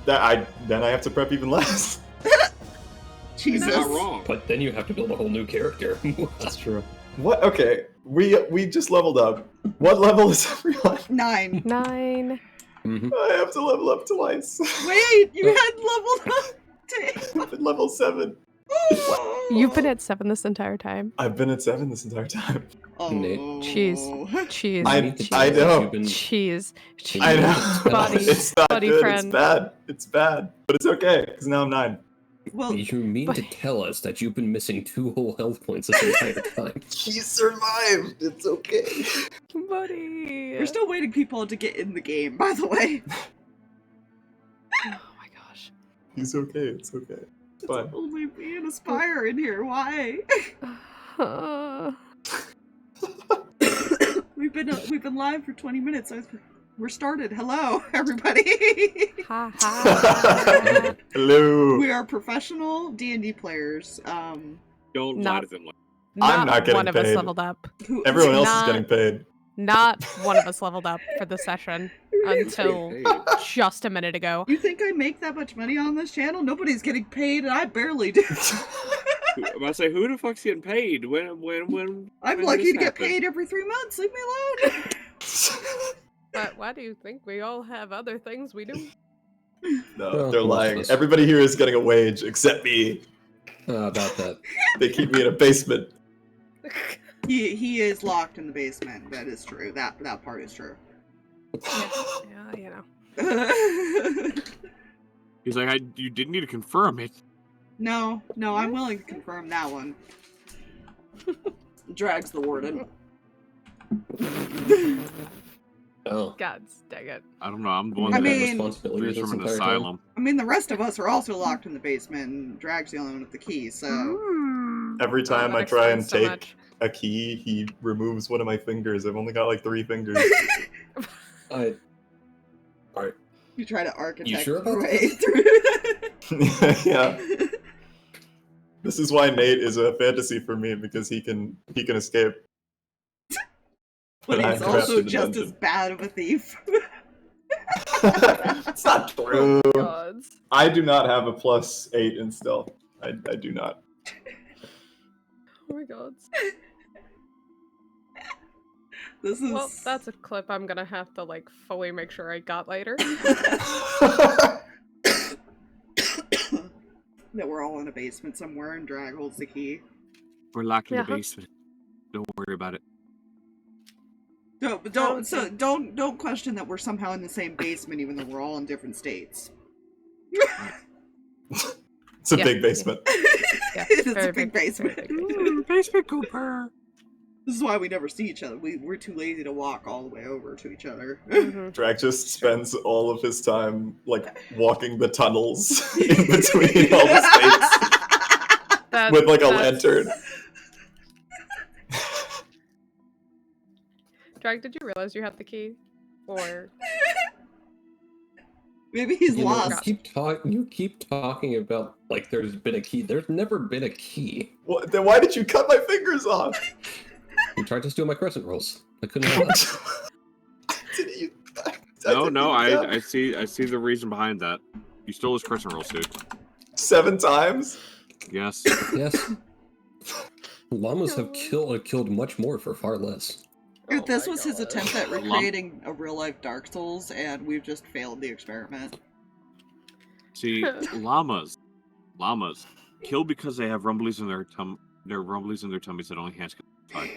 Then I have to prep even less. Jesus. You're not wrong. But then you have to build a whole new character. That's true. What? Okay, we just leveled up. What level is everyone? 9. 9. I have to level up twice. Wait, you had leveled up to I've been level 7. You've been at 7 this entire time. I've been at 7 this entire time. Oh. Cheese. Cheese. I know. Cheese. Cheese. I know. Buddy. It's not Buddy good. friend. It's bad. It's bad. But it's okay, because now I'm 9. Well, You mean to tell us that you've been missing 2 whole health points this entire time? He survived. It's okay. Buddy. we're still waiting people to get in the game, by the way. Oh my gosh. He's okay. It's okay. It's fine. Only me and Aspire in here. Why? We've been live for 20 minutes. We're started. Hello, everybody. Ha ha. Hello. We are professional D&D players. Don't lie Not- to them. I'm not getting one of us paid. leveled up. Everyone else is Not- getting paid. Not one of us leveled up for the session until just a minute ago. You think I make that much money on this channel? Nobody's getting paid, and I barely do. I'm about to say, who the fuck's getting paid? When I'm when lucky this to get happen? paid every 3 months. Leave me alone. But why do you think we all have other things we do? No, Well, they're most lying. of us. Everybody here is getting a wage except me. About that. They keep me in a basement. He is locked in the basement. That is true. That part is true. Yeah, you know. He's like, you didn't need to confirm it. No, I'm willing to confirm that one. Drags the warden. Oh. God dang it. I don't know. I'm the one I that mean- responsibility is this from an entire asylum. I mean, the rest of us are also locked in the basement, and Drag's the only one with the key, so... Every time that I try and explains so take a key, he removes one of my fingers. I've only got like 3 fingers. Alright. You try to architect You sure your about way through. Yeah. This is why Nate is a fantasy for me, because he can escape. But I'm he's trapped also in the just dungeon. as bad of a thief. It's not true. Gods. I do not have a +8 in stealth. I do not. Oh my god. This is... Well, that's a clip I'm gonna have to, like, fully make sure I got later. that we're all in a basement somewhere, and Drag holds the key. We're locked in the Yeah. basement. Don't worry about it. Don't question that we're somehow in the same basement, even though we're all in different states. It's a Yeah. big basement. Yeah, It is very a big basement. very big. Basement Cooper. This is why we never see each other. We're too lazy to walk all the way over to each other. Mhm. Drag just spends all of his time, like, walking the tunnels in between all the states That- with, like, a that's- lantern. Drag, did you realize you had the key? Or... Maybe he's You know, lost. you keep talking about like there's been a key. There's never been a key. Well, then why did you cut my fingers off? You tried to steal my crescent rolls. I couldn't have that. Did you- No, didn't I see the reason behind that. You stole his crescent rolls, dude. 7 times? Yes. Yes. Llamas have killed much more for far less. If this Oh my was his God. attempt at recreating a real-life Dark Souls, and we've just failed the experiment. See, llamas kill because they have rumblies in their rumblies in their tummies that only hands can find.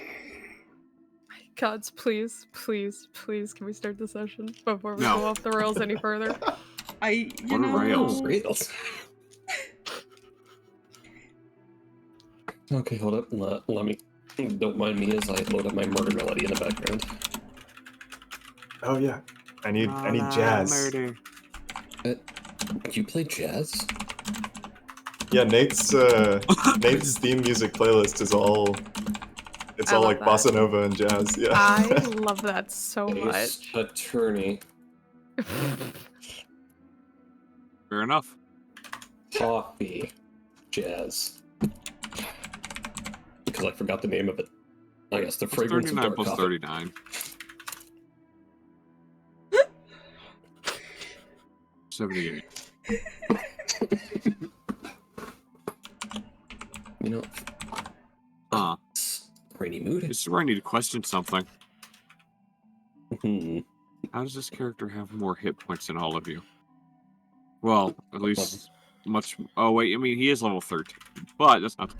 Gods, please, please, please, can we start the session before we No. go off the rails any further? You What a know... rails. Rails. Okay, hold up. Let me. Don't mind me as I load up my murder melody in the background. Oh yeah. I need jazz. Murder. You play jazz? Yeah, Nate's theme music playlist is all I love like that. bossa nova and jazz. Yeah. I love that so Ace much. Attorney. Fair enough. Coffee. Jazz. Because I forgot the name of it. I guess the What's fragrance of 39 dark plus coffee. 39. 78. You know, Huh. rainy mood. This is where I need to question something. Hmm. How does this character have more hit points than all of you? Well, at least much. Oh wait, I mean he is level 13, but that's not.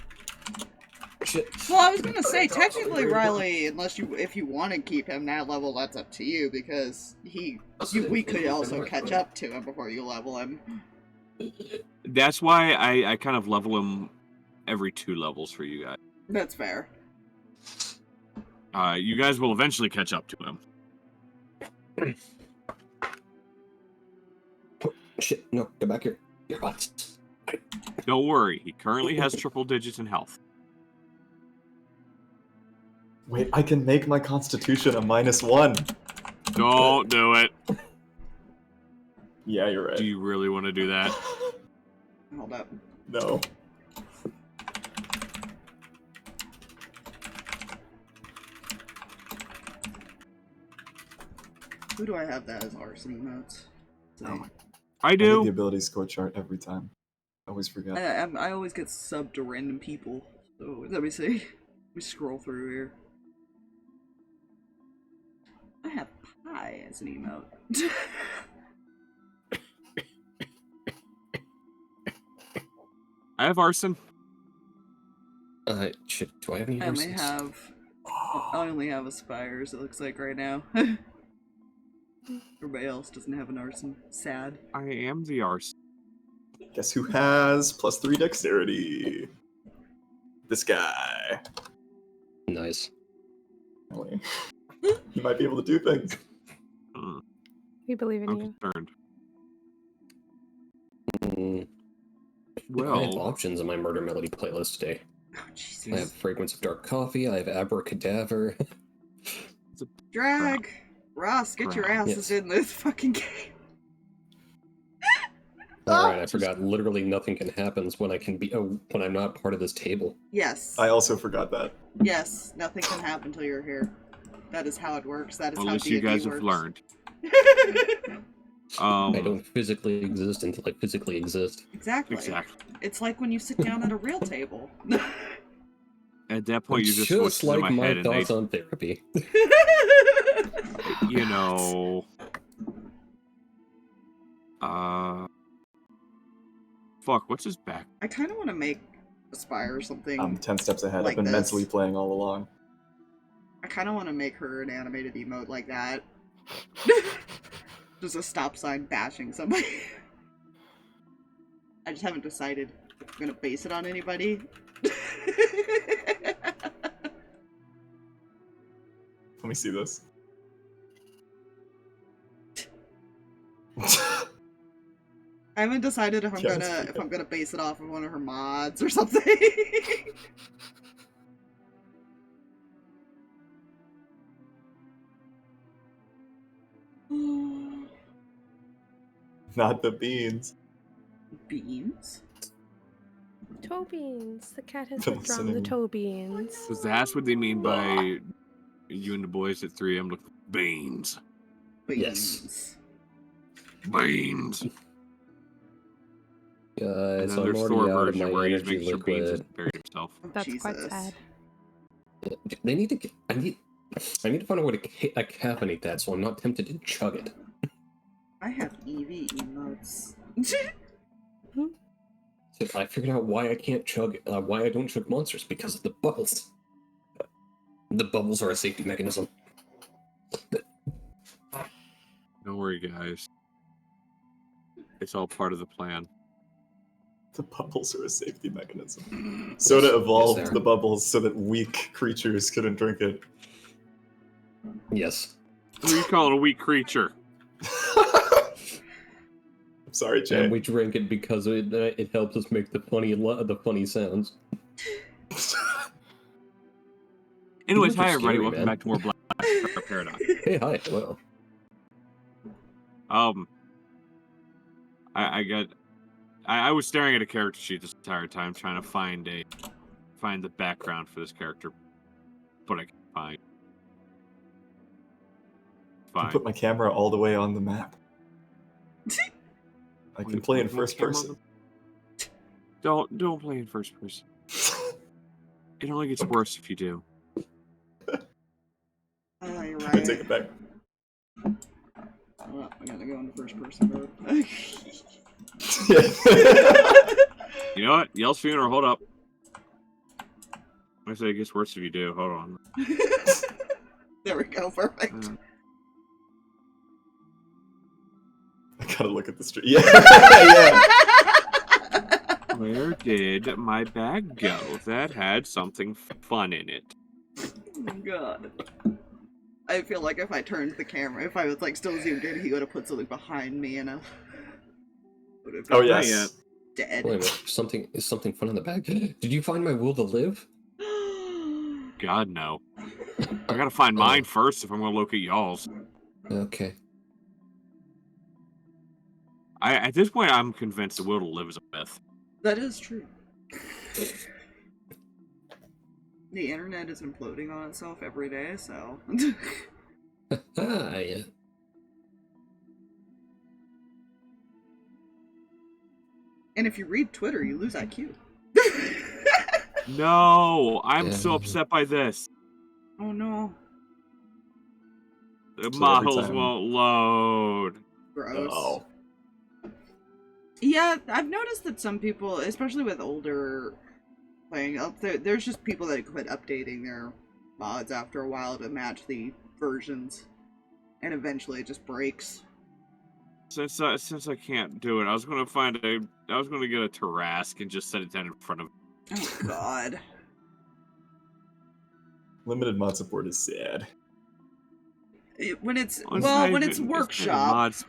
Shit. Well, I was gonna say, technically, Riley, if you want to keep him that level, that's up to you, because we could also catch up to him before you level him. That's why I kind of level him every 2 levels for you guys. That's fair. You guys will eventually catch up to him. Shit, no, get back here. Your butts. Don't worry, he currently has triple digits in health. Wait, I can make my constitution a -1. Don't do it. Yeah, you're right. Do you really want to do that? Hold up. No. Who do I have that as arson emotes? Oh, I I need the do. ability score chart every time. I always forget. I always get subbed to random people. So let me see. Let me scroll through here. I have pie as an emote. I have arson. Shit, do I have any I only horses? I only have aspires, it looks like right now. Everybody else doesn't have an arson. Sad. I am the arson. Guess who has +3 dexterity? This guy. Nice. Really. He might be able to do things. We believe in I'm you. concerned. Mm, I have Well, options in my Murder Melody playlist today. Oh, I have Jesus. Fragrance of Dark Coffee, I have Abracadaver. Drag! Ross, get your Crap. asses Yes. in this fucking game. Alright, I forgot literally nothing can happen when I can be when I'm not part of this table. Yes. I also forgot that. Yes, nothing can happen till you're here. That is how it works. That is at how least D&D you guys works. have learned. I don't physically exist until I physically exist. Exactly. Exactly. It's like when you sit down at a real table. At that point, you just Just voices like in my my head, and they, thoughts on therapy. you know, fuck. What's his back? I kind of want to make Aspire something. I'm 10 steps ahead. Like I've been this. mentally playing all along. I kind of want to make her an animated emote like that. Just a stop sign bashing somebody. I just haven't decided if I'm gonna base it on anybody. Let me see this. I haven't decided if Yeah, that's I'm gonna base it off of one of her mods or something. Not the beans. Beans? Toe beans. The cat has Been withdrawn the listening. toe beans. Because that's what they mean by you and the boys at 3M look beans. Beans. Beans. And Guys, then I'm there's already Thor out of version my where he's energy making sure Beans has liquid. buried himself. Oh, That's quite Jesus. sad. They need to get, I need to find a way to caffeinate that so I'm not tempted to chug it. I have EV emotes. I figured out why I can't chug, why I don't chug monsters, because of the bubbles. The bubbles are a safety mechanism. Don't worry, guys. It's all part of the plan. The bubbles are a safety mechanism. Soda evolved Yes, they are. the bubbles so that weak creatures couldn't drink it. Yes. Who are you calling a weak creature? I'm sorry, Jay. And we drink it because it helps us make the funny sounds. Anyways, Humans are hi everybody. scary, Welcome man. back to more Blackheart Paradox. Hey, hi, hello. I was staring at a character sheet this entire time, trying to find the background for this character, but I can't find. I Fine. put my camera all the way on the map. I can play in first person. Don't play in first person. It only gets worse if you do. You're I right. take it back. Well, I gotta go into first person mode. You know what? Yell's funeral, hold up. I say it gets worse if you do. Hold on. There we go, perfect. I gotta look at the street. Yeah, yeah. Where did my bag go that had something fun in it? Oh my god. I feel like if I turned the camera, if I was like still zoomed in, he would have put something behind me and would have Oh been yes. dead. Wait a minute, is something fun in the bag? Did you find my will to live? God, no. I gotta find mine first if I'm gonna locate y'all's. Okay. At this point, I'm convinced the will to live is a myth. That is true. The internet is imploding on itself every day, so... Yeah. And if you read Twitter, you lose IQ. No, I'm so upset by this. Oh no. The So models every time- won't load. Gross. Oh. Yeah, I've noticed that some people, especially with older playing, there's just people that quit updating their mods after a while to match the versions, and eventually it just breaks. Since I can't do it, I was gonna get a Tarask and just set it down in front of. Oh god. Limited mod support is sad. When it's not when even- it's not workshop. mods.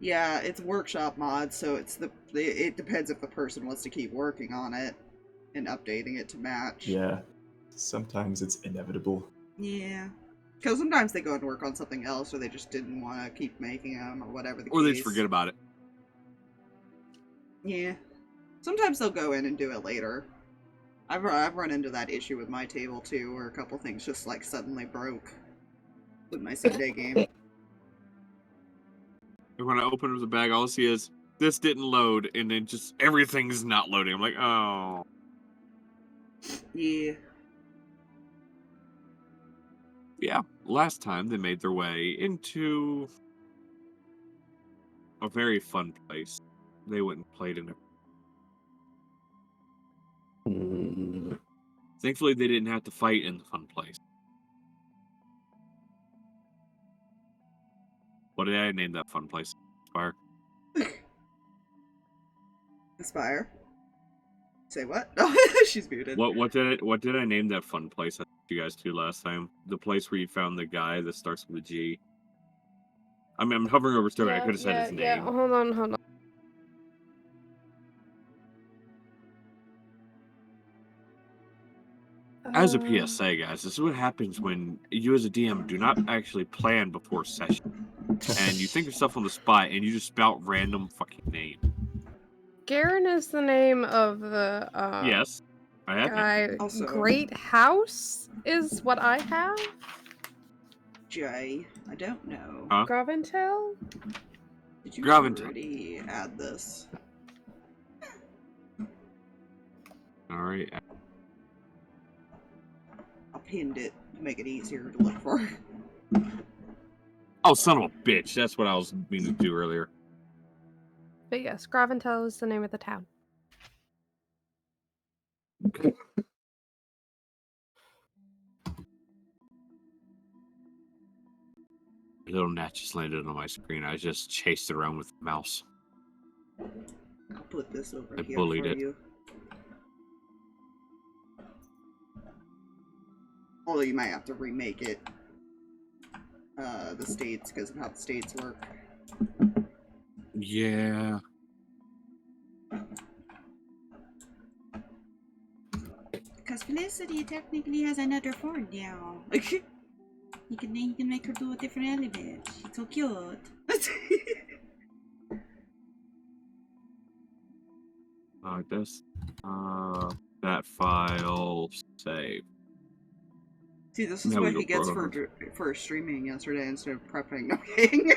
Yeah, it's workshop mods, so it depends if the person wants to keep working on it and updating it to match. Yeah. Sometimes it's inevitable. Yeah. Because sometimes they go and work on something else, or they just didn't want to keep making them, or whatever the case. Or they just forget about it. Yeah. Sometimes they'll go in and do it later. I've run into that issue with my table, too, where a couple things just, like, suddenly broke with my Sunday game. When I open up the bag, all I see is, this didn't load, and then just everything's not loading. I'm like, oh. Yeah. Yeah, last time they made their way into a very fun place. They went and played in it. Thankfully, they didn't have to fight in the fun place. What did I name that fun place? Aspire. Aspire? Say what? She's muted. What did I name that fun place I took you guys to last time? The place where you found the guy that starts with a G. I mean, I'm hovering over Story. I could have said his name. Yeah, hold on. As a PSA, guys, this is what happens when you as a DM do not actually plan before session. And you think of stuff on the spot and you just spout random fucking name. Garen is the name of the Yes, I have. guy. Also- Great House is what I have. Jay, I don't know. Huh? Graventel? Did you Graventel. already add this? Alright. I pinned it to make it easier to look for. Oh, son of a bitch. That's what I was meaning to do earlier. But yes, Graventel is the name of the town. A little gnat just landed on my screen. I just chased it around with the mouse. I'll put this over I here bullied for it. you. Although you might have to remake it. The states, because of how the states work. Yeah. Because Felicity technically has another phone now. You can make her do a different element. She's so cute. This. That file save. See, this is Now what we he go gets for- for streaming yesterday instead of prepping. Okay.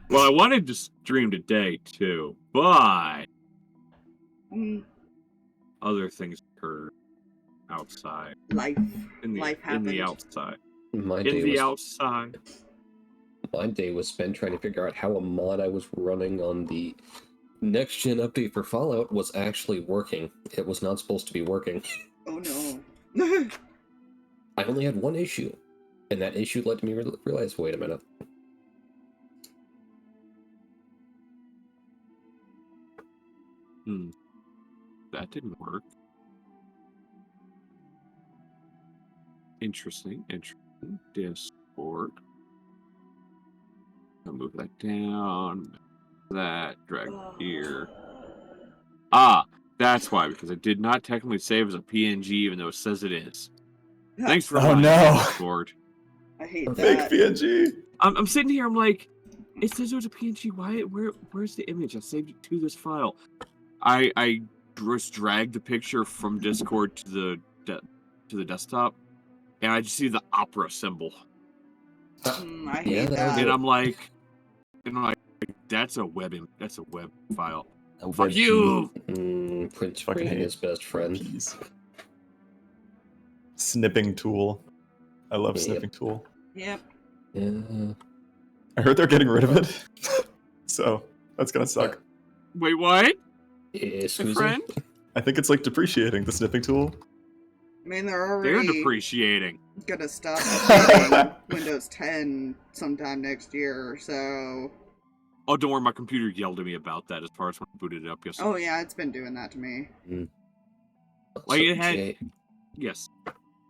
Well, I wanted to stream today too, but other things occurred outside. Life In happened. the outside. My In the outside. My day was spent trying to figure out how a mod I was running on the next gen update for Fallout was actually working. It was not supposed to be working. Oh no. I only had one issue, and that issue led me to realize, wait a minute. That didn't work. Interesting. Discord. I'll move that down. That drag here. That's why, because it did not technically save as a PNG, even though it says it is. Thanks for reminding me, Discord. I hate Fake that. PNG. I'm sitting here, I'm like, it says it was a PNG. Where's the image? I saved it to this file. I just dragged the picture from Discord to the desktop, and I just see the opera symbol. I hate that. And I'm like, that's a web file. Fuck you! Prince Fucking being hate his best friend. Keys. Snipping tool. I love Yep. snipping tool. Yep. Yeah. I heard they're getting rid of it, so that's gonna suck. Wait, what? Is My friend? I think it's like depreciating the snipping tool. I mean, they're They're already depreciating. gonna stop updating Windows 10 sometime next year, so... Oh, don't worry, my computer yelled at me about that as far as when I booted it up yesterday. Oh yeah, it's been doing that to me. Like, So, it had- Jay, Yes.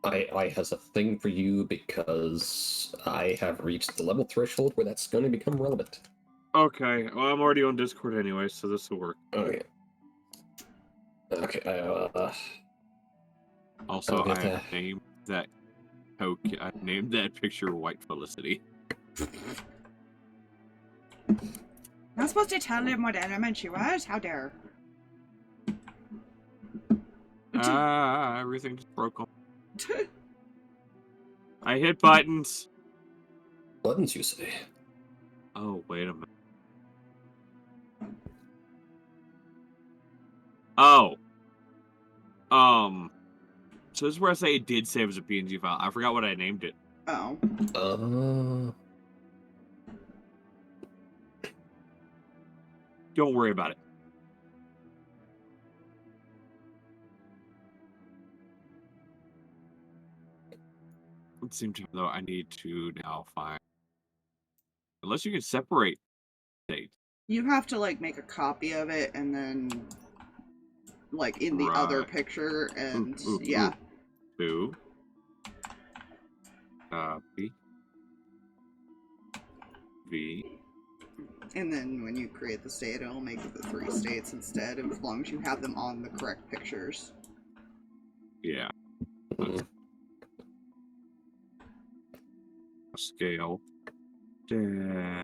I has a thing for you because I have reached the level threshold where that's going to become relevant. Okay, well, I'm already on Discord anyway, so this will work. Okay. Okay, Also, I'll get I that. named that I named that picture White Felicity. Not supposed to tell him what element she was? How dare. Everything just broke on. I hit buttons. buttons, you say? Oh, wait a minute. Oh. So this is where I say it did save as a PNG file. I forgot what I named it. Oh. Don't worry about it. At the same time, though, I need to now find... Unless you can separate states. You have to, like, make a copy of it and then, like, in the other Right. picture, and, Ooh, yeah. Two. Copy. V. And then when you create the state, it'll make it the 3 states instead, as long as you have them on the correct pictures. Yeah. Mhm. Scale. Down.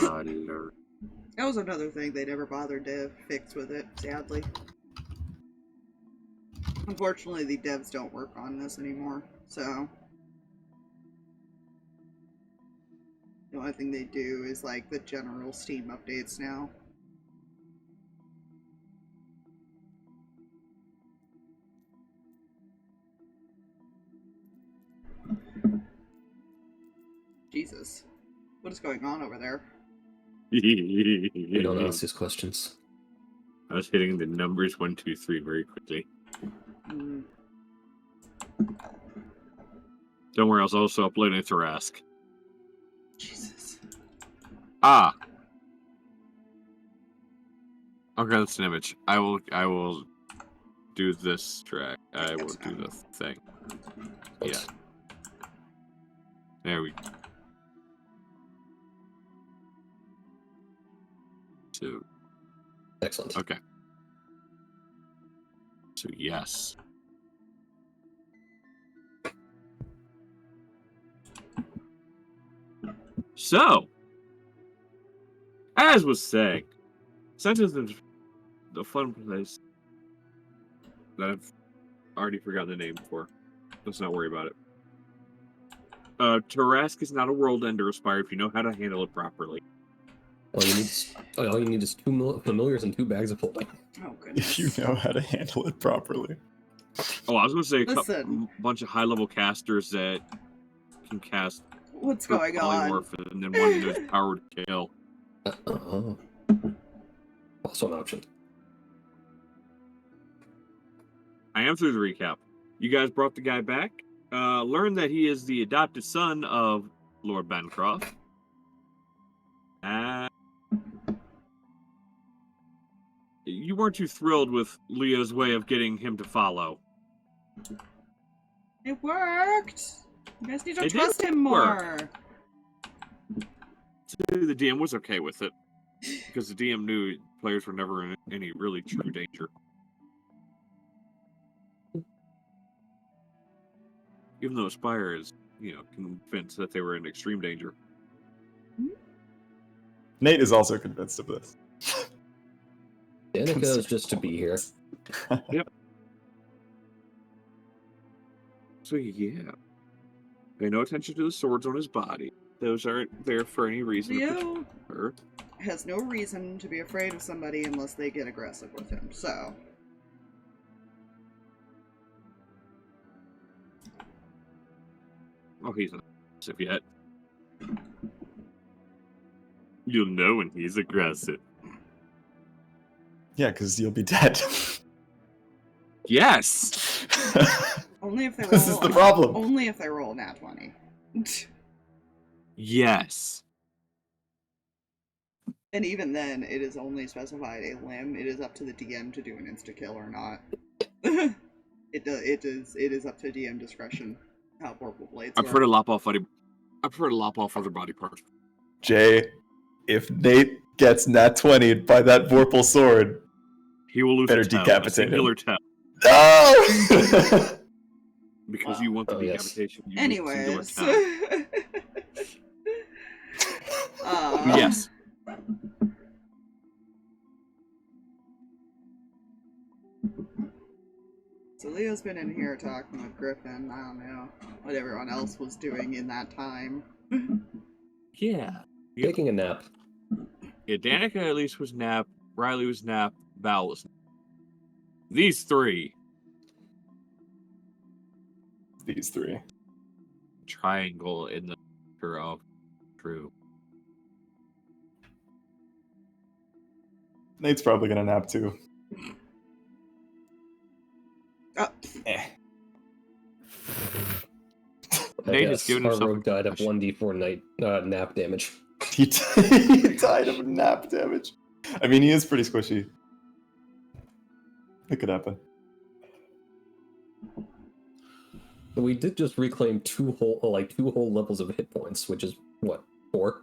Color. That was another thing they never bothered to fix with it, sadly. Unfortunately, the devs don't work on this anymore, so... The only thing they do is, like, the general Steam updates now. Jesus. What is going on over there? We don't ask these questions. I was hitting the numbers 1, 2, 3 very quickly. Mm. Don't worry, I was also uploading it to Rask. Jesus. Ah. Okay, that's an image. I will do this track. I will do the thing. Yeah. There we go. So, Excellent. okay. So, yes. So, as was saying, since it's the fun place that I've already forgot the name for. Let's not worry about it. Tarask is not a world ender aspire if you know how to handle it properly. All you need is 2 familiars and 2 bags of holding. Oh, goodness. If you know how to handle it properly. Oh, I was going to say Listen. a bunch of high-level casters that can cast What's going on? polymorph, and then one knows power to kill. Also an option. I am through the recap. You guys brought the guy back. Learned that he is the adopted son of Lord Bancroft. You weren't too thrilled with Leo's way of getting him to follow. It worked! You guys need to It trust did him more! work. The DM was okay with it. Because the DM knew players were never in any really true danger. Even though Aspire is, convinced that they were in extreme danger. Nate is also convinced of this. Danika is just to be here. Yep. So yeah. Pay no attention to the swords on his body. Those aren't there for any reason. Leo has no reason to be afraid of somebody unless they get aggressive with him, so... Oh, he's not aggressive yet. You'll know when he's aggressive. Yeah, because you'll be dead. Yes! Only if they roll... This is the problem. Only if they roll a nat 20. Yes. And even then, it is only specified a limb. It is up to the DM to do an insta-kill or not. It is up to DM discretion how Vorpal Blades I prefer to lop off other body parts. Jay, if Nate gets nat 20'd by that Vorpal sword, He will lose better a toe, decapitate a singular him. toe. No! Because you want the Oh, yes. decapitation. You Anyways. need a singular toe. Yes. So Leo's been in here talking with Griffin. I don't know what everyone else was doing in that time. Yeah. Taking a nap. Yeah, Danika at least was nap. Riley was nap. Val was nap. These three. These three. Triangle in the picture of true. Nate's probably gonna nap too. Eh. Nate has Yes, given our himself rogue died of 1d4 nap damage. He died of nap damage. I mean, he is pretty squishy. It could happen. We did just reclaim two whole levels of hit points, which is what, 4?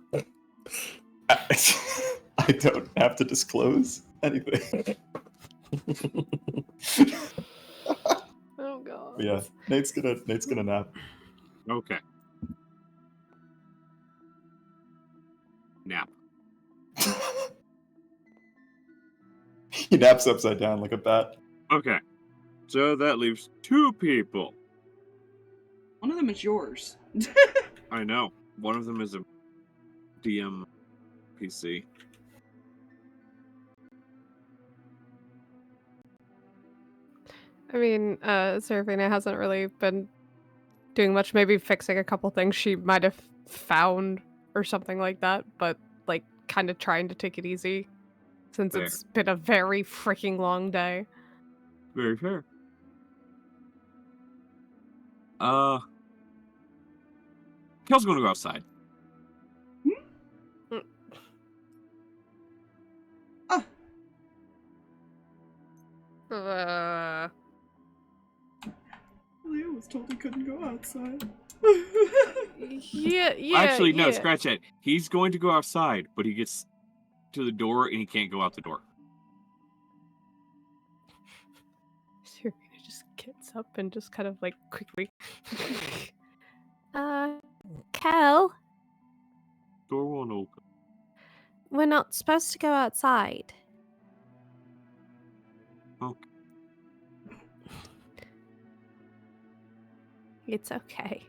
I don't have to disclose anything. Oh god. But yeah, Nate's gonna nap. Okay. Nap. He naps upside down like a bat. Okay. So that leaves 2 people. One of them is yours. I know. One of them is a DM PC. I mean, Seraphina hasn't really been doing much, maybe fixing a couple things she might have found or something like that, but like kind of trying to take it easy since Fair. it's been a very freaking long day. Very fair. Kel's gonna go outside. Leo was told he couldn't go outside. Yeah. Actually, no, scratch that. He's going to go outside, but he gets to the door and he can't go out the door. Seraphina just gets up and just kind of like quickly. Kel, Door won't open. we're not supposed to go outside. Okay. It's okay.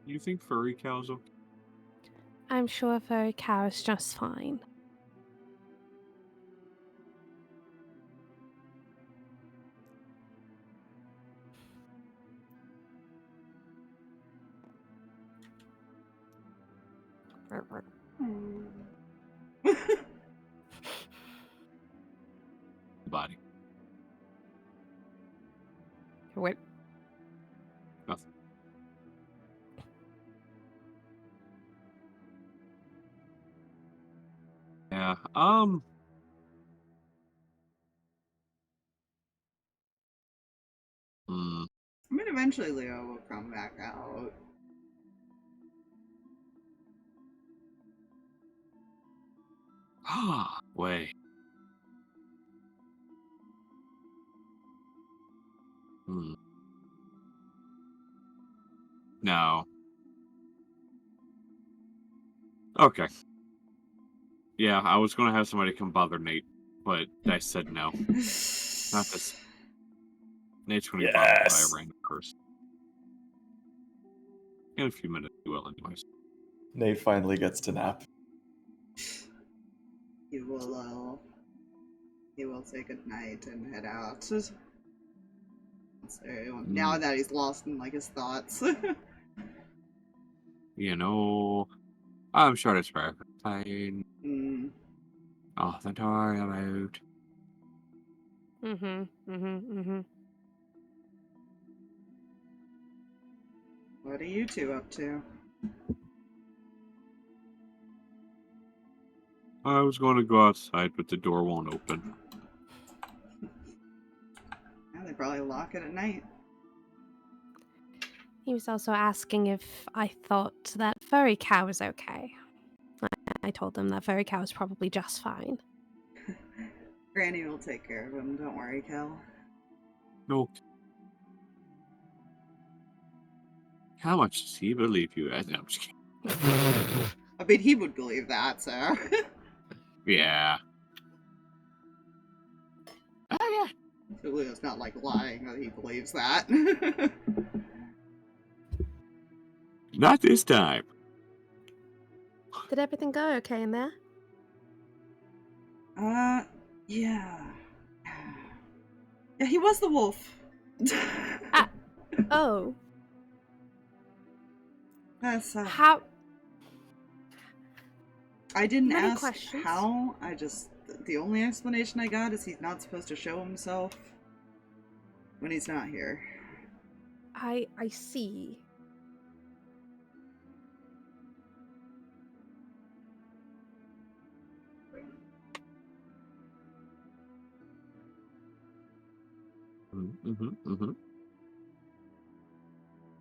You think furry cows okay? I'm sure a furry cow is just fine. Body. Wait. Nothing. Yeah. Hmm. I mean, eventually Leo will come back out. Wait. Hmm. No. Okay. Yeah, I was gonna have somebody come bother Nate, but I said no. Not this. Nate's gonna get bothered by a random person. In a few minutes, he will, anyways. Nate finally gets to nap. He will say goodnight and head out. So, now that he's lost in like his thoughts. You know, I'm sure it's perfect. Fine. Nothing to worry about. What are you two up to? I was going to go outside, but the door won't open. Yeah, they probably lock it at night. He was also asking if I thought that furry cow was okay. I told him that furry cow is probably just fine. Granny will take care of him, don't worry, Kel. No. How much does he believe you? No, I'm just kidding. I mean, he would believe that, so. Yeah. Oh, yeah. So Leo's not like lying that he believes that. Not this time. Did everything go okay in there? Yeah. Yeah, he was the wolf. Oh. That's, How? I didn't Many ask questions. how, the only explanation I got is he's not supposed to show himself when he's not here. I see.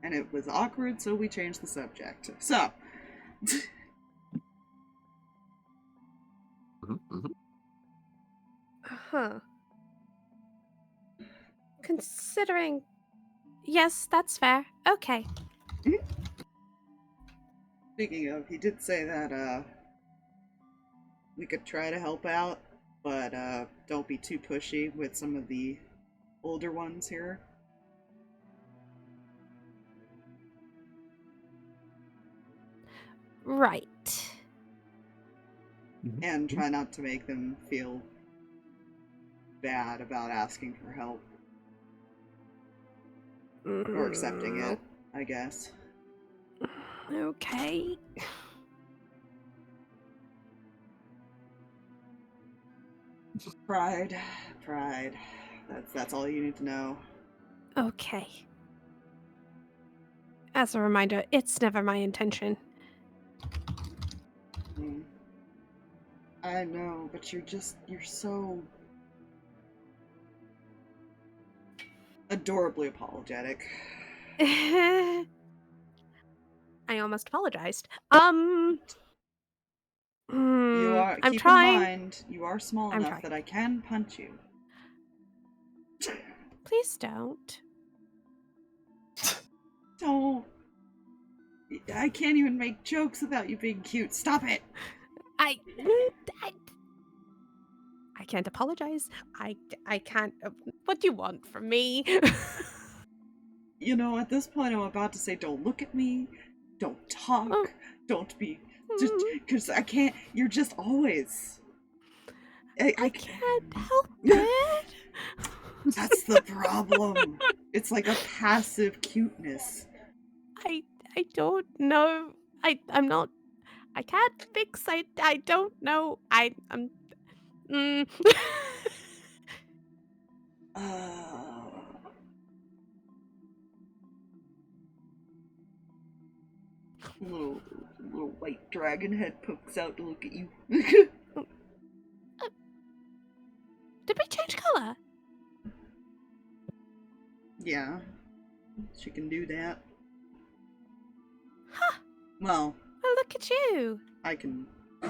And it was awkward, so we changed the subject. So. Huh. Considering... Yes, that's fair. Okay. Speaking of, he did say that, we could try to help out, but, don't be too pushy with some of the older ones here. Right. And try not to make them feel bad about asking for help. Or accepting it, I guess. Okay. Pride. That's all you need to know. Okay. As a reminder, it's never my intention. I know, but you're so adorably apologetic. I almost apologized. You are. I'm keep trying. in mind, you are small I'm enough trying. that I can punch you. Please don't. Don't. I can't even make jokes without you being cute. Stop it. I can't apologize. I can't. What do you want from me? You know, at this point, I'm about to say, don't look at me, don't talk, Oh. don't be, just because I can't. You're just always. I can't help it. That's the problem. It's like a passive cuteness. I don't know. I'm not. I can't fix. I don't know. I'm. Mm. Little white dragon head pokes out to look at you. Did we change color? Yeah, she can do that. Huh. Well, Look at you. I can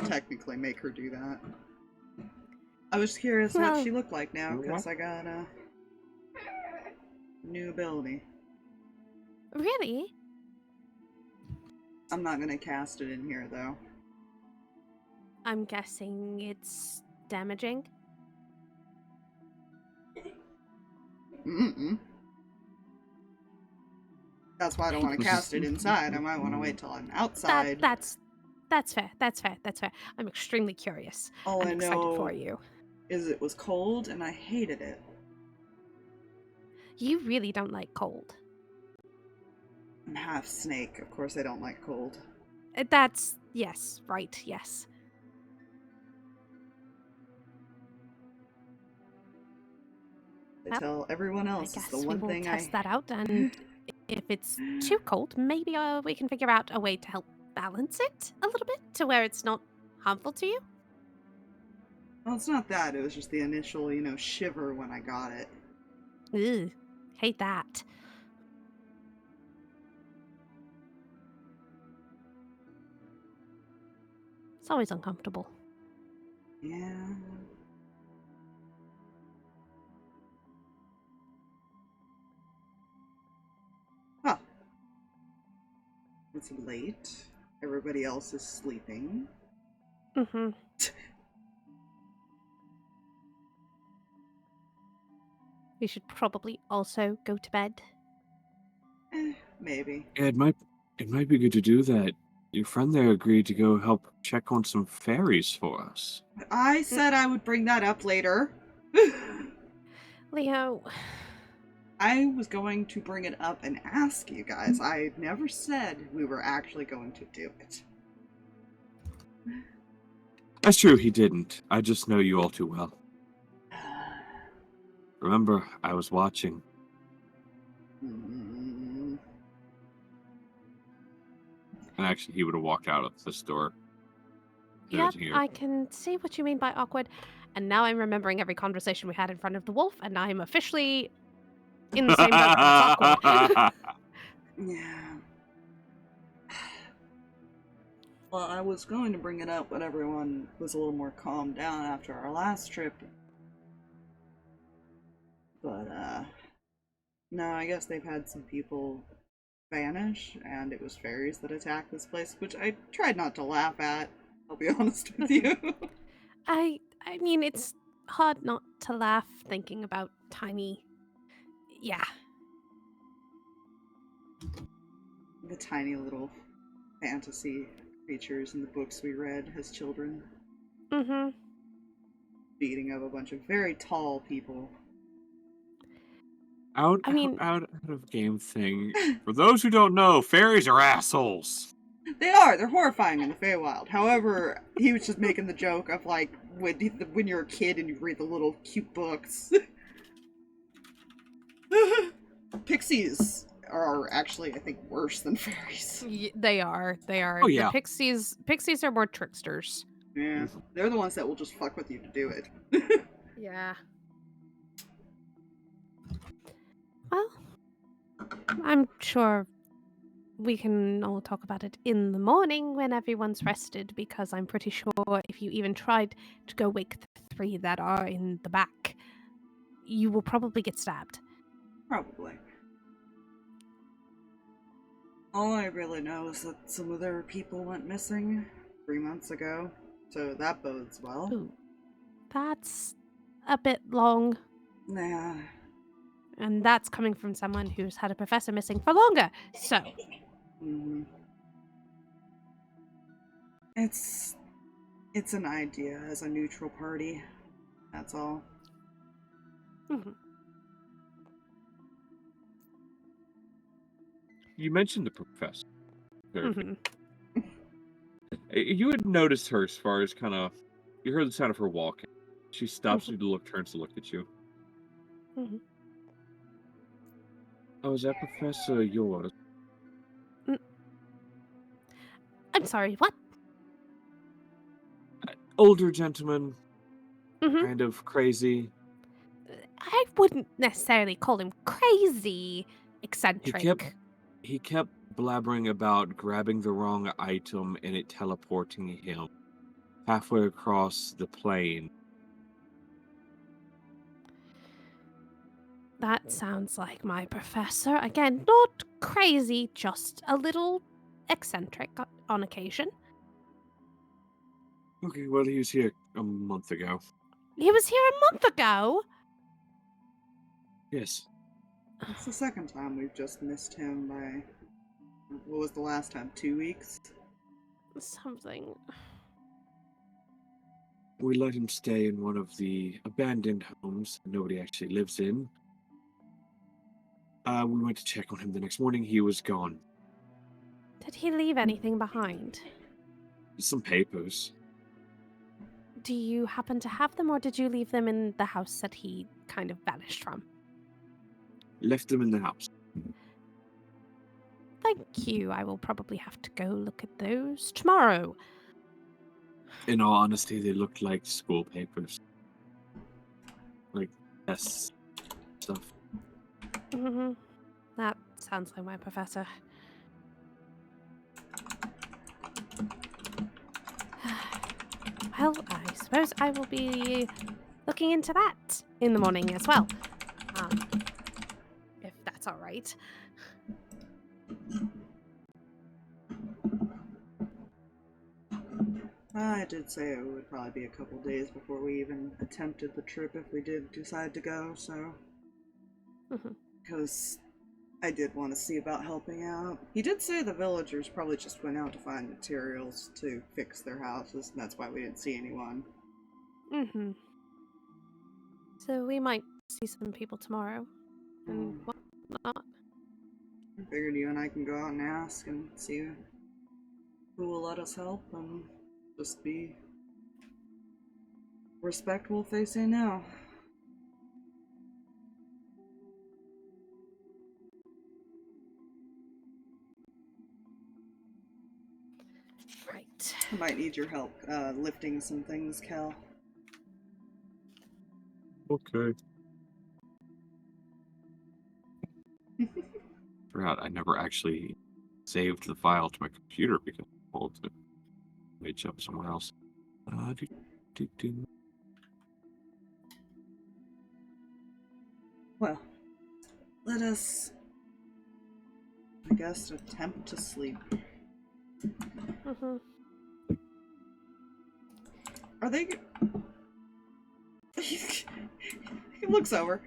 technically make her do that. I was curious Well, what she looked like now, because I got a new ability. Really? I'm not gonna cast it in here, though. I'm guessing it's damaging. Mm-mm. That's why I don't want to cast it inside. I might want to wait till I'm outside. That's fair. That's fair. That's fair. I'm extremely curious. All I'm I excited know for you. is it was cold and I hated it. You really don't like cold. I'm half snake. Of course I don't like cold. That's yes, right, yes. I Well, tell everyone I else it's guess the we one will thing test that out, and if it's too cold, maybe we can figure out a way to help balance it a little bit to where it's not harmful to you. Well, it's not that. It was just the initial, shiver when I got it. Ugh, hate that. It's always uncomfortable. Yeah. Huh. It's late. Everybody else is sleeping. Mm-hmm. We should probably also go to bed. Maybe. Yeah, it might be good to do that. Your friend there agreed to go help check on some fairies for us. I said I would bring that up later. Leo, I was going to bring it up and ask you guys. I never said we were actually going to do it. That's true, he didn't. I just know you all too well. Remember, I was watching. Mm. And actually, he would have walked out of this door. He yep, wasn't here. I can see what you mean by awkward. And now I'm remembering every conversation we had in front of the wolf, and I'm officially in the same boat. That's awkward. Yeah. Well, I was going to bring it up when everyone was a little more calmed down after our last trip. But, no, I guess they've had some people vanish, and it was fairies that attacked this place, which I tried not to laugh at, I'll be honest with you. I mean, it's hard not to laugh thinking about tiny... Yeah. The tiny little fantasy creatures in the books we read as children. Mm-hmm. Beating up a bunch of very tall people. Out of game thing. For those who don't know, fairies are assholes. They are. They're horrifying in the Feywild. However, he was just making the joke of like when you're a kid and you read the little cute books. Pixies are actually, I think, worse than fairies. They are. Oh, yeah. The pixies are more tricksters. Yeah, they're the ones that will just fuck with you to do it. Yeah. Well, I'm sure we can all talk about it in the morning when everyone's rested, because I'm pretty sure if you even tried to go wake the three that are in the back, you will probably get stabbed. Probably. All I really know is that some of their people went missing 3 months ago, so that bodes well. Ooh, that's a bit long. Yeah. And that's coming from someone who's had a professor missing for longer. So, Mm-hmm. It's an idea as a neutral party. That's all. mhm. You mentioned the professor. Mhm. You had noticed her as far as kind of... You heard the sound of her walking. She stops you to look, turns to look at you. Mhm. Oh, is that Professor yours? I'm sorry, what? Older gentleman, Mhm. kind of crazy. I wouldn't necessarily call him crazy, eccentric. He kept blabbering about grabbing the wrong item and it teleporting him halfway across the plane. That sounds like my professor. Again, not crazy, just a little eccentric on occasion. Okay, well, he was here a month ago. He was here a month ago. Yes. It's the second time we've just missed him by... What was the last time? 2 weeks? Something. We let him stay in one of the abandoned homes that nobody actually lives in. We went to check on him the next morning. He was gone. Did he leave anything behind? Some papers. Do you happen to have them, or did you leave them in the house that he kind of vanished from? Left them in the house. Thank you. I will probably have to go look at those tomorrow. In all honesty, they looked like school papers. Like test stuff. Mm-hmm. That sounds like my professor. Well, I suppose I will be looking into that in the morning as well. If that's all right. I did say it would probably be a couple days before we even attempted the trip if we did decide to go, so... Because I did want to see about helping out. He did say the villagers probably just went out to find materials to fix their houses, and that's why we didn't see anyone. Mm-hmm. So we might see some people tomorrow. And whatnot. I figured you and I can go out and ask and see who will let us help, and just be respectful if they say no. Right. I might need your help lifting some things, Cal. Okay. Forgot I never actually saved the file to my computer because I pulled it. May jump somewhere else. Well, let us, I guess, attempt to sleep. Mm-hmm. Are they... He looks over.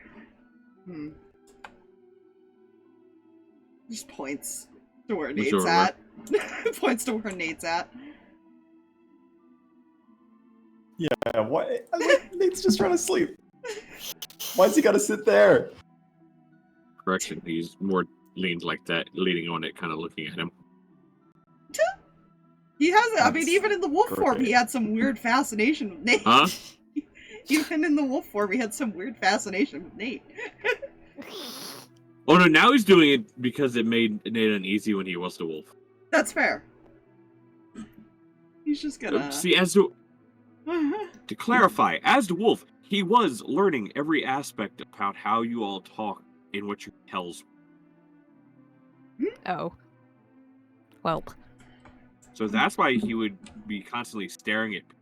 Just points to where Nate's at. Points to where Nate's at. Yeah, why? Nate's just trying to sleep. Why's he gotta sit there? Correction, he's more leaned like that, leaning on it, kind of looking at him. He has, I mean, even in the wolf form, he had some weird fascination with Nate. Huh? Even in the wolf form, he had some weird fascination with Nate. Oh no, now he's doing it because it made Nate uneasy when he was the wolf. That's fair. He's just gonna... See, to clarify, as the wolf, he was learning every aspect about how you all talk and what your tells. Oh. Well. So that's why he would be constantly staring at people.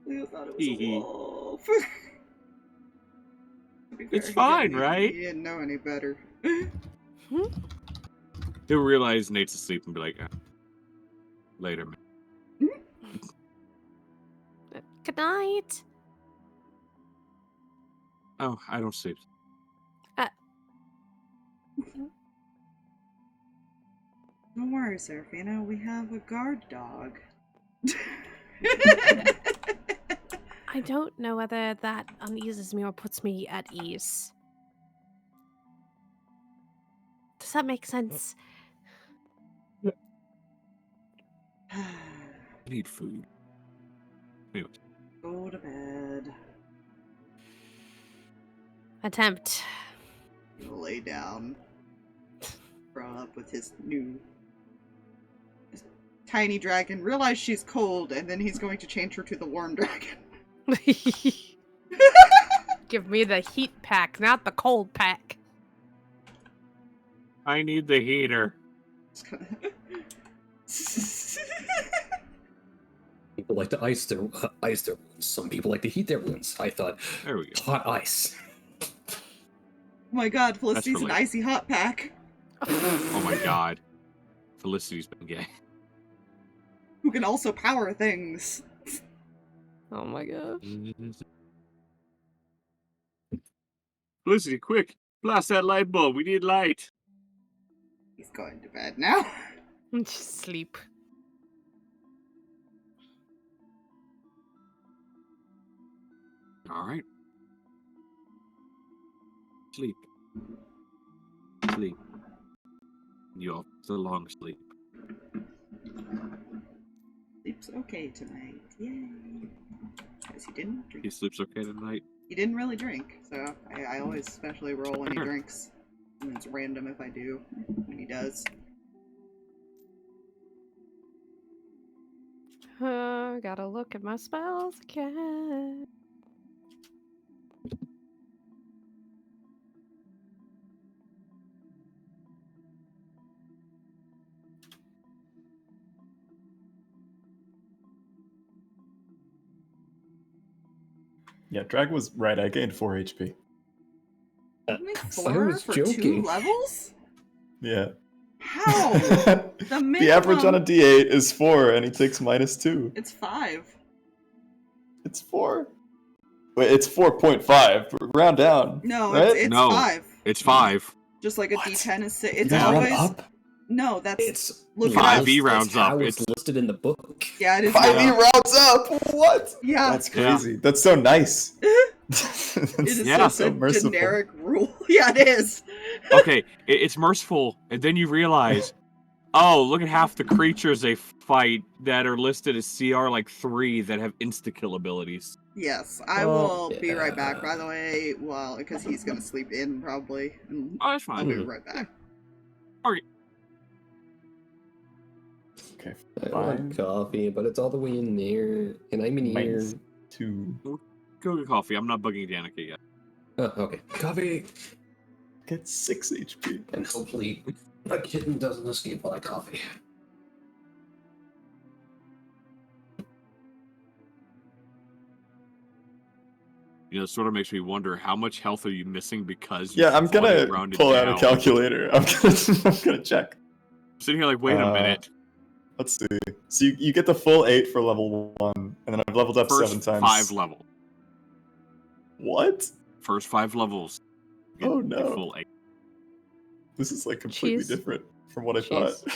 Leo thought it was a wolf. It's fine, right? He didn't know any better. He'll realize Nate's asleep and be like, later, man. night. Oh, I don't sleep. Don't worry, Seraphina. We have a guard dog. I don't know whether that uneases me or puts me at ease. Does that make sense? I need food. Anyway. Go to bed. Attempt. Lay down. Grow up with his new tiny dragon. Realize she's cold, and then he's going to change her to the warm dragon. Give me the heat pack, not the cold pack. I need the heater. People like to ice their wounds. Some people like to heat their wounds. I thought, There we go. hot ice. Oh my god, Felicity's an related. icy hot pack. Oh my god. Felicity's been gay. Who can also power things. Oh my gosh. Felicity, quick! Blast that light bulb. We need light. He's going to bed now. Just sleep. All right. Sleep. Sleep. You off the long sleep. Sleeps okay tonight. Yay. Because he didn't drink. He sleeps okay tonight. He didn't really drink, so I always especially roll when he drinks. And it's random if I do, when he does. Gotta look at my spells again. Yeah, Drag was right. I gained 4 HP. Only I 4 was for 2 joking. levels? Yeah. How? The average on a D8 is 4, and he takes -2. It's 5. It's 4. Wait, it's 4.5. Round down. No, right? it's No. 5. It's 5. Just like a What? D10 is 6. It's You round always up. no. That's It's Look it Five up. E rounds how up. it's It's listed in the book. yeah. It is. 5E now. rounds up. What? Yeah. That's crazy. That's so nice. It is Yeah. just so a merciful. generic rule. Yeah, it is. okay. It's merciful, and then you realize, oh, look at half the creatures they fight that are listed as CR like 3 that have insta kill abilities. Yes, I Well, will be right back. yeah. By the way, well, because he's gonna sleep in probably. And Oh, that's I'll fine. be right back. Okay. I want coffee, but it's all the way in there, and I'm in here. -2. Go get coffee. I'm not bugging Danika yet. Oh, okay. Coffee, Get 6 HP. and hopefully a kitten doesn't escape while I coffee. You know, it sort of makes me wonder how much health are you missing because Yeah, I'm floated gonna around it pull out a now? calculator. I'm gonna check. I'm sitting here like, wait a minute. Let's see. So you get the full 8 for level 1, and then I've leveled up First 7 times. 5 level. What? First 5 levels. You Oh, get no. Full 8. This is like completely Cheese. different from what I Cheese. thought.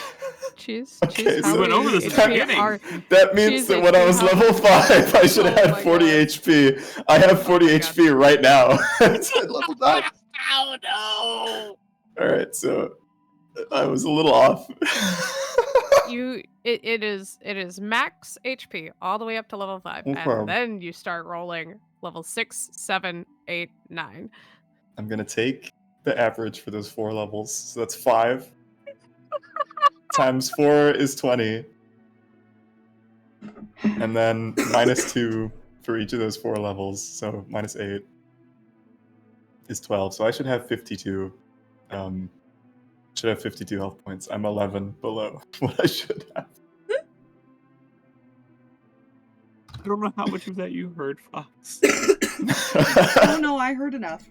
Choose. Okay, Choose so- how We went over this at the HP beginning. are- That means Choose that when I was HP, how- level 5, I should have Oh had my 40 God. HP. I have 40 my God. HP right now. So I leveled up. Oh no! Alright, so I was a little off. It is max HP all the way up to level 5, Okay. and then you start rolling level 6, 7, 8, 9. I'm gonna take the average for those 4 levels. So that's 5. Times 4 is 20. And then -2 for each of those 4 levels. So -8 is 12. So I should have 52. Should have 52 health points. I'm 11 below what I should have. I don't know how much of that you heard, Fox. Oh no, I heard enough.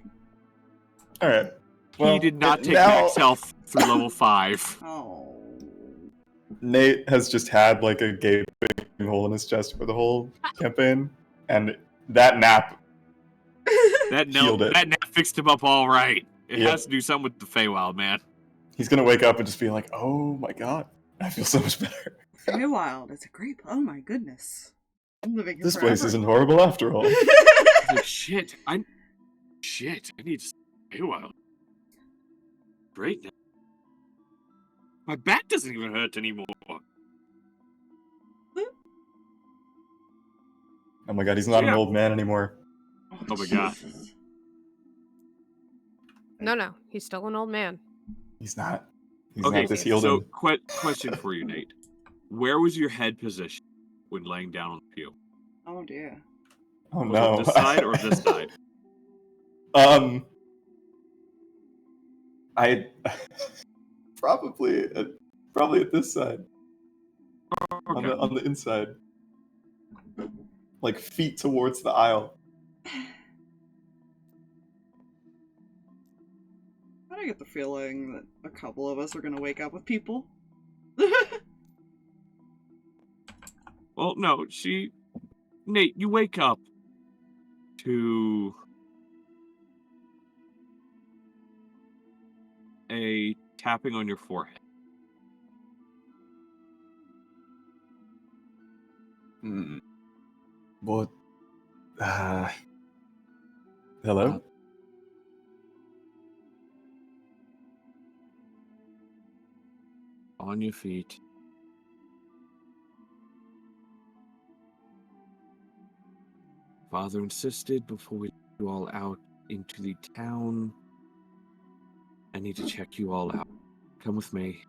Alright. He did not take now max health through level 5. Oh. Nate has just had like a gaping hole in his chest for the whole campaign. and that nap healed it. That nap fixed him up all right. It Yep. has to do something with the Feywild, man. He's gonna wake up and just be like, "Oh my god, I feel so much better. Feywild, it's a great. Oh my goodness. I'm living here This forever. place isn't horrible after all." It's like, shit, I need to Feywild. Great now. My back doesn't even hurt anymore. Oh my god, he's not an Yeah. old man anymore. Oh my god. Jesus. No, he's still an old man. He's not. He's Okay, not this healed. so question for you, Nate. Where was your head position when laying down on the pew? Oh dear. Oh Was no. it this side or this side? I probably at this side. Okay. On the inside. Like feet towards the aisle. I get the feeling that a couple of us are gonna wake up with people. Well, no, Nate, you wake up to a tapping on your forehead. What? Hello? On your feet. Father insisted before we let you all out into the town. I need to check you all out. Come with me.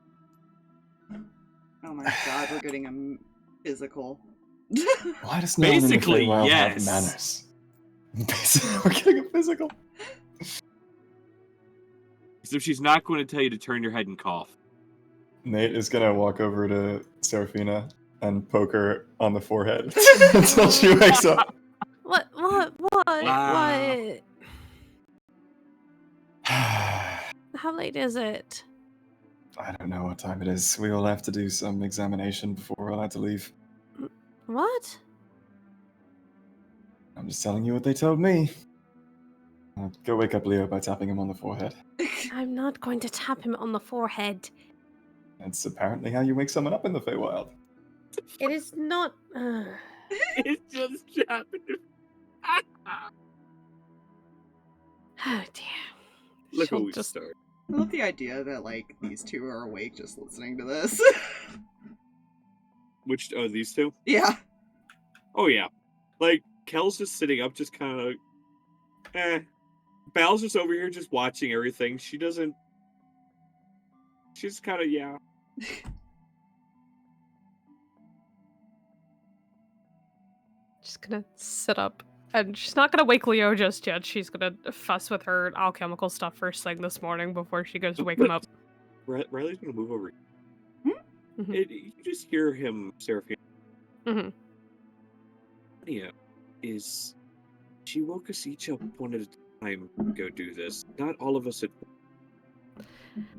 Oh my god, we're getting a physical. Why does no one in the Basically, Feywild have yes. manners? Basically, we're getting a physical. So she's not going to tell you to turn your head and cough. Nate is gonna walk over to Seraphina and poke her on the forehead until she wakes up. What? Wow. How late is it? I don't know what time it is. We will have to do some examination before we're allowed to leave. What? I'm just telling you what they told me. Go wake up Leo by tapping him on the forehead. I'm not going to tap him on the forehead. That's apparently how you wake someone up in the Feywild. It is not. It just happened. Oh dear. Look She'll who we just- start. I love the idea that like these two are awake just listening to this. Which are these two? Yeah. Oh yeah. Like Kel's just sitting up, just kind of. Bal's just over here, just watching everything. She doesn't. She's kind of yeah. She's gonna sit up, and she's not gonna wake Leo just yet. She's gonna fuss with her alchemical stuff first thing this morning before she goes to wake him up. Riley's gonna move over. Mhm. You just hear him, Seraphina. Mhm. Nathaniel is. She woke us each up one at a time to go do this. Not all of us at.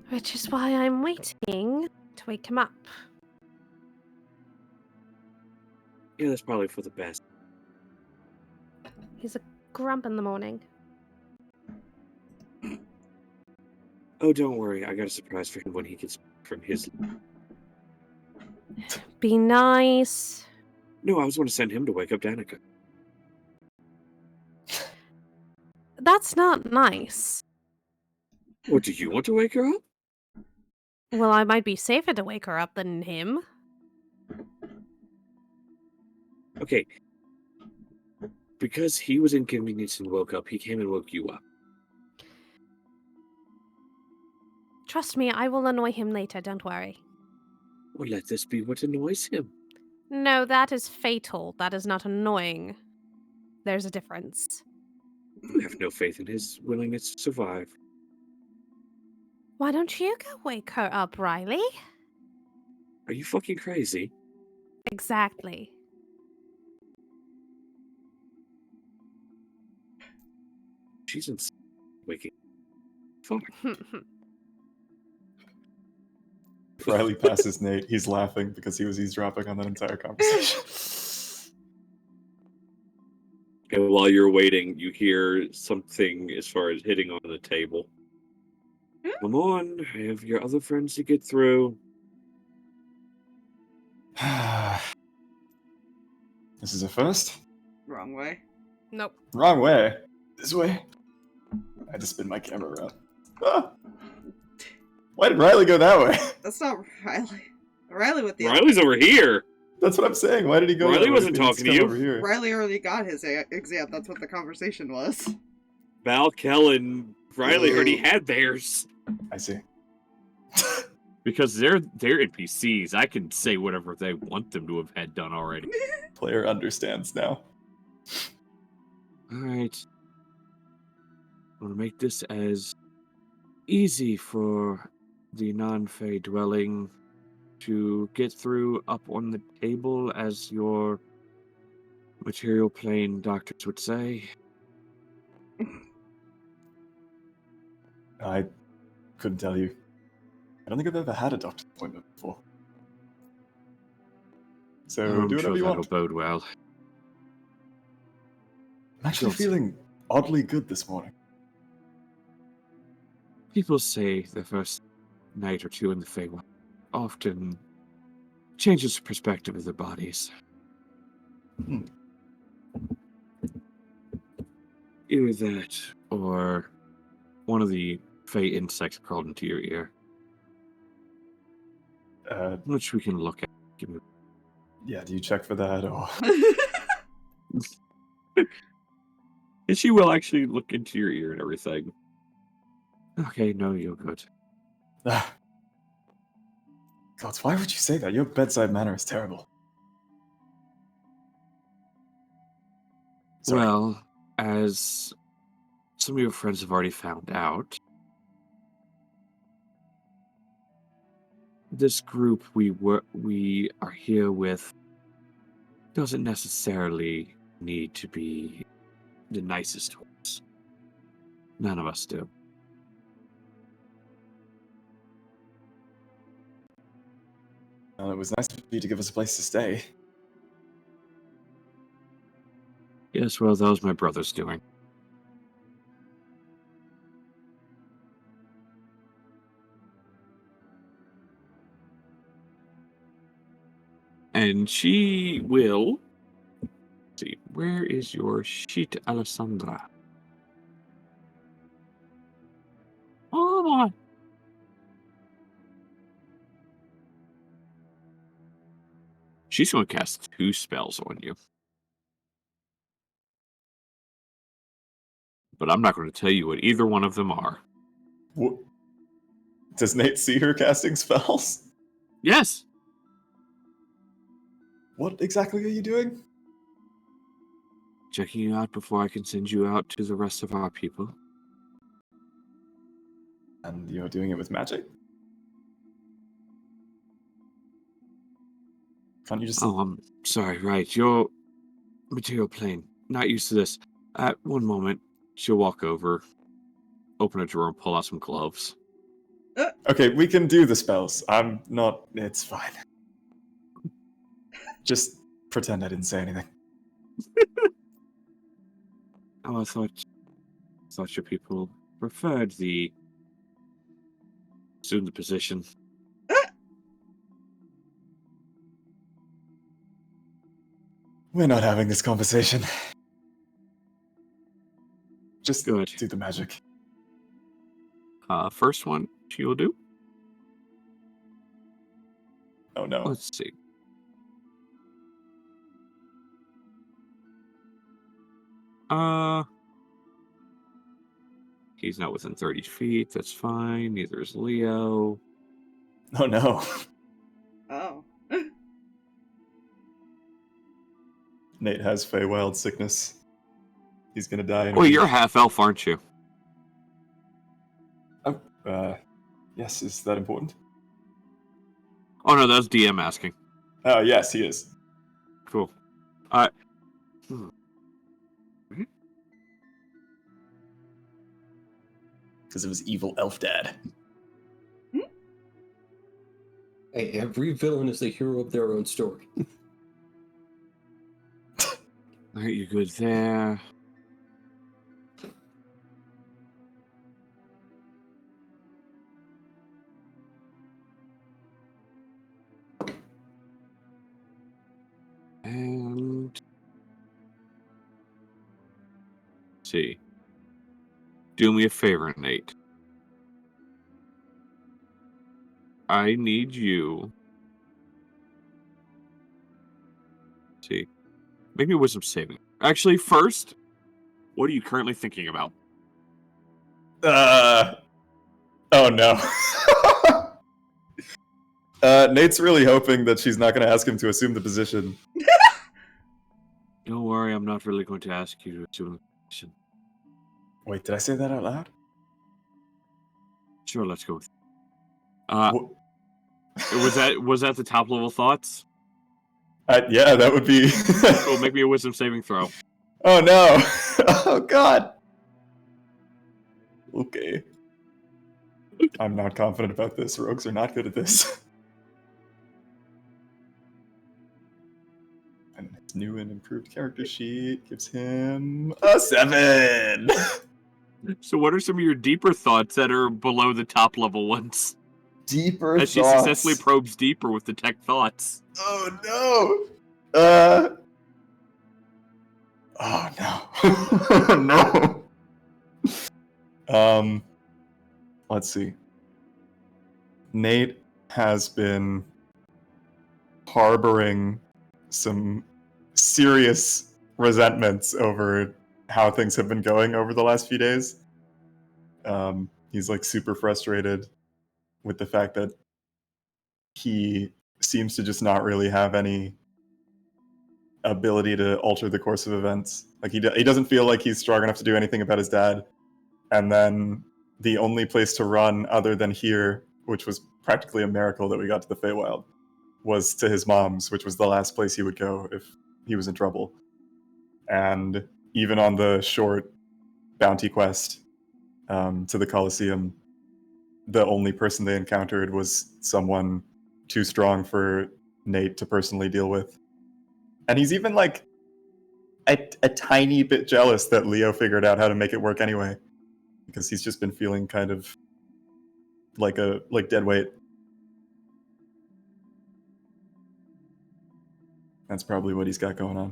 Which is why I'm waiting to wake him up. Yeah, that's probably for the best. He's a grump in the morning. Oh, don't worry. I got a surprise for him when he gets from his. Be nice. No, I was going to send him to wake up Danika. That's not nice. What, do you want to wake her up? Well, I might be safer to wake her up than him. Okay. Because he was inconvenienced and woke up, he came and woke you up. Trust me, I will annoy him later, don't worry. Well, let this be what annoys him. No, that is fatal. That is not annoying. There's a difference. I have no faith in his willingness to survive. Why don't you go wake her up, Riley? Are you fucking crazy? Exactly. She's in waking. Fuck. Riley passes Nate. He's laughing because he was eavesdropping on that entire conversation. And while you're waiting, you hear something as far as hitting on the table. Come on, I have your other friends to get through. This is a first. Wrong way. Nope. Wrong way. This way. I had to spin my camera around. Ah! Why did Riley go that way? That's not Riley. Riley with the Riley's over here. That's what I'm saying. Why did he go Riley that way? wasn't He needs talking to come you. Over here. Riley already got his exam. That's what the conversation was. Val, Kellen, Riley already had theirs. I see. Because they're NPCs. I can say whatever they want them to have had done already. Player understands now. Alright. I want to make this as easy for the non-Fey dwelling to get through up on the table as your material plane doctors would say. I couldn't tell you. I don't think I've ever had a doctor's appointment before. So I'm do whatever sure you that'll want. bode well. I'm actually feeling oddly good this morning. People say the first night or two in the Feywild often changes the perspective of their bodies. Either that, or one of the Fey insects crawled into your ear, which we can look at. Give me... Yeah, do you check for that or? And she will actually look into your ear and everything. Okay, no, you're good. God, why would you say that? Your bedside manner is terrible. Sorry. Well, as some of your friends have already found out, this group we are here with doesn't necessarily need to be the nicest to us. None of us do. Well, it was nice of you to give us a place to stay. Yes, well, that was my brother's doing. And she will... Let's see, where is your sheet, Alessandra? Oh, my. She's going to cast 2 spells on you. But I'm not going to tell you what either one of them are. What? Does Nate see her casting spells? Yes! What exactly are you doing? Checking you out before I can send you out to the rest of our people. And you're doing it with magic? Can't you just... Oh, I'm sorry, right. Your material plane. Not used to this. One moment. She'll walk over, open a drawer, and pull out some gloves. Okay, we can do the spells. I'm not... It's fine. Just pretend I didn't say anything. Oh, I thought your people preferred the assume the position. We're not having this conversation. Just Good. do the magic. First one she will do. Oh no. Let's see. He's not within 30 feet. That's fine. Neither is Leo. Oh no. Oh. Nate has Feywild sickness. He's gonna die. Well, you're half elf, aren't you? Yes, is that important? Oh no, that's DM asking. Oh, yes, he is. Cool. Because of his evil elf dad. Hey, every villain is the hero of their own story. I Alright, you're good there. And let's see. Do me a favor, Nate. I need you. Let's see. Make me a wisdom saving. Actually, first, what are you currently thinking about? Oh no. Nate's really hoping that she's not going to ask him to assume the position. Don't worry, I'm not really going to ask you to assume the position. Wait, did I say that out loud? Sure, let's go with Wh- was that the top level thoughts? yeah, that would be. Cool, make me a wisdom saving throw. Oh no! Oh god! Okay. I'm not confident about this. Rogues are not good at this. And his new and improved character sheet gives him a 7! So what are some of your deeper thoughts that are below the top level ones? Deeper As she thoughts. successfully probes deeper with the tech thoughts. Oh no! Oh no! No! Let's see. Nate has been harboring some serious resentments over how things have been going over the last few days. He's like super frustrated with the fact that he seems to just not really have any ability to alter the course of events. Like he doesn't feel like he's strong enough to do anything about his dad. And then the only place to run other than here, which was practically a miracle that we got to the Feywild, was to his mom's, which was the last place he would go if he was in trouble. And even on the short bounty quest to the Colosseum, the only person they encountered was someone too strong for Nate to personally deal with. And he's even like a tiny bit jealous that Leo figured out how to make it work anyway, because he's just been feeling kind of like dead weight. That's probably what he's got going on.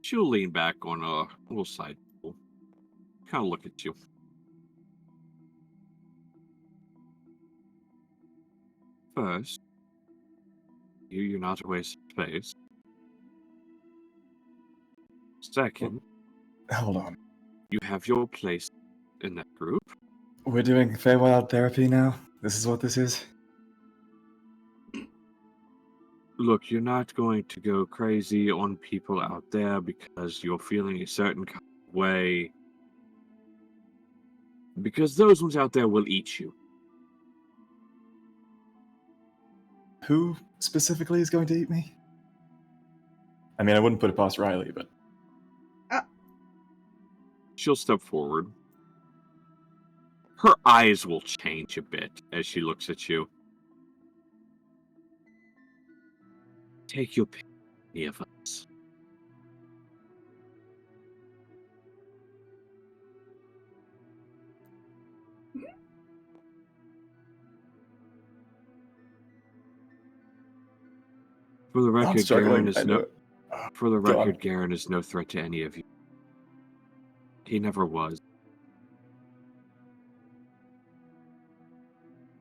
She'll lean back on a little side stool. Kind of look at you. First, you're not a waste of space. Second, Hold on. you have your place in that group. We're doing Feywild therapy now? This is what this is? Look, you're not going to go crazy on people out there because you're feeling a certain kind of way. Because those ones out there will eat you. Who specifically is going to eat me? I mean, I wouldn't put it past Riley, but... She'll step forward. Her eyes will change a bit as she looks at you. Take your pick, any of us. For the I'm record, struggling. Garen is no threat to any of you. He never was.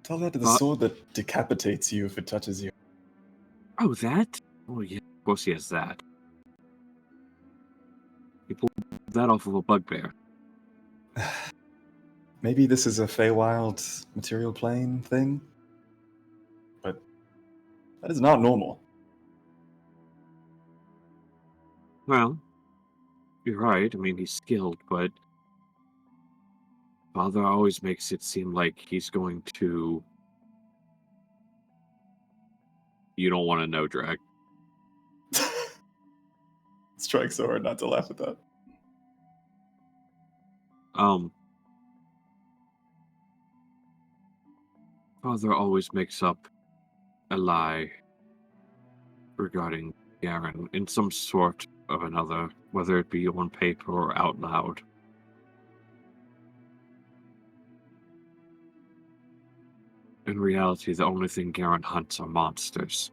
Tell that to the sword that decapitates you if it touches you. Oh, that? Oh, yeah, of course he has that. He pulled that off of a bugbear. Maybe this is a Feywild material plane thing? But that is not normal. Well, you're right. I mean, he's skilled, but Father always makes it seem like he's going to... You don't want to know, Drag. It's trying so hard not to laugh at that. Father always makes up a lie regarding Garen in some sort of another, whether it be on paper or out loud. In reality, the only thing Garen hunts are monsters.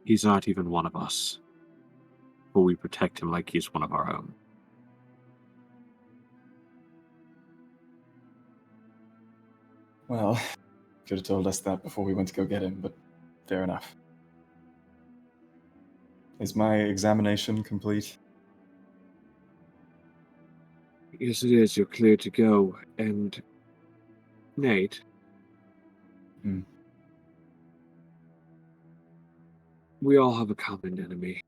He's not even one of us, but we protect him like he's one of our own. Well, could have told us that before we went to go get him, but fair enough. Is my examination complete? Yes, it is. You're clear to go. And Nate, Hmm. we all have a common enemy.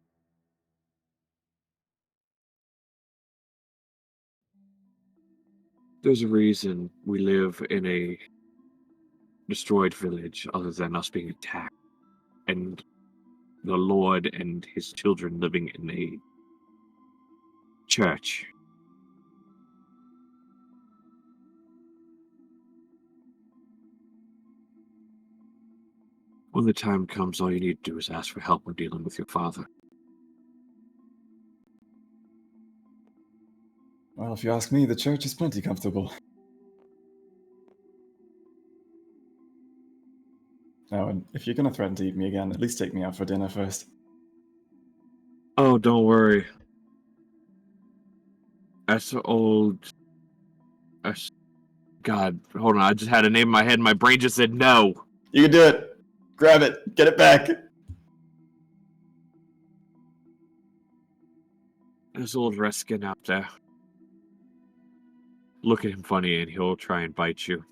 There's a reason we live in a destroyed village other than us being attacked, and the Lord and his children living in a church. When the time comes, all you need to do is ask for help when dealing with your father. Well, if you ask me, the church is plenty comfortable. Oh, and if you're gonna threaten to eat me again, at least take me out for dinner first. Oh, don't worry. That's old. God, hold on. I just had a name in my head and my brain just said no. You can do it! Grab it! Get it back! There's old Reskin out there. Look at him funny and he'll try and bite you.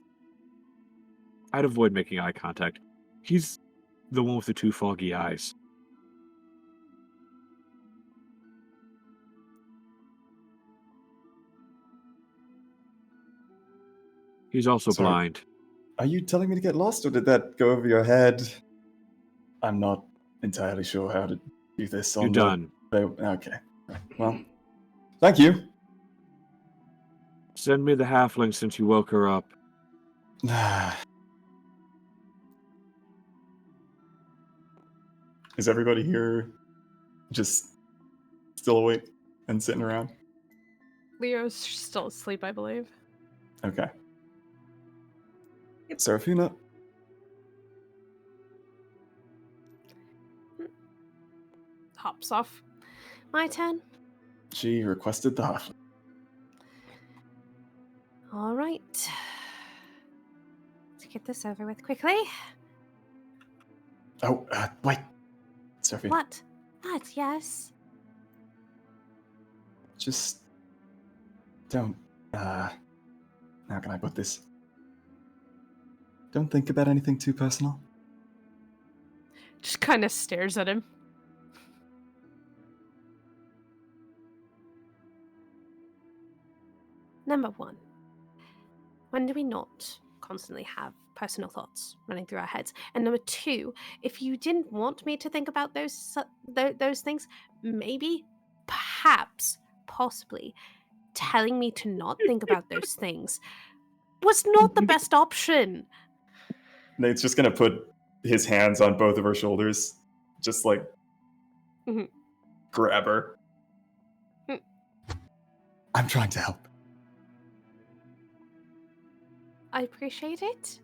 I'd avoid making eye contact. He's the one with the two foggy eyes. He's also Sorry. blind. Are you telling me to get lost, or did that go over your head? I'm not entirely sure how to do this on You're done. Okay. Well, thank you. Send me the halfling since you woke her up. Is everybody here just still awake and sitting around? Leo's still asleep, I believe. Okay. Seraphina? Hops off. My turn. She requested the halfling. All right. Let's get this over with quickly. Oh, wait. Seraphina. What? What? Yes. Just don't, how can I put this? Don't think about anything too personal. Just kind of stares at him. Number one. When do we not constantly have personal thoughts running through our heads? And number two, if you didn't want me to think about those things, maybe, perhaps, possibly, telling me to not think about those things was not the best option. Nate's just gonna put his hands on both of her shoulders, just like Mhm. grab her. Mm. I'm trying to help. I appreciate it,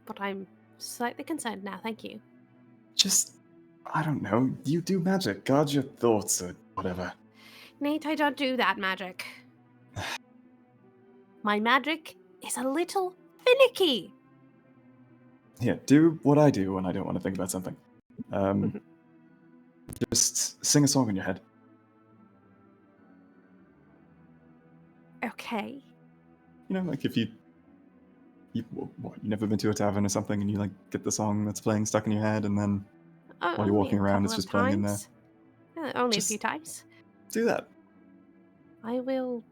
but I'm slightly concerned now. Thank you. Just, I don't know, you do magic, guard your thoughts or whatever. Nate, I don't do that magic. My magic is a little finicky. Here, do what I do when I don't want to think about something. Just sing a song in your head. Okay. You know, like if you never been to a tavern or something and you like get the song that's playing stuck in your head and then while you're Only walking a around it's couple just of playing in there. times. Only Just- a few times. Do that. I will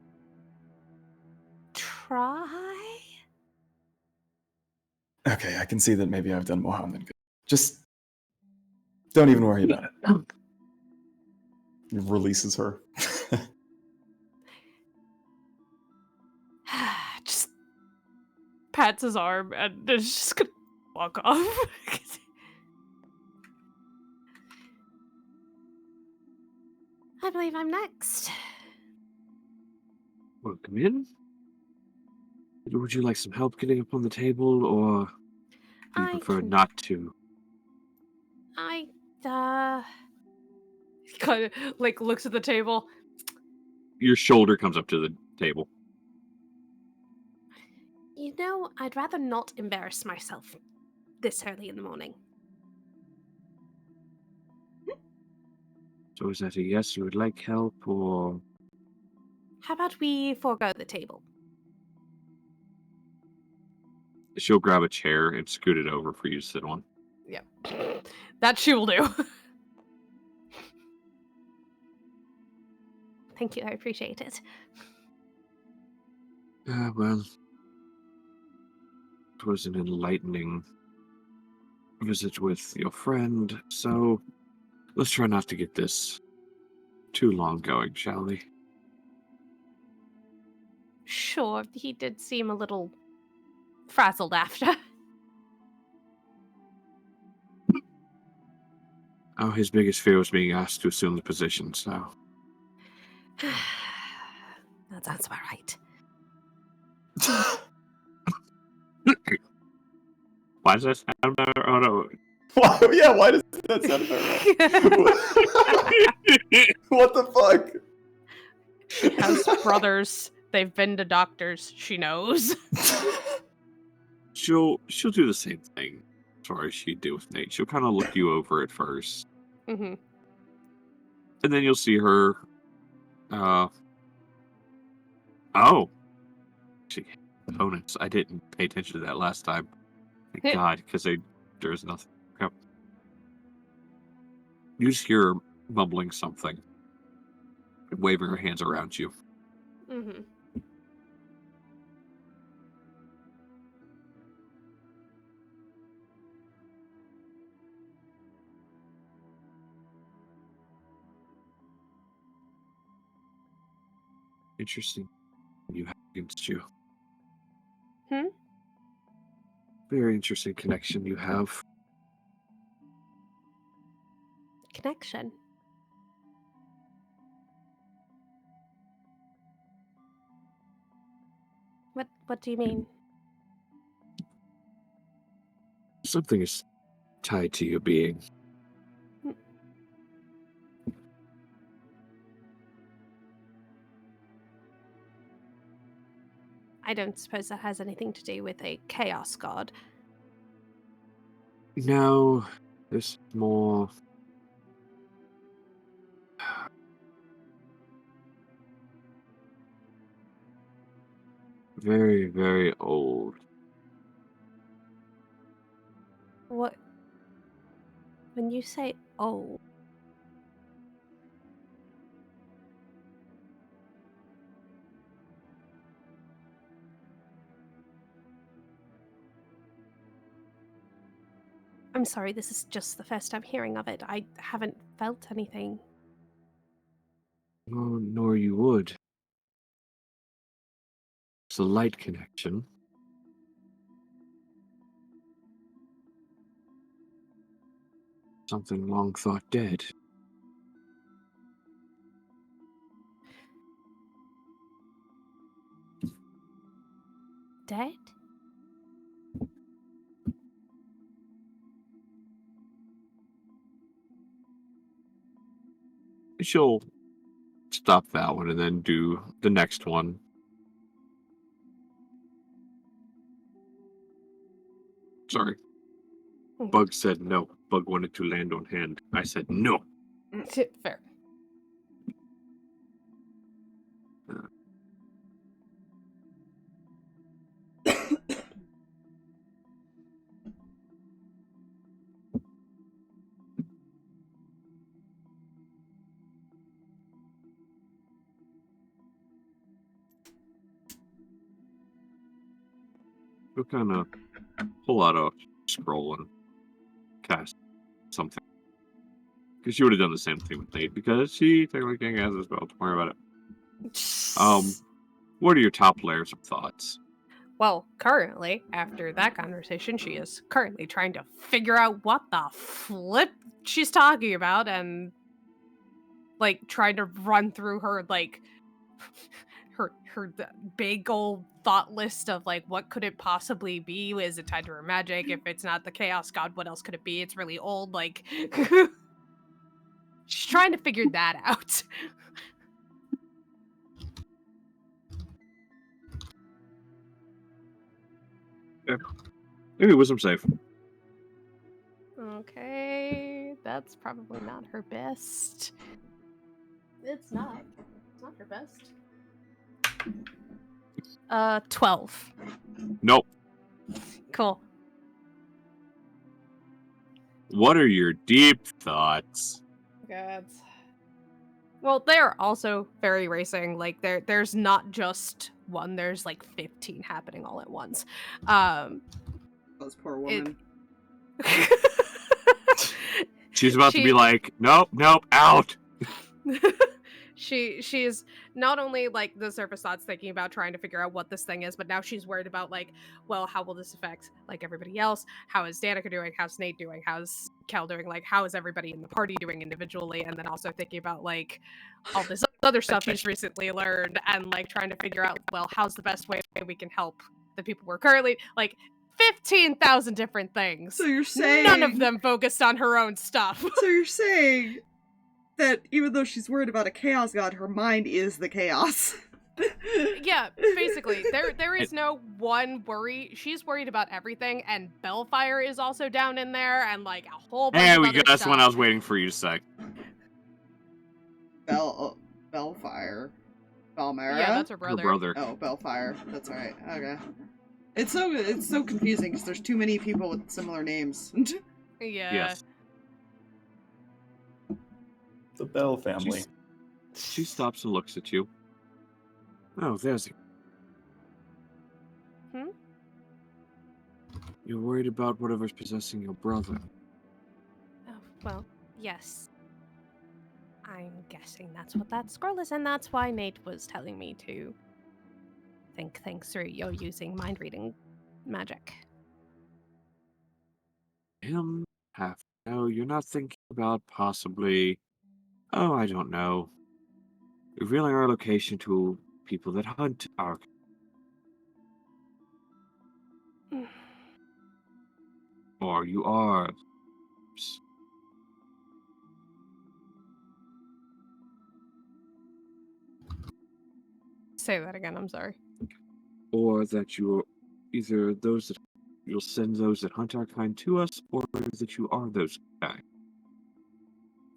try. Okay, I can see that maybe I've done more harm than good. Just don't even worry about it. It releases her. Just pats his arm and is just gonna walk off. believe I'm next. Welcome in. Would you like some help getting up on the table, or do you I prefer can- not to? Kind of like looks at the table. Your shoulder comes up to the table. You know, I'd rather not embarrass myself this early in the morning. So is that a yes, you would like help, or... How about we forego the table? She'll grab a chair and scoot it over for you to sit on. Yeah. That she will do. Thank you, I appreciate it. Well, it was an enlightening visit with your friend, so let's try not to get this too long going, shall we? Sure, he did seem a little frazzled after. Oh, his biggest fear was being asked to assume the position, so... That sounds about right. Why does that sound better? Oh, no. Why does that sound about right? What the fuck? She has brothers. They've been to doctors. She knows. She'll do the same thing as far as she'd do with Nate. She'll kind of look you over at first, Mm-hmm. and then you'll see her. Oh, she opponents. I didn't pay attention to that last time. Thank God, because there's nothing. Yep. You just hear her mumbling something, and waving her hands around you. Mm-hmm. Interesting. You have against you. Hmm? Very interesting connection you have. Connection. What do you mean? Something is tied to your being. I don't suppose that has anything to do with a chaos god. No, there's more. Very, very old. What? When you say old, I'm sorry, this is just the first time hearing of it. I haven't felt anything. Oh, nor you would. It's a light connection. Something long thought dead. Dead? She'll stop that one and then do the next one. Sorry. Bug said no. Bug wanted to land on hand. I said no. Fair. We'll kind of pull out a scroll and cast something. Because she would have done the same thing with Nate, because she technically has a spell. Don't worry about it. What are your top layers of thoughts? Well, currently, after that conversation, she is currently trying to figure out what the flip she's talking about, and like trying to run through her like her big old thought list of like what could it possibly be? Is it tied to her magic? If it's not the chaos god, what else could it be? It's really old. Like she's trying to figure that out. Maybe wisdom save. Okay, that's probably not her best. It's not. It's not her best. 12. Nope. Cool. What are your deep thoughts? God. Well, they're also very racing. Like there's not just one. There's like 15 happening all at once. This poor woman. She's about to be like, nope, out. She's not only like the surface thoughts thinking about trying to figure out what this thing is, but now she's worried about like, well, how will this affect like everybody else? How is Danika doing? How's Nate doing? How's Kel doing? Like, how is everybody in the party doing individually? And then also thinking about like all this other stuff she's recently learned and like trying to figure out, well, how's the best way we can help the people we're currently like 15,000 different things. So you're saying none of them focused on her own stuff. So you're saying that even though she's worried about a chaos god, her mind is the chaos. Yeah, basically. There is no one worry. She's worried about everything, and Bellfire is also down in there, and like a whole bunch There of we other go. That's stuff. what I was waiting for you to say. Bellfire. Belmera? Yeah, that's her Her brother. brother. Oh, Bellfire. That's right. Okay. It's so confusing because there's too many people with similar names. Yeah. Yes. The Bell family. She stops and looks at you. Oh, there's. Hmm? You're worried about whatever's possessing your brother. Oh, well, yes. I'm guessing that's what that scroll is, and that's why Nate was telling me to think things through. You're using mind reading magic. Him have. No, you're not thinking about possibly. Oh, I don't know. Revealing our location to people that hunt our. Or you are. Say that again, I'm sorry. Or that you're either those that you'll send those that hunt our kind to us, or that you are those kind.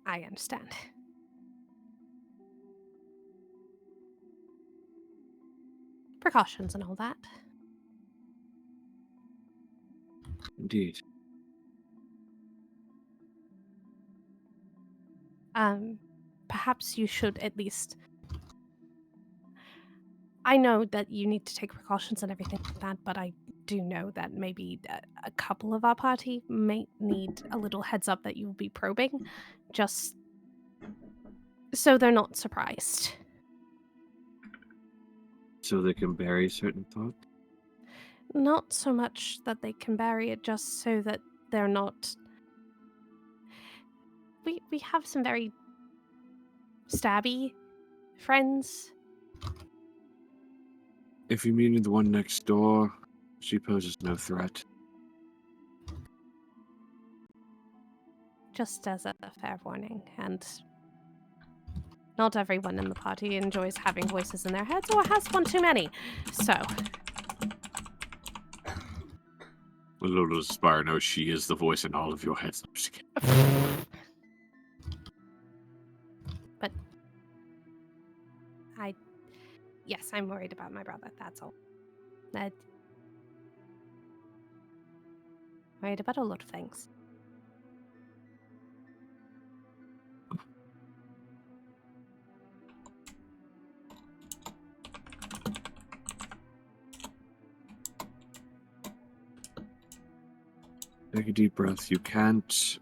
I understand. Precautions and all that. Indeed. Perhaps you should at least. I know that you need to take precautions and everything like that, but I do know that maybe a couple of our party may need a little heads up that you will be probing, just so they're not surprised. So they can bury certain thoughts? Not so much that they can bury it, just so that they're not. We have some very stabby friends. If you mean the one next door, she poses no threat. Just as a fair warning, and not everyone in the party enjoys having voices in their heads or has one too many. So, Little Spire knows she is the voice in all of your heads. I'm just kidding. but yes, I'm worried about my brother, that's all. Worried about a lot of things. Take a deep breath. You can't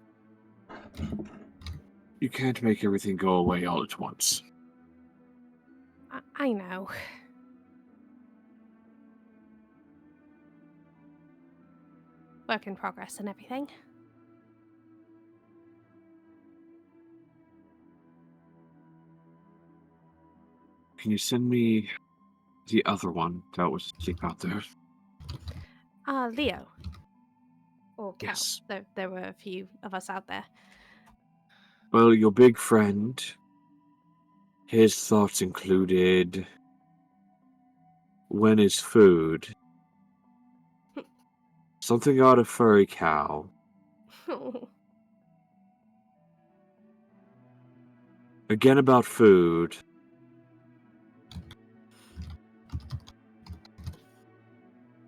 make everything go away all at once. I know. Work in progress and everything. can you send me the other one that was asleep out there? Leo. Or Cal. Yes. There were a few of us out there. Well, your big friend, his thoughts included when is food? Something about a furry cow. Again about food.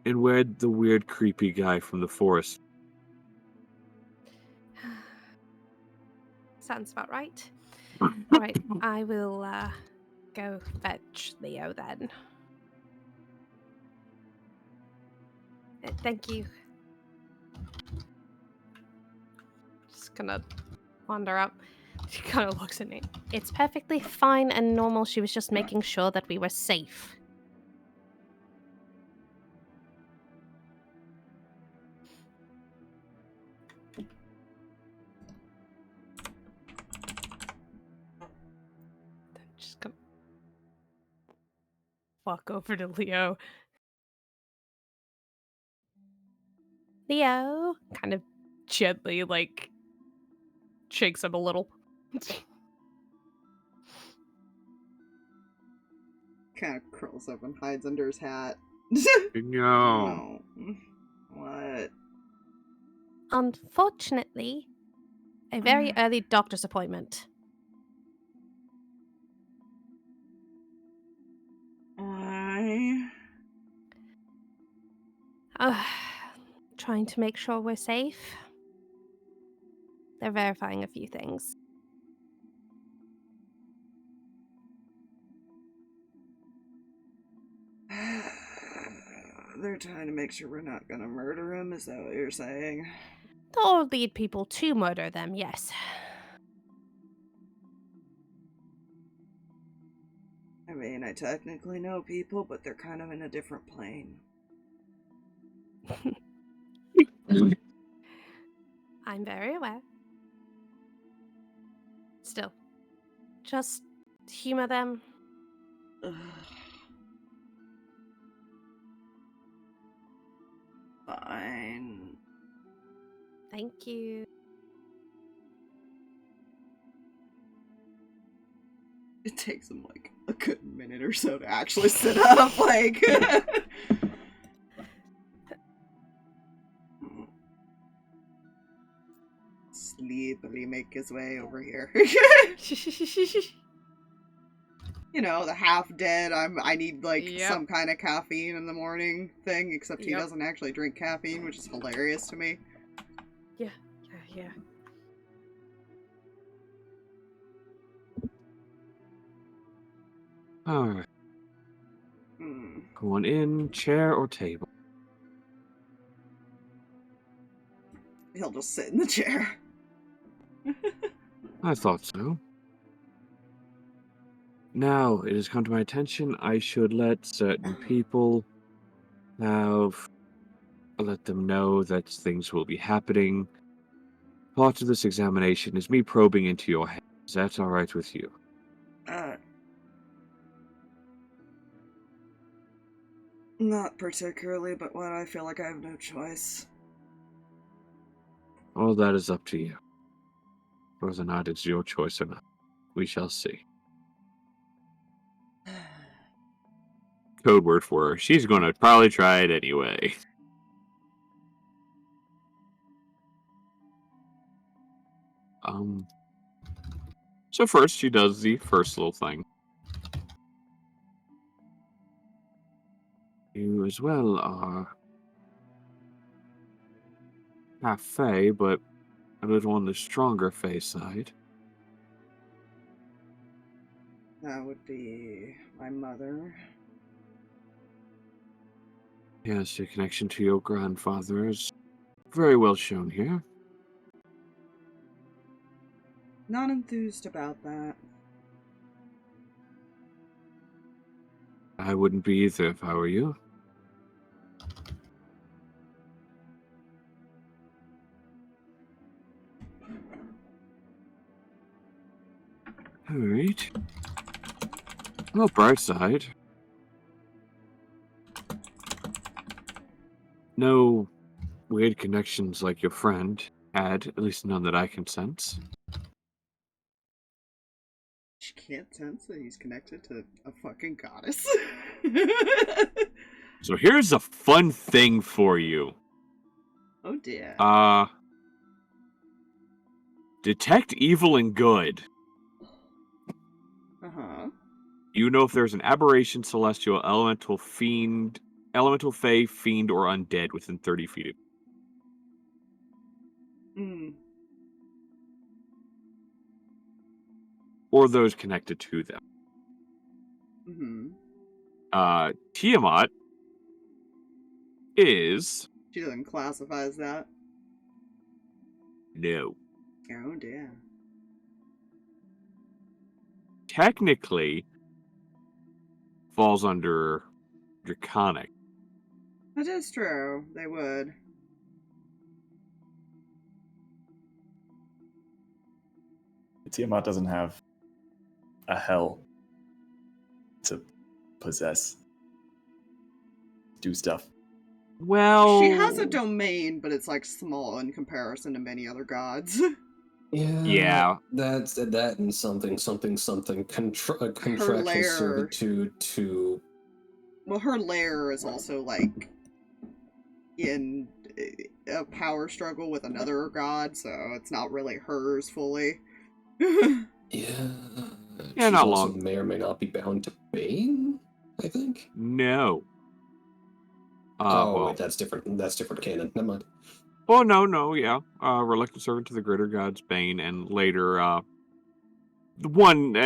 And where'd the weird, creepy guy from the forest? Sounds about right. All right, I will go fetch Leo then. Thank you. Just gonna wander up. She kind of looks at me. It's perfectly fine and normal. She was just making sure that we were safe. Just gonna walk over to Leo. Leo, kind of gently, like, shakes him a little. Kind of curls up and hides under his hat. No. No. What? Unfortunately, a very early doctor's appointment. Why? Trying to make sure we're safe. They're verifying a few things. They're trying to make sure we're not gonna murder him, is that what you're saying? Or lead people to murder them, yes. I mean, I technically know people, but they're kind of in a different plane. I'm very aware. Still, just humor them. Ugh. Fine. Thank you. It takes him like a good minute or so to actually sit up, like. Sleepily make his way over here. You know, the half dead, I need like some kind of caffeine in the morning thing, except he doesn't actually drink caffeine, which is hilarious to me. Yeah. Alright. Going in, chair or table? He'll just sit in the chair. I thought so. Now, it has come to my attention I should let certain people let them know that things will be happening. Part of this examination is me probing into your head. Is that alright with you? Not particularly, but when I feel like I have no choice. All that is up to you. Whether or not it's your choice or not. We shall see. Code word for her. She's gonna probably try it anyway. So first she does the first little thing. You as well are half Fae, but a little on the stronger Fae side. That would be my mother. Yes, your connection to your grandfather is very well shown here. Not enthused about that. I wouldn't be either if I were you. Alright. Well, bright side. No weird connections like your friend had, at least none that I can sense. She can't sense that he's connected to a fucking goddess. So here's a fun thing for you. Oh dear. Detect evil and good. Uh-huh. You know if there's an aberration, celestial, elemental, fiend, elemental, fey, fiend, or undead within 30 feet of you. Mm. Or those connected to them. Mm-hmm. Tiamat is... She doesn't classify as that. No. Oh dear. Technically falls under draconic. That is true. They would. Tiamat doesn't have a hell to possess, do stuff. Well, She has a domain, but it's like small in comparison to many other gods. Yeah. That's that and something contractual lair. servitude to. Well, her lair is also like in a power struggle with another god, so it's not really hers fully. Yeah. Yeah, She's not also long. may or may not be bound to Bane, I think. No. Wait, that's different. That's different canon. Never mind. Oh, no, yeah. Reluctant servant to the greater gods, Bane, and later, the one,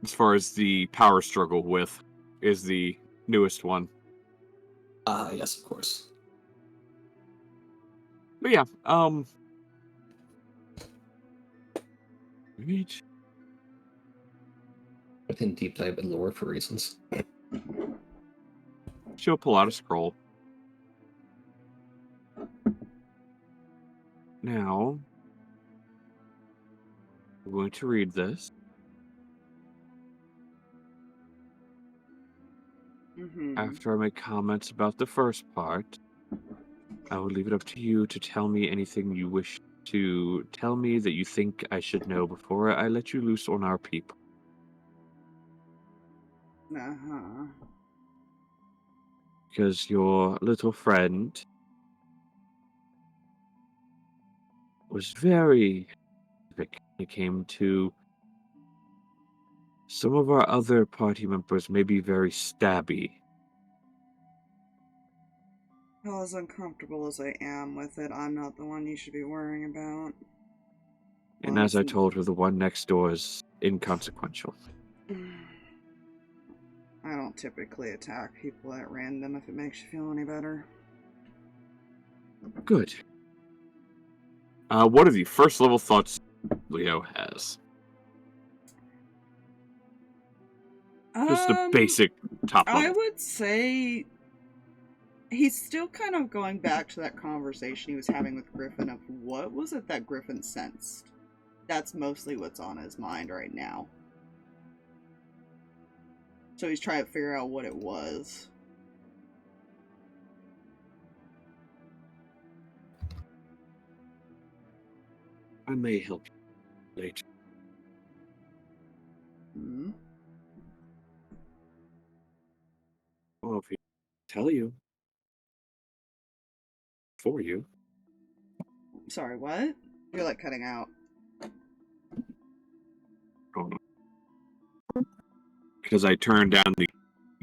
as far as the power struggle with, is the newest one. Yes, of course. But yeah, Right. I didn't deep dive in lore for reasons. She'll pull out a scroll. Now, I'm going to read this. Mm-hmm. After I make comments about the first part, I will leave it up to you to tell me anything you wish to tell me that you think I should know before I let you loose on our people. Uh-huh. Because your little friend was very specific when it came to some of our other party members may be very stabby. Well, as uncomfortable as I am with it, I'm not the one you should be worrying about. And as I told her, the one next door is inconsequential. I don't typically attack people at random if it makes you feel any better. Good. What are the first level thoughts Leo has? Just the basic top level. I would say he's still kind of going back to that conversation he was having with Griffin of what was it that Griffin sensed. That's mostly what's on his mind right now. So he's trying to figure out what it was. I may help you later. Hmm? Well, if he tell you. For you. Sorry, what? You're like cutting out. Hold on. Because I turned down the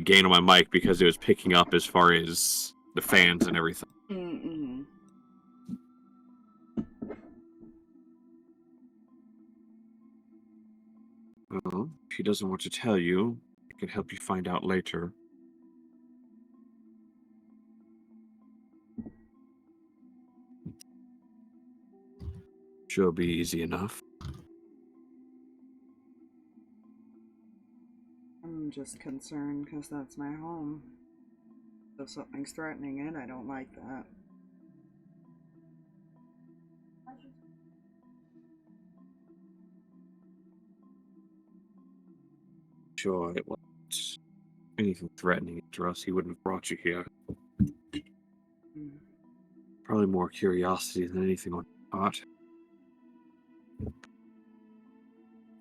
gain on my mic because it was picking up as far as the fans and everything. Mm-hmm. Well, if he doesn't want to tell you, I can help you find out later. Sure be easy enough. I'm just concerned because that's my home. If something's threatening it, I don't like that. Sure, it wasn't anything threatening to us. He wouldn't have brought you here. Probably more curiosity than anything on his part.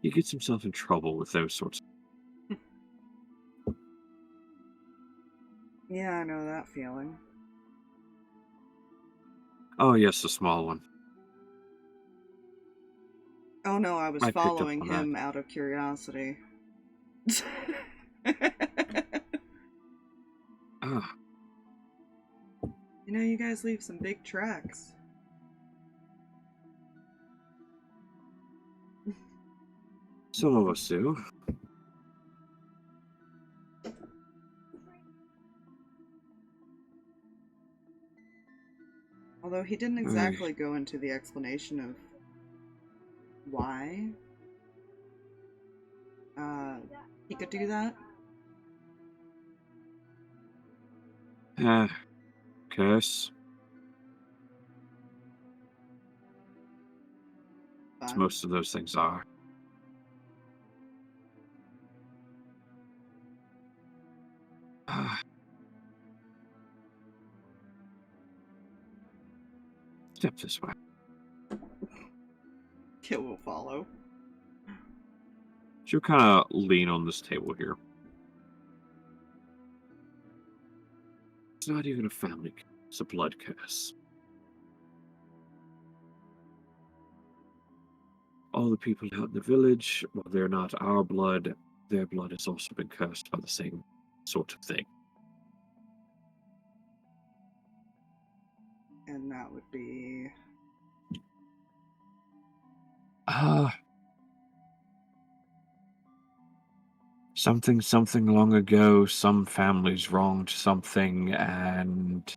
He gets himself in trouble with those sorts of... Yeah, I know that feeling. Oh, yes, the small one. Oh no, I was I picked up following on him out of curiosity. Ah, You know, you guys leave some big tracks. some of us do. Although he didn't exactly go into the explanation of why he could do that. Curse. As But most of those things are. Step this way. Kill will follow. She'll kind of lean on this table here. It's not even a family curse, it's a blood curse. All the people out in the village, while they're not our blood, their blood has also been cursed by the same sort of thing. And that would be... Something long ago, some families wronged something, and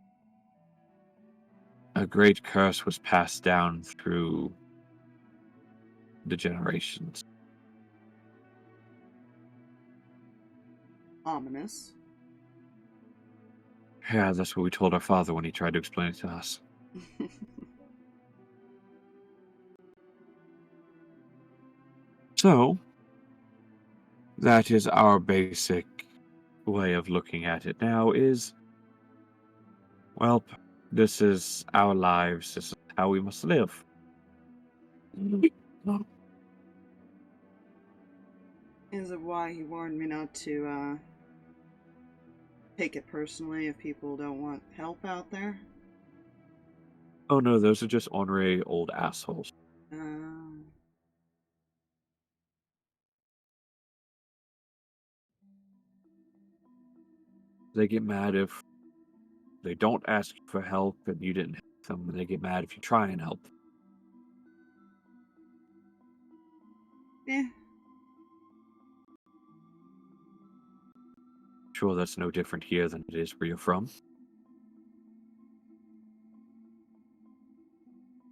a great curse was passed down through the generations. ominous. Yeah, that's what we told our father when he tried to explain it to us. So, that is our basic way of looking at it now is, well, this is our lives, this is how we must live. Is it why he warned me not to take it personally if people don't want help out there? Oh no, those are just ornery old assholes. They get mad if they don't ask for help and you didn't help them, and they get mad if you try and help. Eh. Sure, that's no different here than it is where you're from.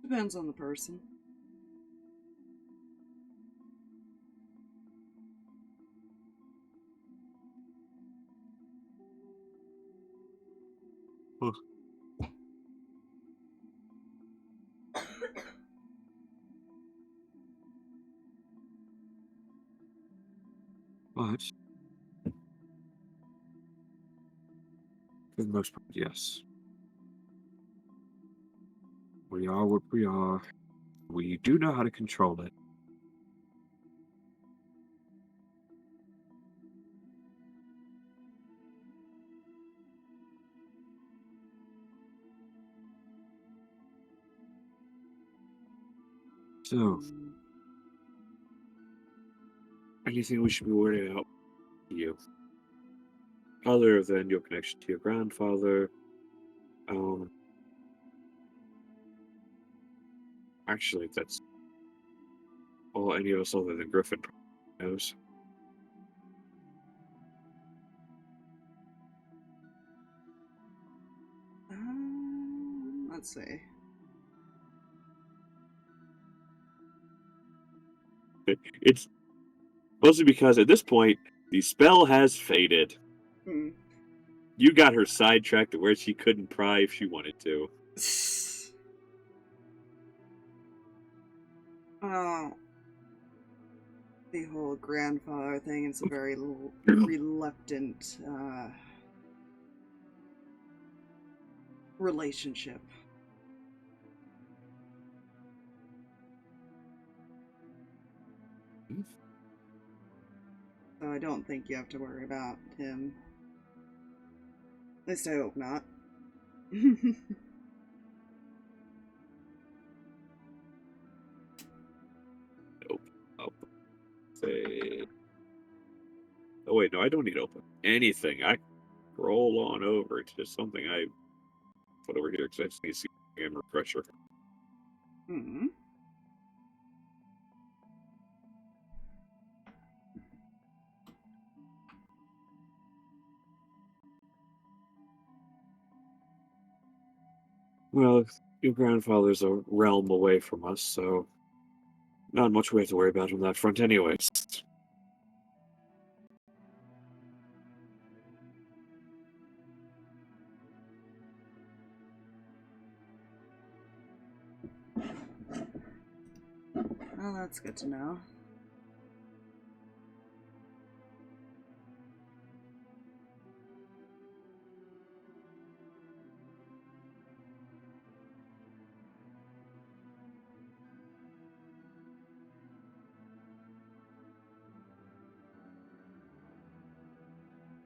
Depends on the person. Ugh. But for the most part, yes. We are what we are. We do know how to control it. So, anything we should be worried about you? Other than your connection to your grandfather, actually, that's all any of us other than Griffin knows. Let's see. It's mostly because at this point, the spell has faded. Hmm. You got her sidetracked to where she couldn't pry if she wanted to. Oh. the whole grandfather thing. It's a very reluctant relationship. So I don't think you have to worry about him. At least I hope not. I'll say. Oh wait, no, I don't need open anything. I roll on over to something I put over here because I just need to see a game refresher. Hmm. Well, your grandfather's a realm away from us, so not much we have to worry about on that front, anyways. Well, that's good to know.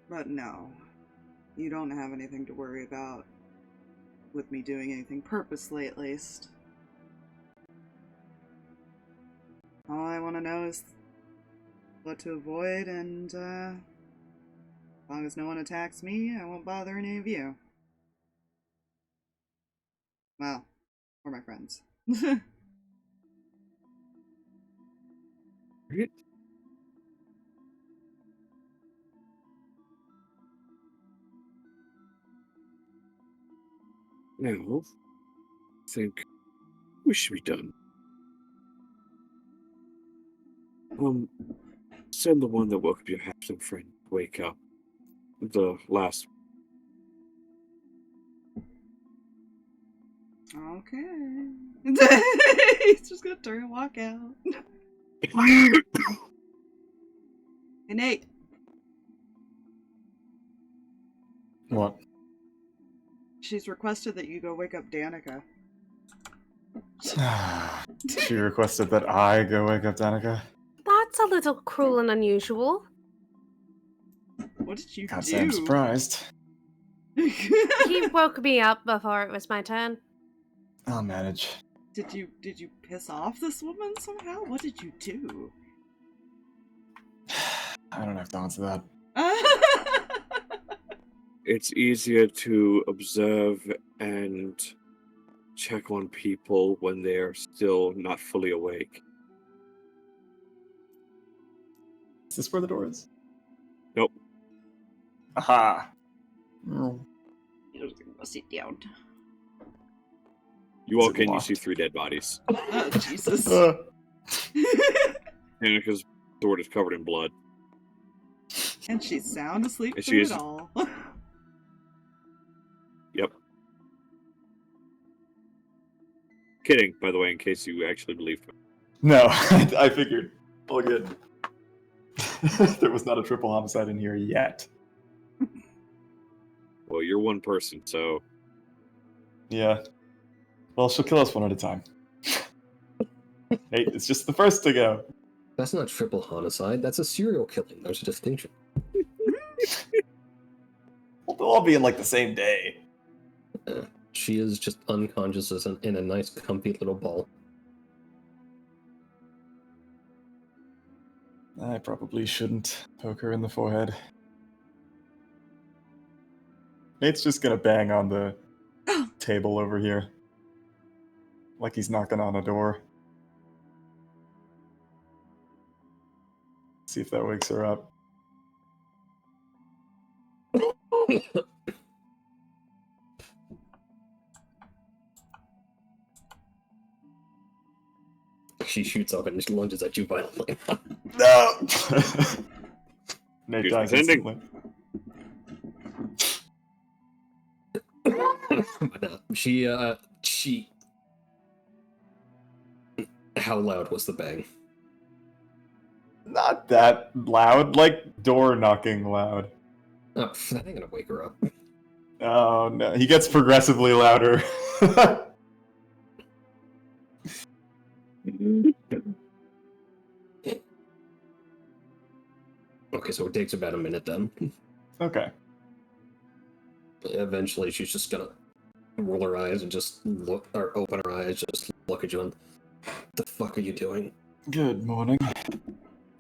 But no, you don't have anything to worry about with me doing anything purposely, at least. All I want to know is what to avoid, and as long as no one attacks me, I won't bother any of you. Well, or my friends. Right? Now, I think we should be done. Send the one that woke up your halfling friend wake up. The last. Okay. He's just gonna turn and walk out. Hey, Nate. What? She's requested that you go wake up Danika. She requested that I go wake up Danika. That's a little cruel and unusual. What did you Can't do? say I'm surprised. He woke me up before it was my turn. I'll manage. Did you piss off this woman somehow? What did you do? I don't have to answer that. It's easier to observe and check on people when they're still not fully awake. Is this where the door is? Nope. Aha! You're just gonna go sit down. You walk Is it in, you locked? see 3 dead bodies. Oh, Jesus. Danika's sword is covered in blood. And she's sound asleep And through she's- it all. Yep. Kidding, by the way, in case you actually believed me. No, I figured. All good. There was not a triple homicide in here yet. Well, you're one person, so Yeah. Well, she'll kill us one at a time. Hey, it's just the first to go. That's not triple homicide. That's a serial killing. There's a distinction. Well, they'll all be in like the same day. She is just unconscious as in a nice, comfy little ball. I probably shouldn't poke her in the forehead. Nate's just gonna bang on the table over here. Like he's knocking on a door. See if that wakes her up. She shoots up and she lunges at you violently. No! Nate He's dies pretending. instantly. But she. How loud was the bang? Not that loud, like door knocking loud. Oh, that ain't gonna wake her up. Oh no, he gets progressively louder. Okay, so it takes about a minute then. Okay. Eventually, she's just gonna roll her eyes and just look, or open her eyes, just look at you and, the fuck are you doing? Good morning.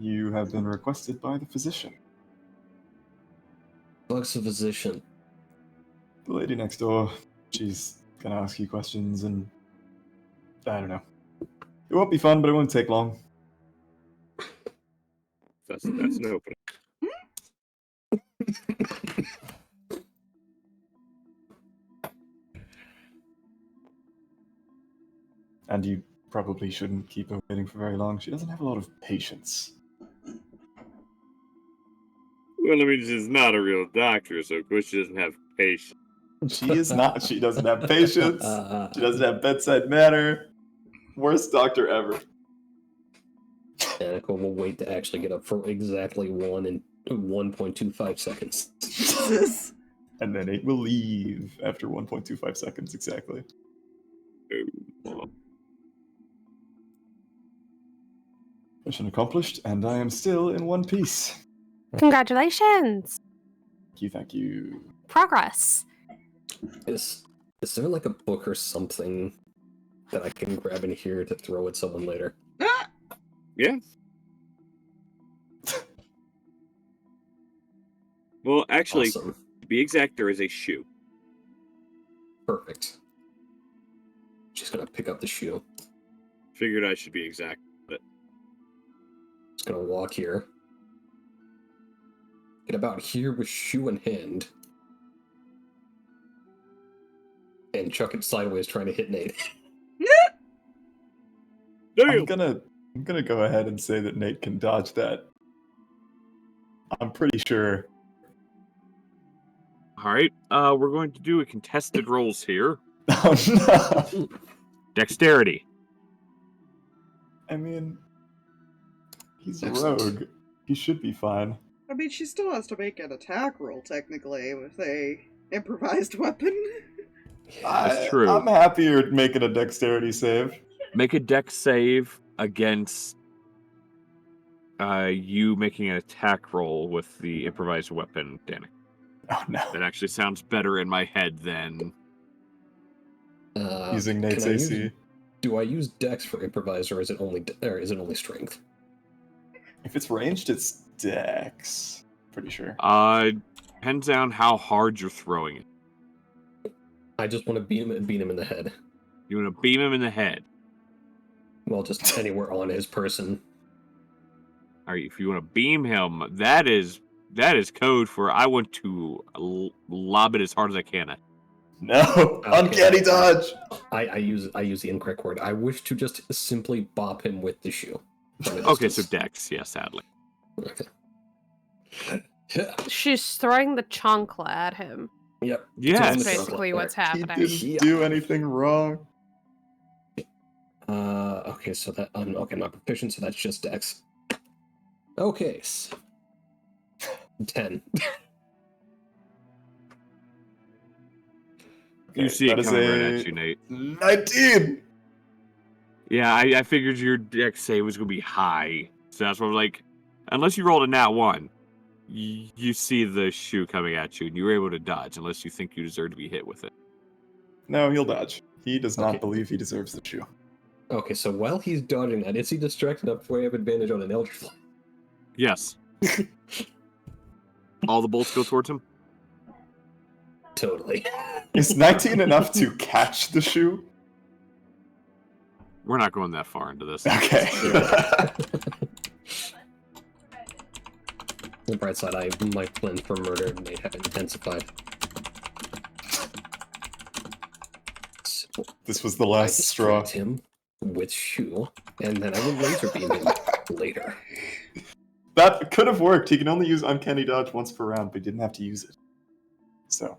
You have been requested by the physician. Fuck's a physician. The lady next door. She's gonna ask you questions and... I don't know. It won't be fun, but it won't take long. That's an opening. And you probably shouldn't keep her waiting for very long. She doesn't have a lot of patience. Well, I mean, she's not a real doctor, so of course she doesn't have patience. She is not. She doesn't have patience. She doesn't have bedside manner. Worst doctor ever. Danika will wait to actually get up for exactly 1.25 seconds. Jesus. And then it will leave after 1.25 seconds exactly. Mission accomplished, and I am still in one piece. Congratulations! Thank you. Progress. Is there like a book or something that I can grab in here to throw at someone later? Yeah. Well, actually, Awesome. to be exact, there is a shoe. Perfect. She's gonna pick up the shoe. Figured I should be exact, but Just gonna walk here. Get about here with shoe in hand. And chuck it sideways trying to hit Nate. I'm gonna go ahead and say that Nate can dodge that. I'm pretty sure. all right. We're going to do a contested rolls here. Oh no! Dexterity. I mean, he's a Excellent. rogue. He should be fine. I mean, she still has to make an attack roll, technically, with a improvised weapon. That's true. I'm happier making a dexterity save. Make a dex save against you making an attack roll with the improvised weapon, Danika. Oh no! That actually sounds better in my head than... Using Nate's can I AC. do I use Dex for improvise, or is it only strength? If it's ranged, it's dex. Pretty sure. Depends on how hard you're throwing it. I just want to beat him in the head. You want to beam him in the head. Well, just anywhere on his person. All right, if you want to beam him, that is code for I want to lob it as hard as I can. No! Uncanny dodge! I use the incorrect word. I wish to just simply bop him with the shoe. Okay, so Dex, yeah, sadly. Okay. She's throwing the chancla at him. Yep. Yes. That's Throwing the basically chancla what's there. He happening. didn't do anything wrong. Okay, so that okay, I'm not proficient, so that's just Dex. Okay. 10. You see that it is coming right a at you, Nate. 19! Yeah, I figured your Dex save was going to be high. So that's why I was like, unless you rolled a nat 1, you see the shoe coming at you, and you were able to dodge, unless you think you deserve to be hit with it. No, he'll dodge. He does not Okay. believe he deserves the shoe. Okay, so while he's dodging that, is he distracted enough where I have advantage on an Eldritch Blast? Yes. All the bolts go towards him? Totally. Is 19 enough to catch the shoe? We're not going that far into this. Okay. On the bright side, my plans for murder may have intensified. So This was the I last straw. distract him with shoe, and then I will laser beam him later. That could have worked. He can only use Uncanny Dodge once per round, but he didn't have to use it. So,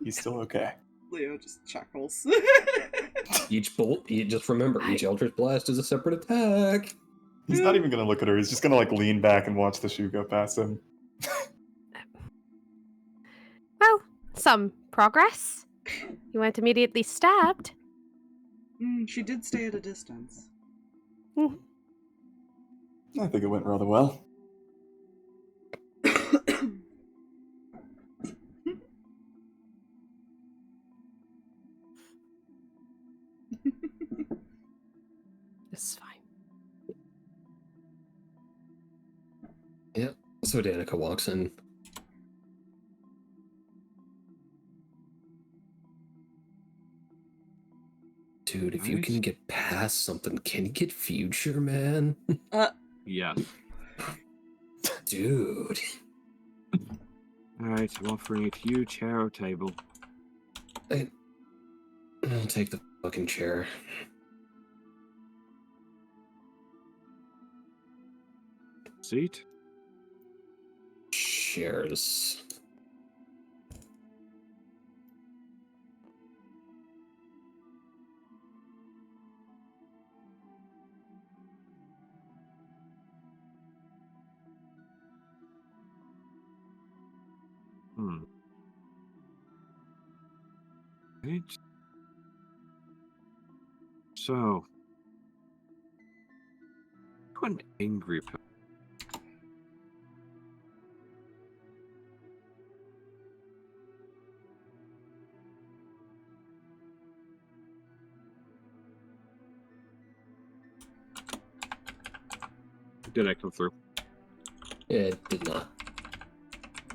he's still okay. Leo just chuckles. Just remember, each Eldritch Blast is a separate attack. He's not even gonna look at her. He's just gonna like lean back and watch the shoe go past him. Well, some progress. You weren't immediately stabbed. She did stay at a distance. I think it went rather well. It's fine. Yeah. So Danika walks in. Dude, if you can get past something, can you get future, man? Yes. Dude. Alright, I'm offering it to you, chair or table. I'll take the fucking chair. Seat? Chairs. Right. So, to an angry person. Did I come through? It did not.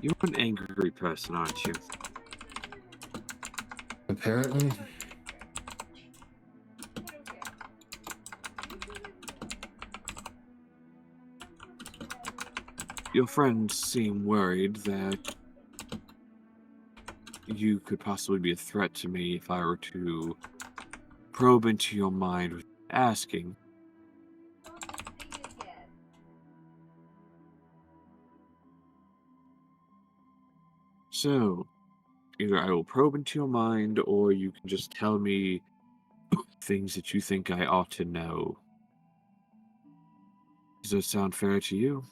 You're an angry person, aren't you? Apparently. Your friends seem worried that you could possibly be a threat to me if I were to probe into your mind with asking. So, either I will probe into your mind, or you can just tell me things that you think I ought to know. Does that sound fair to you?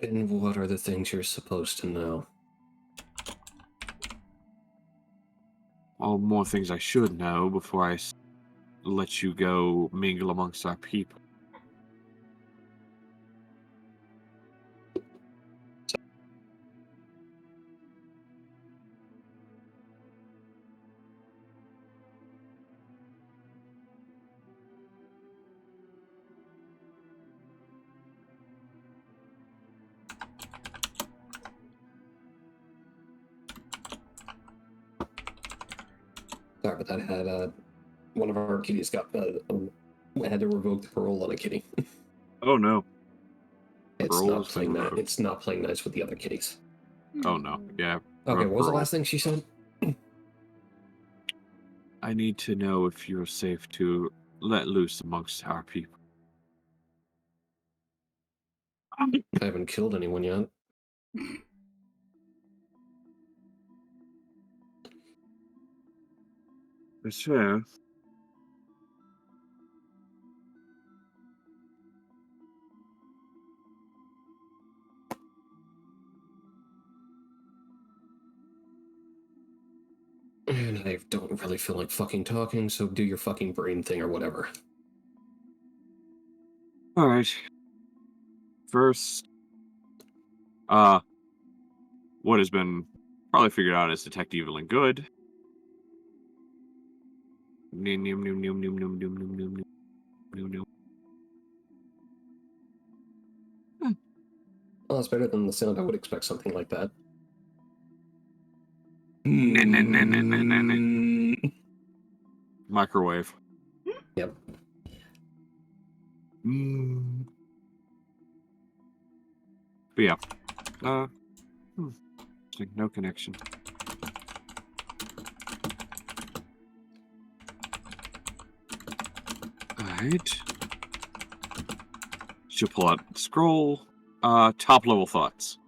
And what are the things you're supposed to know? All more things I should know before I let you go mingle amongst our people. Sorry, but that had one of our kitties got had to revoke the parole on a kitty. Oh no. It's Parole not has been playing that. revoked. It's not playing nice with the other kitties. Oh no. Yeah. Okay, what was the parole. last thing she said? I need to know if you're safe to let loose amongst our people. I haven't killed anyone yet. It's fair. And I don't really feel like fucking talking, so do your fucking brain thing or whatever. Alright. First, what has been probably figured out as detect evil and good. Well, Well, that's better than the sound I would expect something like that. Microwave. Yep. But yeah. No connection. Alright. She'll pull out the scroll. Top level thoughts.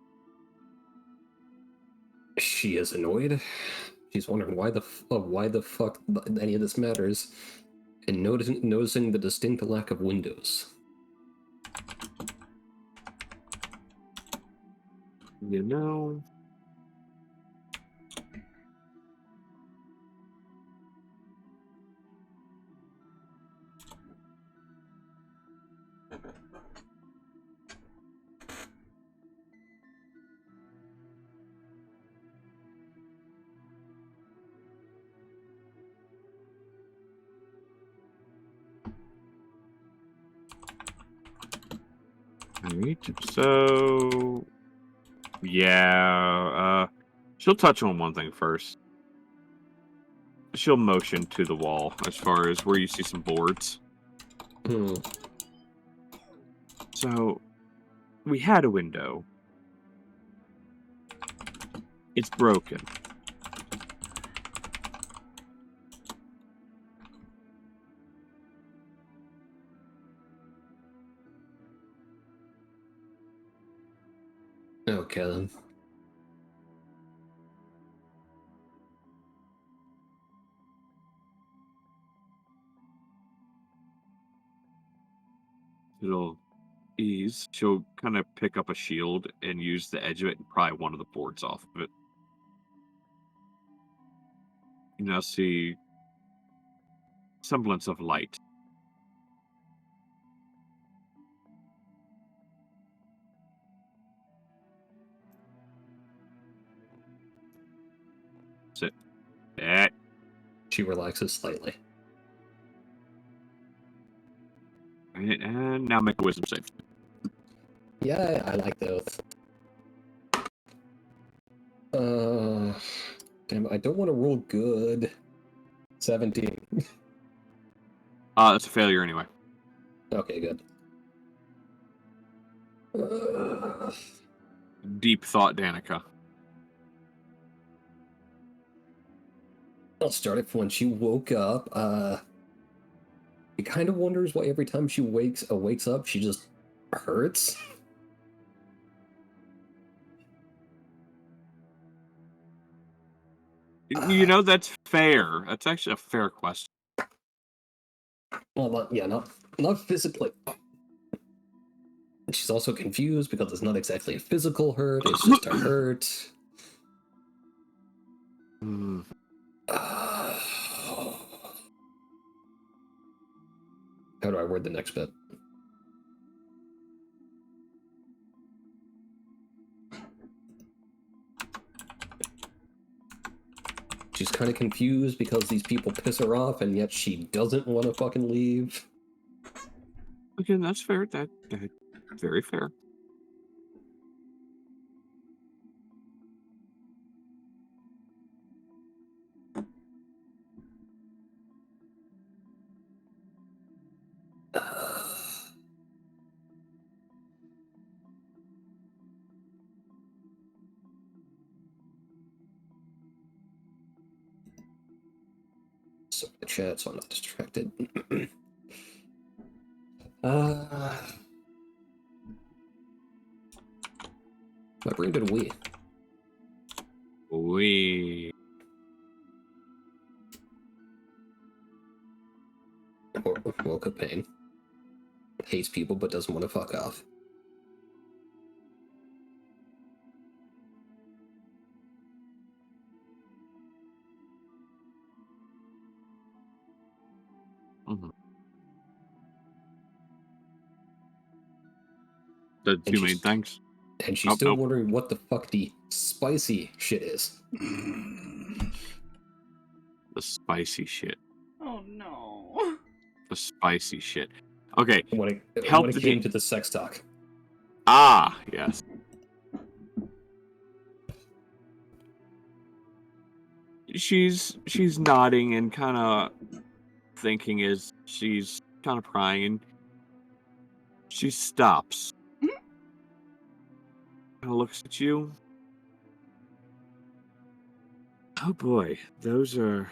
She is annoyed. She's wondering why the fuck any of this matters, and noticing the distinct lack of windows. You know. Alright, so yeah, she'll touch on one thing first. She'll motion to the wall as far as where you see some boards. So we had a window. It's broken. Okay then. It'll ease. She'll kind of pick up a shield and use the edge of it and pry one of the boards off of it. You now see semblance of light. Sit. That. She relaxes slightly. And now make a wisdom save. Yeah, I like those. Damn, I don't want to roll good. 17. It's a failure anyway. Okay, good. Deep thought, Danika. I'll start it from when she woke up. He kind of wonders why every time she wakes up, she just hurts. You know, that's fair. That's actually a fair question. Well, not physically. She's also confused because it's not exactly a physical hurt, it's just a hurt. Hmm. How do I word the next bit? She's kind of confused because these people piss her off, and yet she doesn't want to fucking leave. Again, that's fair. That very fair. So the chat, so I'm not distracted. My brain did wee. We. Woke up pain. Hates people but doesn't want to fuck off. Mm-hmm. The And two main she's- things. And she's still wondering what the fuck the spicy shit is. The spicy shit. Oh no. The spicy shit. Okay. When it Help came to the sex talk. Ah, yes. She's nodding and kind of thinking as she's kind of prying, and she stops. Kind of looks at you. Oh boy, those are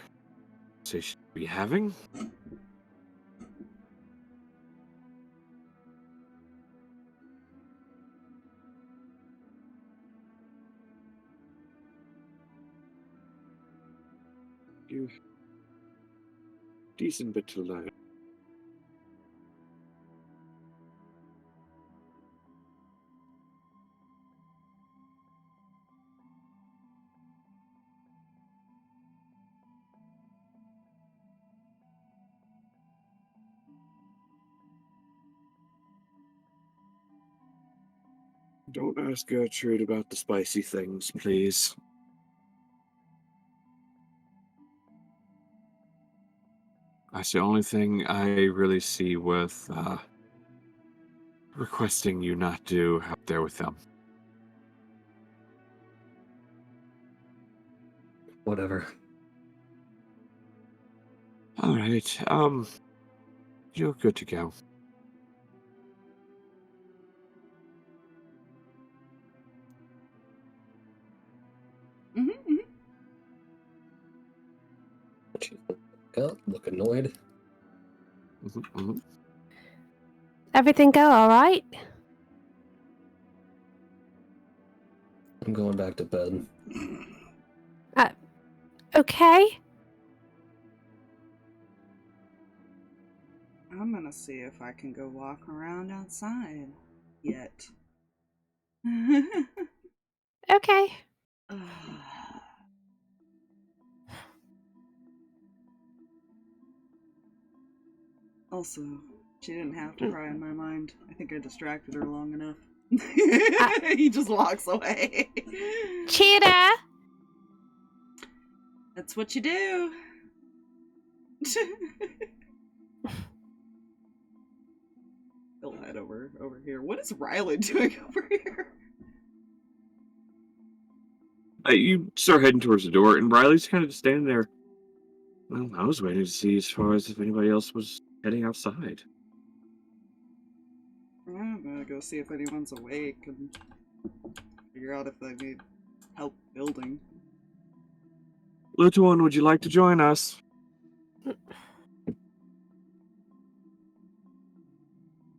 conversations we having. You decent bit to learn. Don't ask Gertrude about the spicy things, please. That's the only thing I really see with requesting you not do out there with them. Whatever. All right. You're good to go. Mm-hmm. Look annoyed. Everything go all right? I'm going back to bed. Okay. I'm gonna see if I can go walk around outside yet. Okay. Also, she didn't have to cry in my mind. I think I distracted her long enough. He just walks away. Cheetah! That's what you do. He'll head over here. What is Riley doing over here? You start heading towards the door, and Riley's kind of just standing there. Well, I was waiting to see as far as if anybody else was heading outside. I'm gonna go see if anyone's awake and figure out if they need help building. Little one, would you like to join us?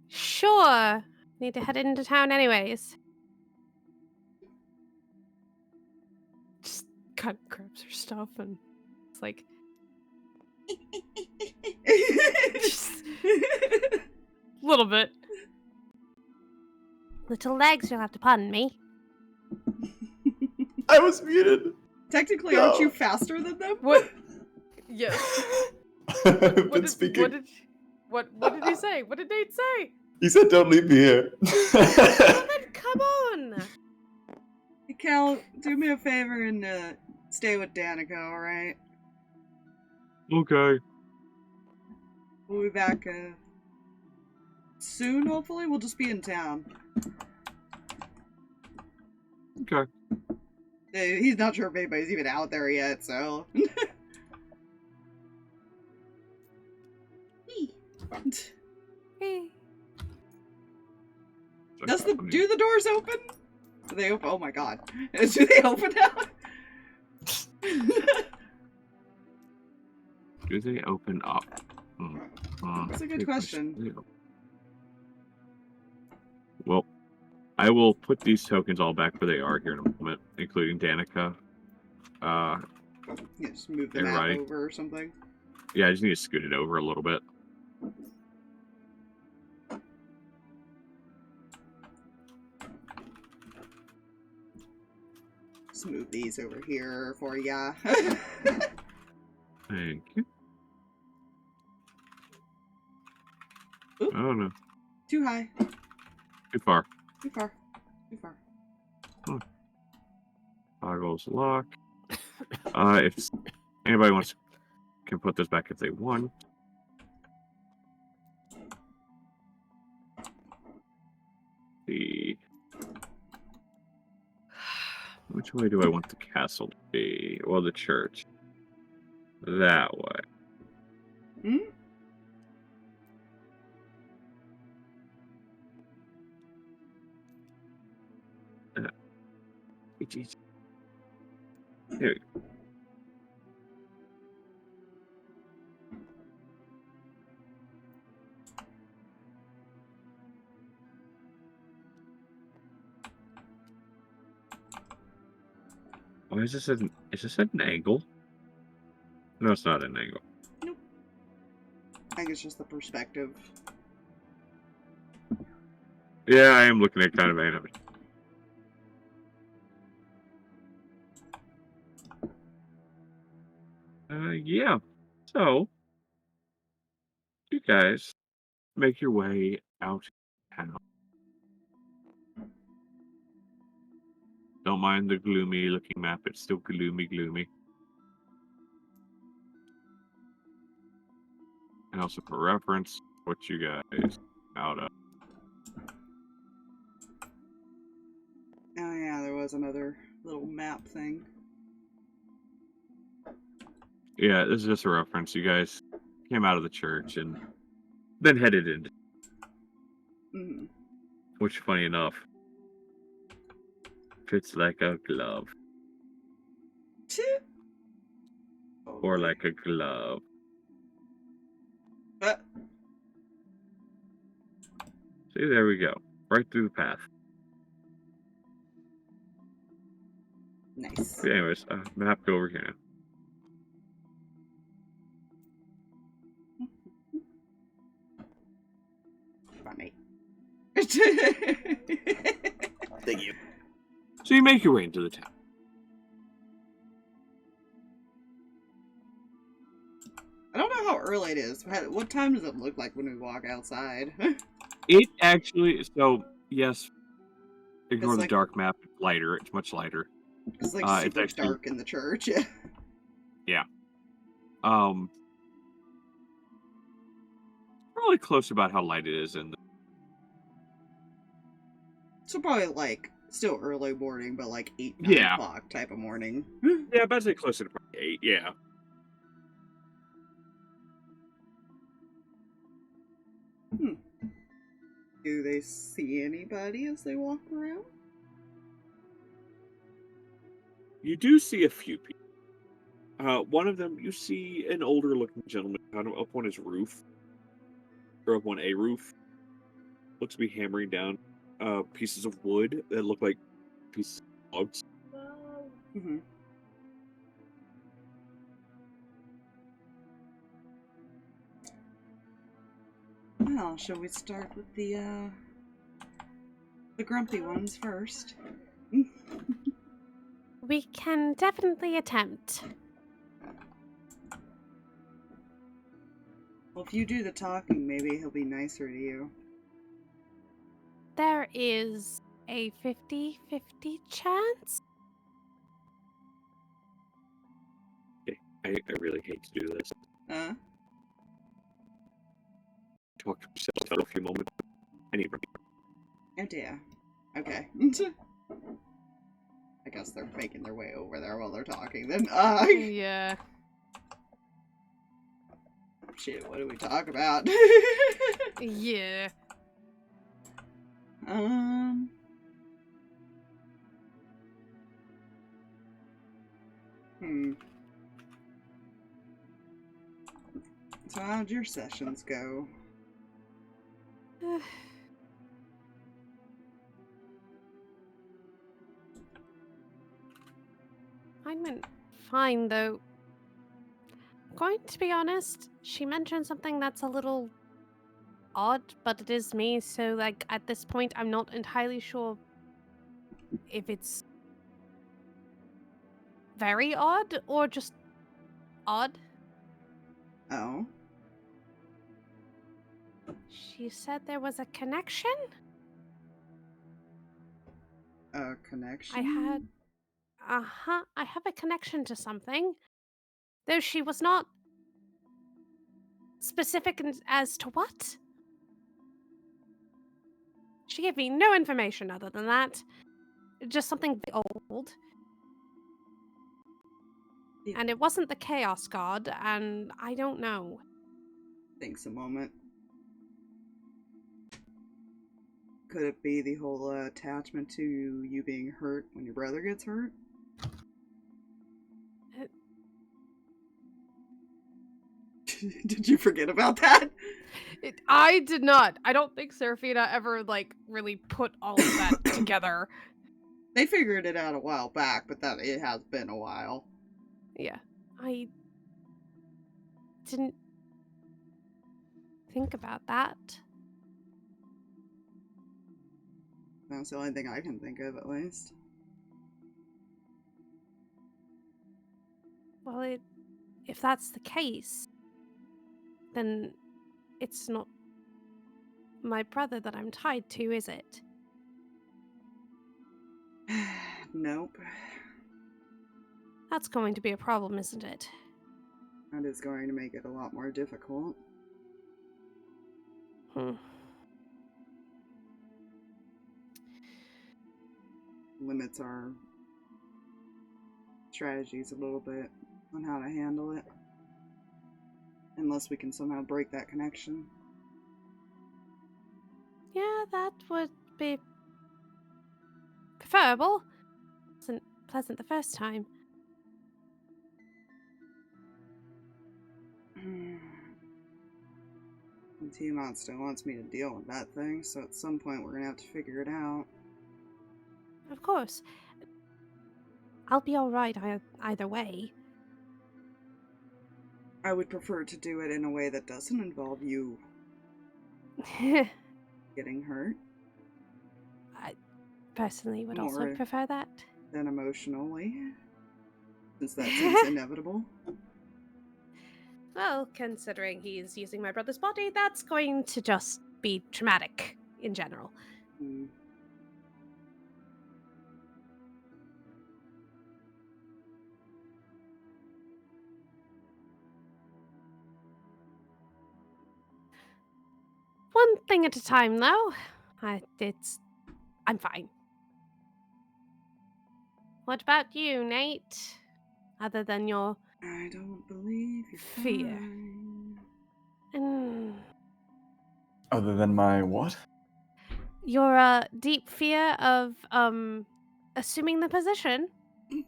Sure. Need to head into town anyways. Just kind of grabs her stuff and it's like just a little bit. Little legs, you'll have to pardon me. I was muted. Technically, No. aren't you faster than them? What? Yes. I've What been did, speaking. what did he say? What did Nate say? He said, "Don't leave me here." Well, then come on. Hey, Cal, do me a favor and stay with Danika, alright? Okay. We'll be back soon, hopefully. We'll just be in town. Okay. He's not sure if anybody's even out there yet, so. Hey. Do the doors open? Do they open? Oh my god. Do they open now? Do they open up? That's a good question. Well, I will put these tokens all back where they are here in a moment, including Danika. Yeah, just move the map Everybody. over or something. Yeah, I just need to scoot it over a little bit. Just move these over here for ya. Thank you. Oop. Oh no, Too high. too far. Too far. Too far. Toggles lock. If anybody wants, can put this back if they want. Which way do I want the castle to be? Well, the church. That way. Hmm? There we go. Why is this at an angle? No, it's not an angle. Nope. I think it's just the perspective. Yeah, I am looking at kind of anime. Yeah. So, you guys make your way out of town. Don't mind the gloomy looking map, it's still gloomy. And also for reference, what you guys out of. Oh yeah, there was another little map thing. Yeah, this is just a reference. You guys came out of the church and then headed in. Mm. Which, funny enough, fits like a glove. Or like a glove. See, there we go. Right through the path. Nice. But anyways, map go over here. Funny. Thank you. So you make your way into the town. I don't know how early it is. What time does it look like when we walk outside? It actually, so, yes, ignore the like- dark map. It's lighter. It's much lighter. It's like It's super actually- dark in the church. Yeah. Probably close about how light it is in the... So probably like still early morning, but like 8, 9 Yeah. o'clock type of morning. Yeah, about to say closer to probably 8, yeah. Do they see anybody as they walk around? You do see a few people. One of them, you see an older looking gentleman kind of up on his roof. Or up on a roof. Looks to be hammering down pieces of wood that look like pieces of logs. Mm-hmm. Well, shall we start with the grumpy ones first? We can definitely attempt. Well, if you do the talking, maybe he'll be nicer to you. There is a 50-50 chance. I really hate to do this. Talk to yourself for a few moments. I need Oh dear. Okay. I guess they're making their way over there while they're talking then. Yeah. Shit, what do we talk about? Yeah. So how'd your sessions go? Mine went fine, though. I'm going to be honest, she mentioned something that's a little odd, but it is me, so, like, at this point, I'm not entirely sure if it's very odd or just odd. Oh? She said there was a connection? A connection? I have a connection to something. Though she was not specific as to what. She gave me no information other than that. Just something old. Yeah. And it wasn't the Chaos God, and I don't know. Thanks a moment. Could it be the whole attachment to you being hurt when your brother gets hurt? Did you forget about that? I did not. I don't think Seraphina ever, like, really put all of that together. They figured it out a while back, but that it has been a while. Yeah. didn't think about that. That's the only thing I can think of, at least. Well, if that's the case, then it's not my brother that I'm tied to, is it? Nope. That's going to be a problem, isn't it? That is going to make it a lot more difficult. Limits our strategies a little bit on how to handle it. Unless we can somehow break that connection. Yeah, that would be preferable. Wasn't pleasant the first time. The Tiamat still wants me to deal with that thing, so at some point we're gonna have to figure it out. Of course. I'll be alright either way. I would prefer to do it in a way that doesn't involve you getting hurt. I personally would also Or- prefer that. Than emotionally, since that seems inevitable. Well, considering he's using my brother's body, that's going to just be traumatic in general. Hmm. One thing at a time, though. I'm fine. What about you, Nate? Other than your I don't believe you're Fear. fine. Other than my what? your deep fear of assuming the position.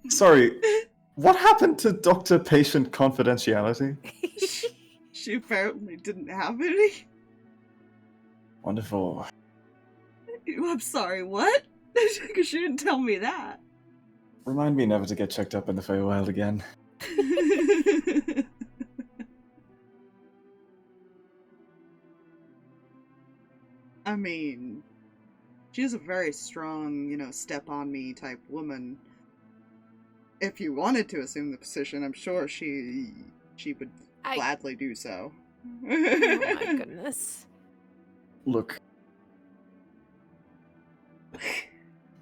Sorry, what happened to doctor-patient confidentiality? She apparently didn't have any. Wonderful. I'm sorry, what? Because she didn't tell me that. Remind me never to get checked up in the Feywild again. I mean, she's a very strong, step on me type woman. If you wanted to assume the position, I'm sure she would gladly do so. Oh my goodness. Look.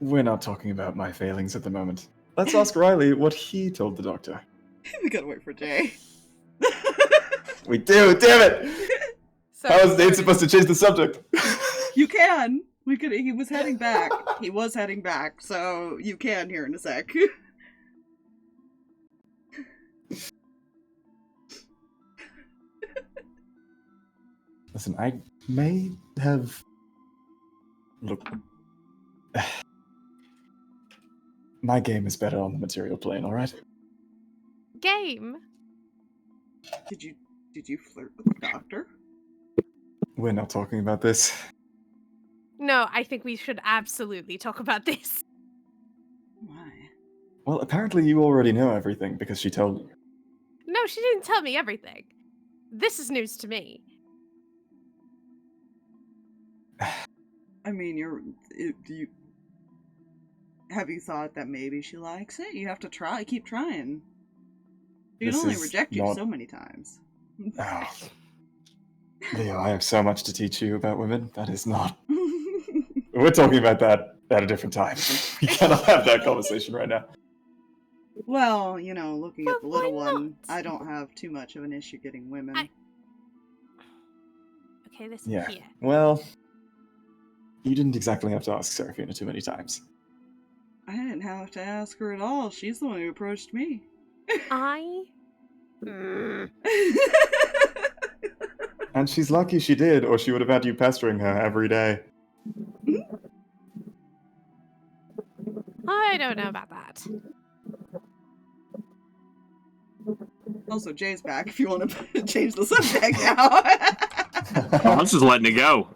We're not talking about my failings at the moment. Let's ask Riley what he told the doctor. We gotta wait for Jay. We do, damn it! How is Nate supposed to change the subject? You can. We could. He was heading back. He was heading back, so you can here in a sec. Listen, I may have... Look... My game is better on the material plane, alright? Game? Did you flirt with the doctor? We're not talking about this. No, I think we should absolutely talk about this. Why? Well, apparently you already know everything because she told you. No, she didn't tell me everything. This is news to me. I mean, have you thought that maybe she likes it? You have to try. Keep trying. She can This only is reject you not- so many times. Oh. Leo, I have so much to teach you about women. That is not... We're talking about that at a different time. We cannot have that conversation right now. Well, looking at the Well, little why one, not? I don't have too much of an issue getting women. Okay, listen Yeah. here. Well, you didn't exactly have to ask Seraphina too many times. I didn't have to ask her at all. She's the one who approached me. And she's lucky she did, or she would have had you pestering her every day. I don't know about that. Also, Jay's back if you want to change the subject now. Oh, I'm just letting it go.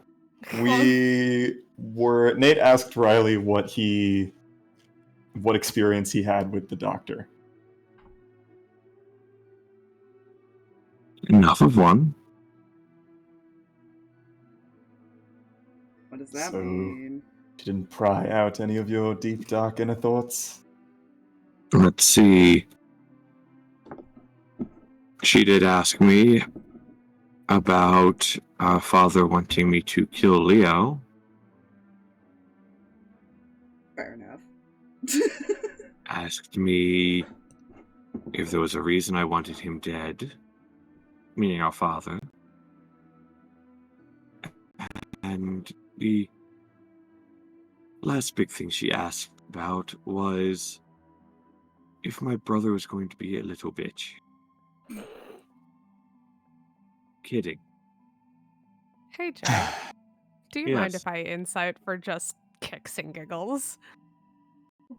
Nate asked Riley what experience he had with the doctor. Enough of one. What does that So- mean? You didn't pry out any of your deep, dark inner thoughts? Let's see. She did ask me about father wanting me to kill Leo. Fair enough. Asked me if there was a reason I wanted him dead, meaning our father. And the last big thing she asked about was if my brother was going to be a little bitch. Kidding. Hey, Jay. Do you mind Yes. if I insight for just kicks and giggles?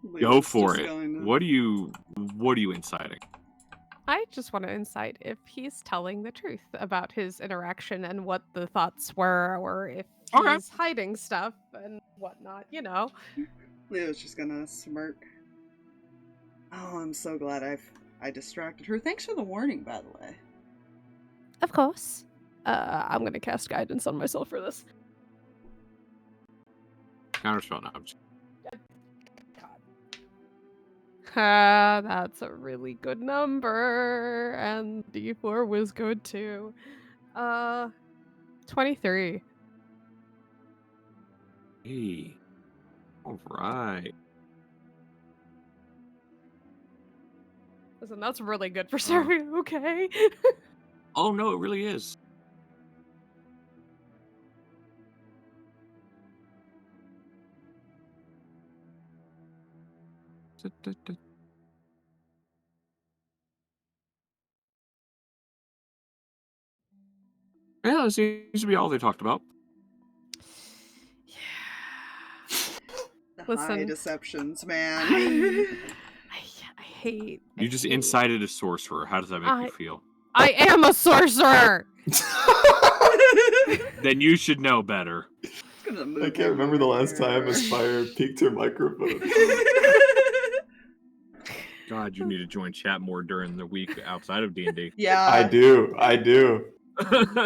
Go Leo's for just it. going to- What are you inciting? I just want to insight if he's telling the truth about his interaction and what the thoughts were, or if Okay. he's hiding stuff and whatnot, you know. Leo's just gonna smirk. Oh, I'm so glad I distracted her. Thanks for the warning, by the way. Of course. I'm going to cast guidance on myself for this. Counterspell now. That's a really good number, and D4 was good too. 23. Hey. All right. Listen, that's really good for serving, okay? Oh no, it really is. Yeah, that seems to be all they talked about. The high Listen. deceptions, man. I hate. You just incited a sorcerer. How does that make you feel? I am a sorcerer! Then you should know better. I can't remember the last time Aspire peaked her microphone. God, you need to join chat more during the week outside of D&D. Yeah, I do. He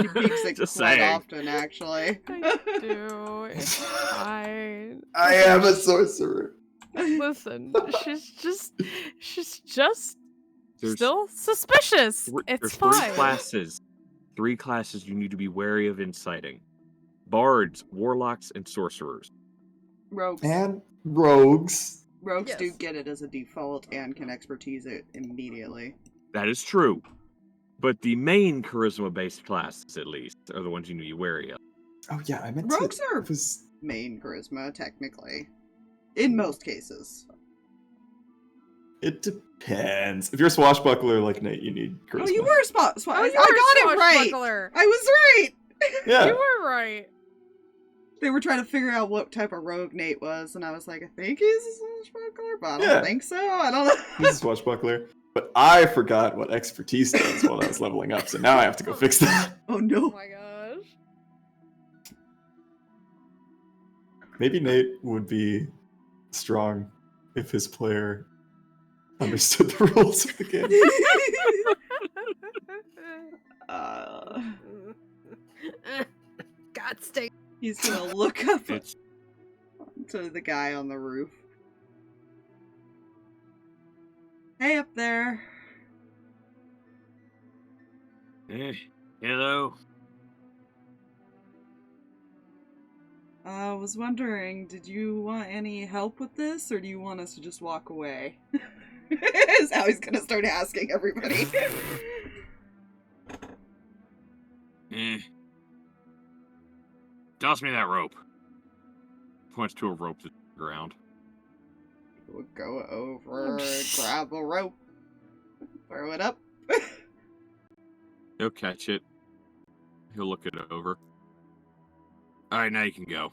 peeks it Just quite saying. often, actually. I do. It's fine. I am a sorcerer. Listen, she's just There's still suspicious. It's there's fine. Three classes you need to be wary of inciting. Bards, warlocks, and sorcerers. Rogues. And rogues. Rogues do Yes. get it as a default and can expertise it immediately. That is true. But the main charisma-based classes, at least, are the ones you need to be wary of. Oh yeah, I meant Rogues to. are Was... main charisma, technically. In most cases. It depends. If you're a swashbuckler like Nate, you need charisma. Oh, you were a spot. Oh, I you got were a it right. swashbuckler. I was right. Yeah. You were right. They were trying to figure out what type of rogue Nate was, and I was like, I think he's a swashbuckler, but I don't Yeah. think so. I don't know. He's a swashbuckler. But I forgot what expertise does while I was leveling up, so now I have to go fix that. Oh Oh no. my gosh. Maybe Nate would be strong if his player understood the rules of the game. God stay. He's gonna look up It's to the guy on the roof. Hey up there. hello. I was wondering, did you want any help with this, or do you want us to just walk away? Is how he's gonna start asking everybody. Toss me that rope. Points to a rope to the ground. We'll go over, grab a rope, throw it up. He'll catch it. He'll look it over. Alright, now you can go.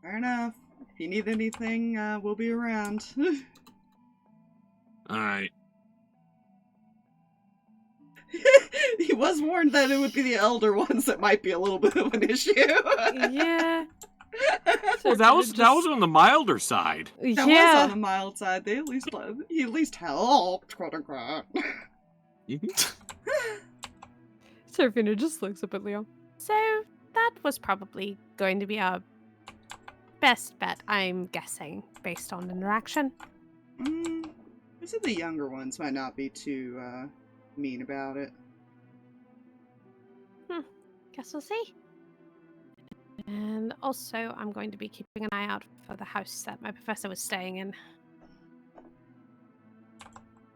Fair enough. If you need anything, we'll be around. Alright. He was warned that it would be the elder ones that might be a little bit of an issue. Yeah. Well, that was on the milder side. That was on the mild side. He at least helped, quote unquote. Seraphina just looks up at Leo. So that was probably going to be our best bet, I'm guessing, based on interaction. I said the younger ones might not be too mean about it. Guess we'll see. And also, I'm going to be keeping an eye out for the house that my professor was staying in.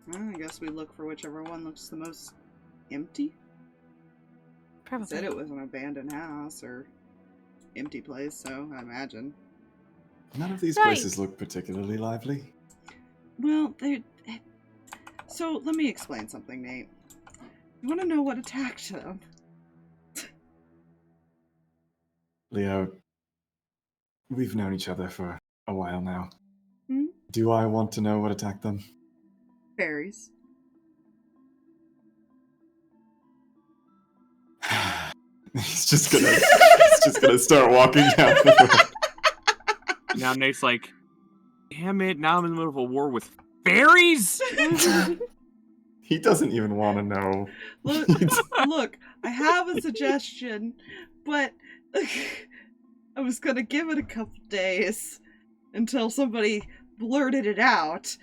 Well, I guess we look for whichever one looks the most empty. Probably. Said it was an abandoned house or empty place, so I imagine. None of these Right. places look particularly lively. Well, so let me explain something, Nate. You want to know what attacked them? Leo, we've known each other for a while now. Hmm? Do I want to know what attacked them? Fairies. He's just gonna start walking down the road. Now Nate's like, damn it, now I'm in the middle of a war with fairies? He doesn't even want to know. Look, I have a suggestion, but I was gonna give it a couple days until somebody blurted it out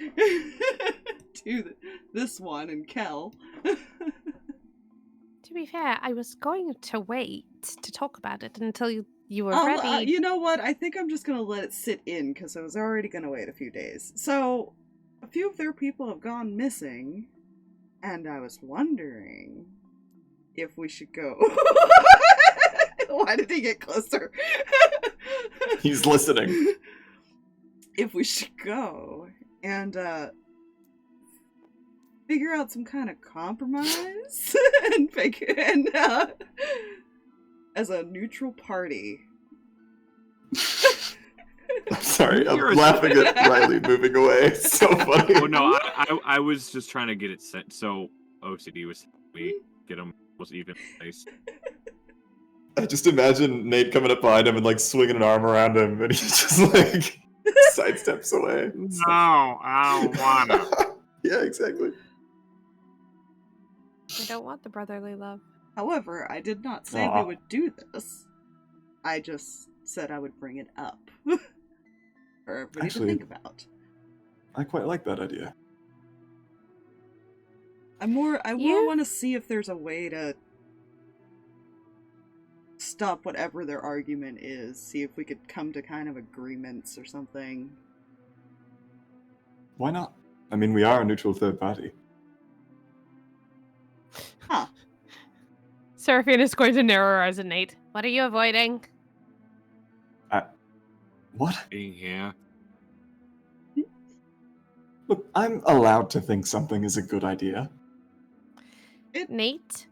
to this one and Kel. To be fair, I was going to wait to talk about it until you were ready. You know what? I think I'm just gonna let it sit in because I was already gonna wait a few days. So, a few of their people have gone missing, and I was wondering if we should go. Why did he get closer? He's listening. If we should go and figure out some kind of compromise and as a neutral party. I'm sorry, I'm You're a- laughing at Riley moving away. It's so funny. Oh no, I was just trying to get it set so OCD was me get him was even place. I just imagine Nate coming up behind him and like swinging an arm around him, and he just like sidesteps away. No, I don't wanna. Yeah, exactly. I don't want the brotherly love. However, I did not say we would do this. I just said I would bring it up for everybody Actually, to think about. I quite like that idea. I more You- want to see if there's a way to stop whatever their argument is. See if we could come to kind of agreements or something. Why not? I mean, we are a neutral third party. Huh. Seraphina's going to narrow her eyes at Nate. What are you avoiding? What? Being here. Look, I'm allowed to think something is a good idea. Nate?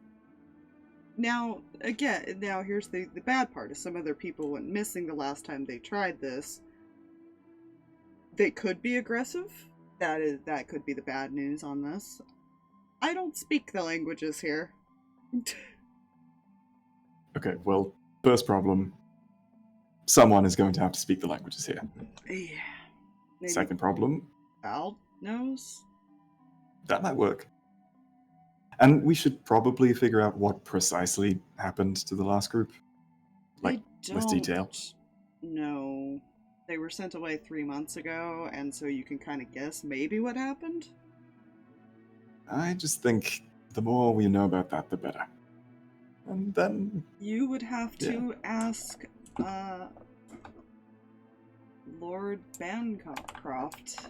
Now, again, here's the bad part. If some other people went missing the last time they tried this, they could be aggressive. That could be the bad news on this. I don't speak the languages here. Okay, well, first problem. Someone is going to have to speak the languages here. Yeah. Maybe Second problem, Val knows? that might work. And we should probably figure out what precisely happened to the last group. Like, with detail. No. They were sent away 3 months ago, and so you can kind of guess maybe what happened. I just think the more we know about that, the better. And then, You would have to ask, Lord Bancroft.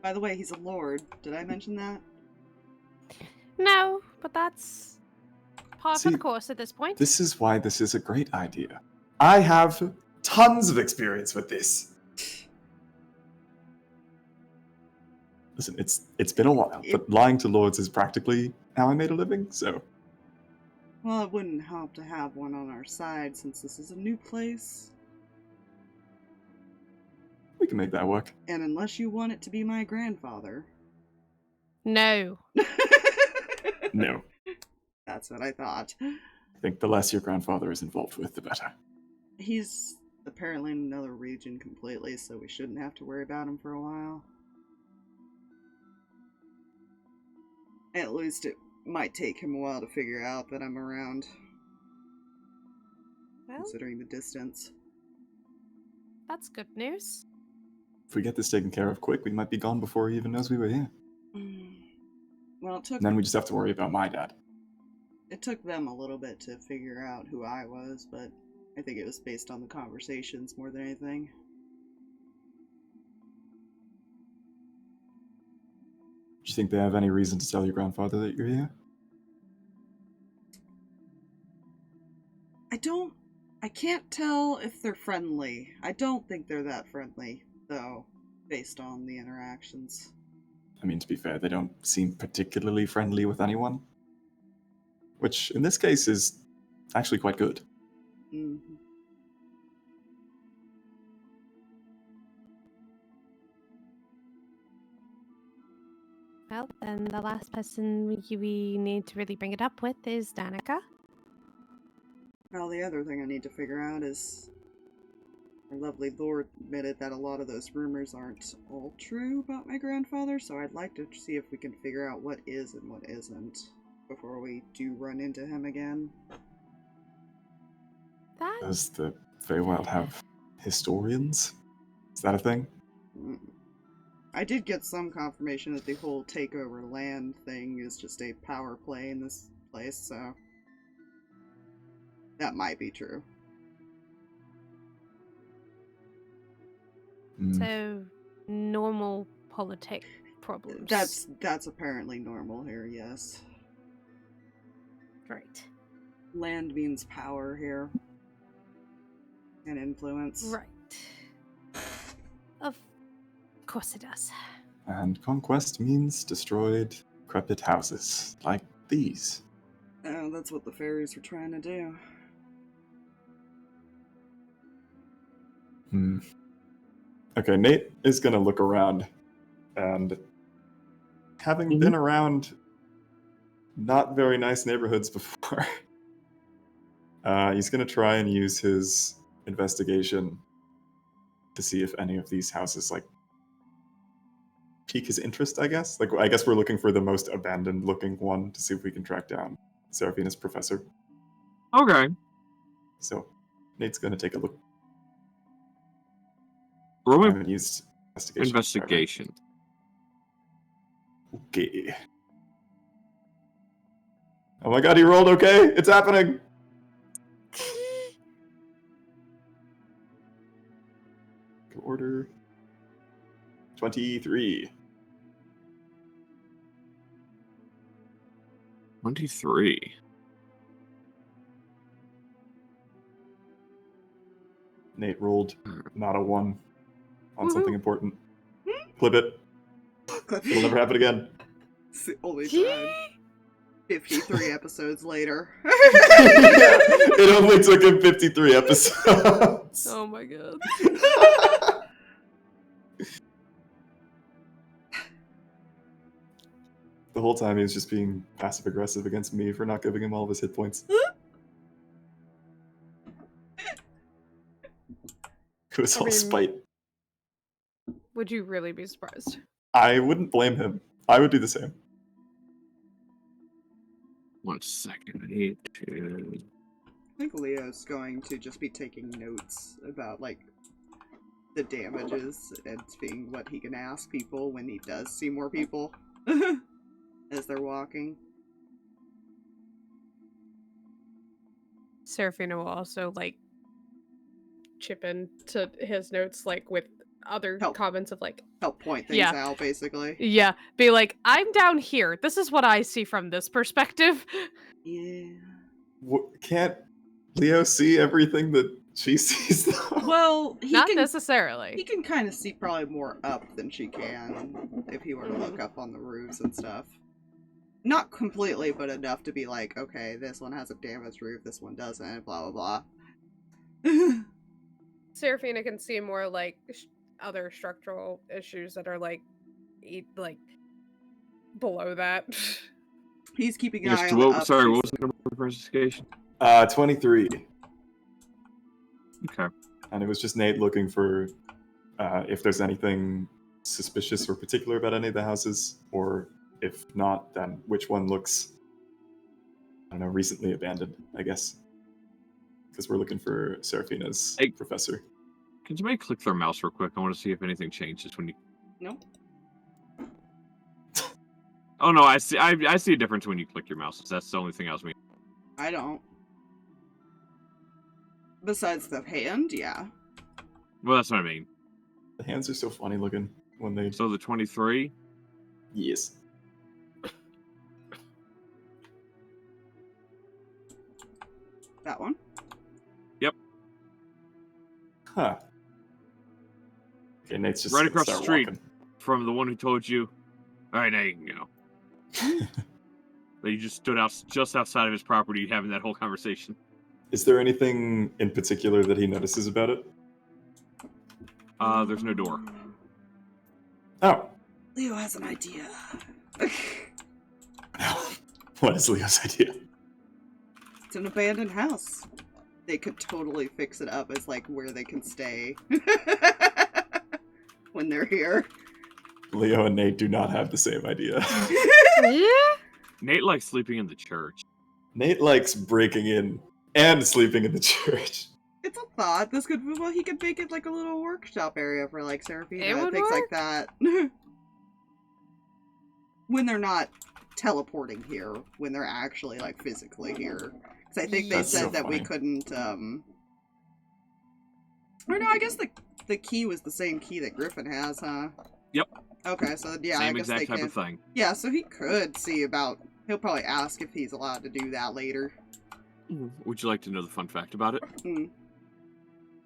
By the way, he's a lord. Did I mention that? No, but that's par for See, the course at this point. this is why this is a great idea. I have tons of experience with this. Listen, it's been a while, but lying to lords is practically how I made a living, so... Well, it wouldn't help to have one on our side since this is a new place. We can make that work. And unless you want it to be my grandfather. No. No. That's what I thought. I think the less your grandfather is involved with, the better. He's apparently in another region completely, so we shouldn't have to worry about him for a while. At least it might take him a while to figure out that I'm around, Well, considering the distance. that's good news. If we get this taken care of quick, we might be gone before he even knows we were here. Well, And then we just have to worry about my dad. it took them a little bit to figure out who I was, but I think it was based on the conversations more than anything. Do you think they have any reason to tell your grandfather that you're here? I can't tell if they're friendly. I don't think they're that friendly, though, based on the interactions. I mean, to be fair, they don't seem particularly friendly with anyone. Which, in this case, is actually quite good. Mm-hmm. Well, then the last person we need to really bring it up with is Danika. Well, the other thing I need to figure out is our lovely Lord admitted that a lot of those rumors aren't all true about my grandfather, so I'd like to see if we can figure out what is and what isn't before we do run into him again. That Does the Feywild have historians? Is that a thing? I did get some confirmation that the whole takeover land thing is just a power play in this place, so that might be true. so normal politic problems. That's apparently normal here, yes. right. Land means power here. And influence. Right. Of course it does. And conquest means destroyed, decrepit houses, like these. Oh, that's what the fairies were trying to do. Okay, Nate is gonna look around, and having been around not very nice neighborhoods before, he's gonna try and use his investigation to see if any of these houses, like, pique his interest, I guess. Like, I guess we're looking for the most abandoned-looking one to see if we can track down Seraphina's professor. Okay. So, Nate's gonna take a look. Roll I my haven't used investigation. investigation. Okay. Oh my god, he rolled okay! It's happening! Go order. 23. 23. Nate rolled not a 1 on something important. Clip it. It'll never happen again. It's the only time. 53 episodes later. It only took him 53 episodes. Oh my god. The whole time he was just being passive aggressive against me for not giving him all of his hit points. It was I all mean- spite. Would you really be surprised? I wouldn't blame him. I would do the same. 1 second. I need to. I think Leo's going to just be taking notes about, like, the damages and seeing what he can ask people when he does see more people as they're walking. Seraphina will also like chip in to his notes, like with other Help. comments of like, Help point things Yeah. out, basically. yeah, be like, I'm down here. This is what I see from this perspective. Yeah. Can't Leo see everything that she sees, though? Well, he Not can necessarily. kind of see probably more up than she can if he were to look up on the roofs and stuff. Not completely, but enough to be like, okay, this one has a damaged roof, this one doesn't, blah blah blah. Seraphina can see more like other structural issues that are like, like below that. He's keeping an Yes, eye on the up. sorry, what was the number of investigation? 23. Okay. And it was just Nate looking for if there's anything suspicious or particular about any of the houses, or If not, then which one looks, I don't know, recently abandoned, I guess. Because we're looking for Seraphina's Hey. professor. Can somebody click their mouse real quick? I want to see if anything changes when you. Nope. Oh no, I see. I see a difference when you click your mouse. That's the only thing I was meaning. I don't. Besides the hand, yeah. Well, that's what I mean. The hands are so funny looking when they. So the 23. Yes. That one. Yep. Huh. Okay, Nate's just Right gonna across the start street walking. from the one who told you. All right, now you can go. But you just stood out just outside of his property, having that whole conversation. Is there anything in particular that he notices about it? There's no door. Oh. Leo has an idea. What is Leo's idea? It's an abandoned house. They could totally fix it up as like where they can stay when they're here. Leo and Nate do not have the same idea. Yeah. Nate likes sleeping in the church. Nate likes breaking in and sleeping in the church. It's a thought. This could, well, he could make it like a little workshop area for like Seraphina It and would things work. like that. When they're not teleporting here, when they're actually like physically here. Because I think they That's said so that we funny. couldn't, or no, I guess the key was the same key that Griffin has, huh? Yep. Okay, so yeah, I Same guess exact they type can. of thing. Yeah, so he could see about. He'll probably ask if he's allowed to do that later. Would you like to know the fun fact about it? Hmm.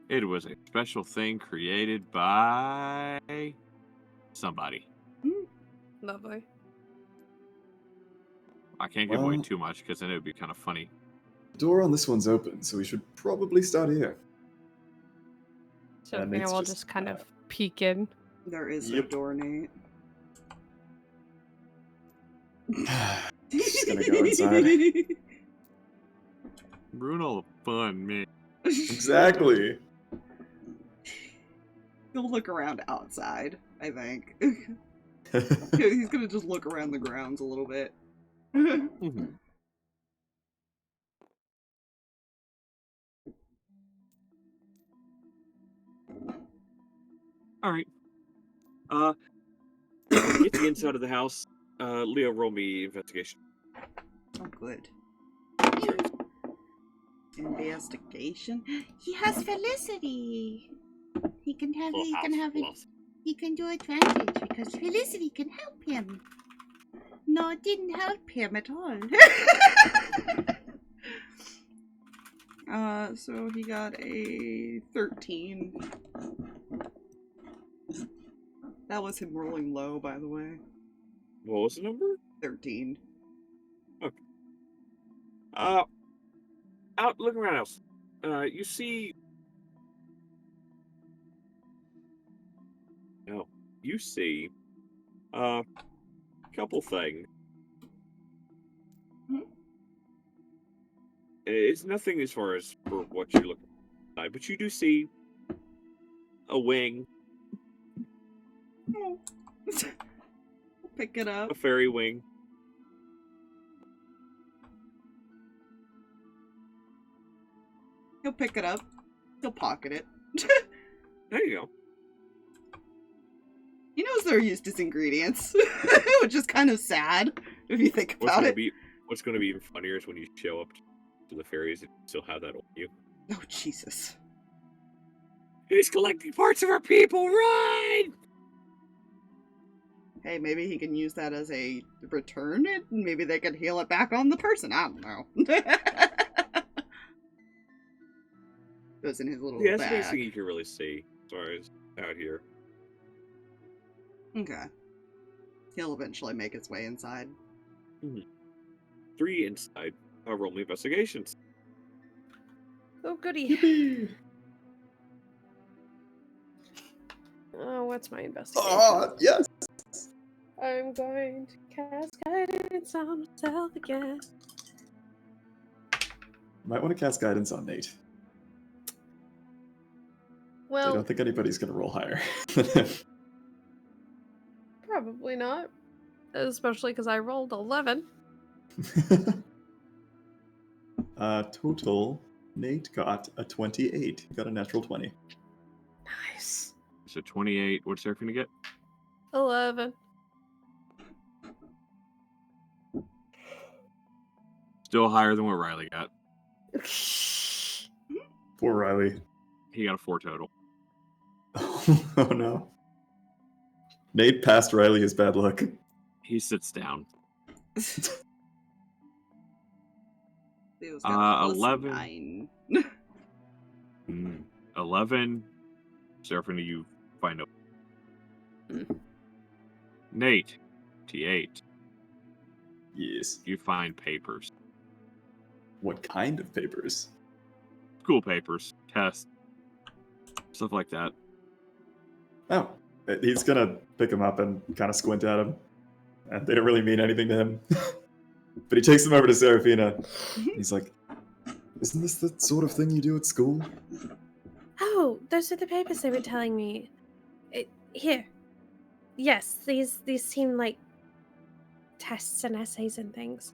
It was a special thing created by somebody. Lovely. I can't give away Well- too much because then it would be kind of funny. The door on this one's open, so we should probably start here. So Yeah, Nate's we'll just- just kind of peek in. There is Yep. no door, Nate. Just gonna go inside. Ruin all the fun, man. Exactly. He'll look around outside, I think. He's gonna just look around the grounds a little bit. Mhm. All right. Get the inside of the house. Leo, roll me investigation. Oh, good. Investigation. He has Felicity. He can have. Full He can house have. plus. He can do advantage because Felicity can help him. No, it didn't help him at all. So he got a 13. That was him rolling low, by the way. What was the number? 13. Out looking around house. You see. No, you see. Couple things. Hmm? It's nothing as far as for what you're looking at, but you do see a wing, Oh. Pick it up. a fairy wing. He'll pick it up. He'll pocket it. There you go. He knows they're used as ingredients, which is kind of sad if you think about it. What's gonna be even funnier is when you show up to the fairies and still have that on you. Oh, Jesus. He's collecting parts of our people, run! Hey, maybe he can use that as a return it. Maybe they can heal it back on the person. I don't know. Goes in his little Yeah, that's the biggest bag. thing you can really see as far as out here. Okay. He'll eventually make his way inside. 3 inside. Roll me investigations. Oh, goody. Yippee! Oh, what's my investigation? Oh, yes! I'm going to cast guidance on myself again. Might want to cast guidance on Nate. I Well, don't think anybody's gonna roll higher than him. probably not. Especially because I rolled 11. Total, Nate got a 28. He got a natural 20. Nice. So 28. What's Seraphina get? 11. Still higher than what Riley got. Poor Riley. He got a 4 total. Oh no. Nate passed Riley his bad luck. He sits down. Theo's got a plus 11. 9. 11. Seraphina, you find out. Nate, T8. Yes. You find papers. What kind of papers? School papers, tests, stuff like that. Oh, he's gonna pick him up and kind of squint at him. And they don't really mean anything to him. But he takes them over to Seraphina. He's like, isn't this the sort of thing you do at school? Oh, those are the papers they were telling me. Here. Yes, these seem like tests and essays and things.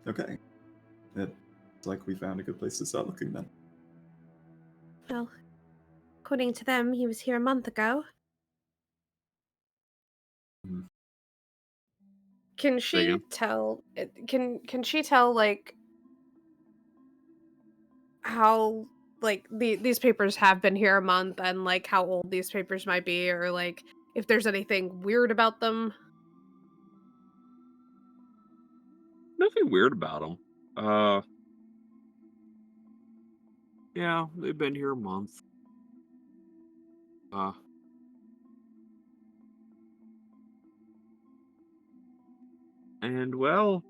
Okay. It's like we found a good place to start looking then. Well, according to them, he was here a month ago. Can Say she again? tell? Can she tell like how like these papers have been here a month and like how old these papers might be, or like if there's anything weird about them? Nothing weird about them. Yeah, they've been here a month. And well,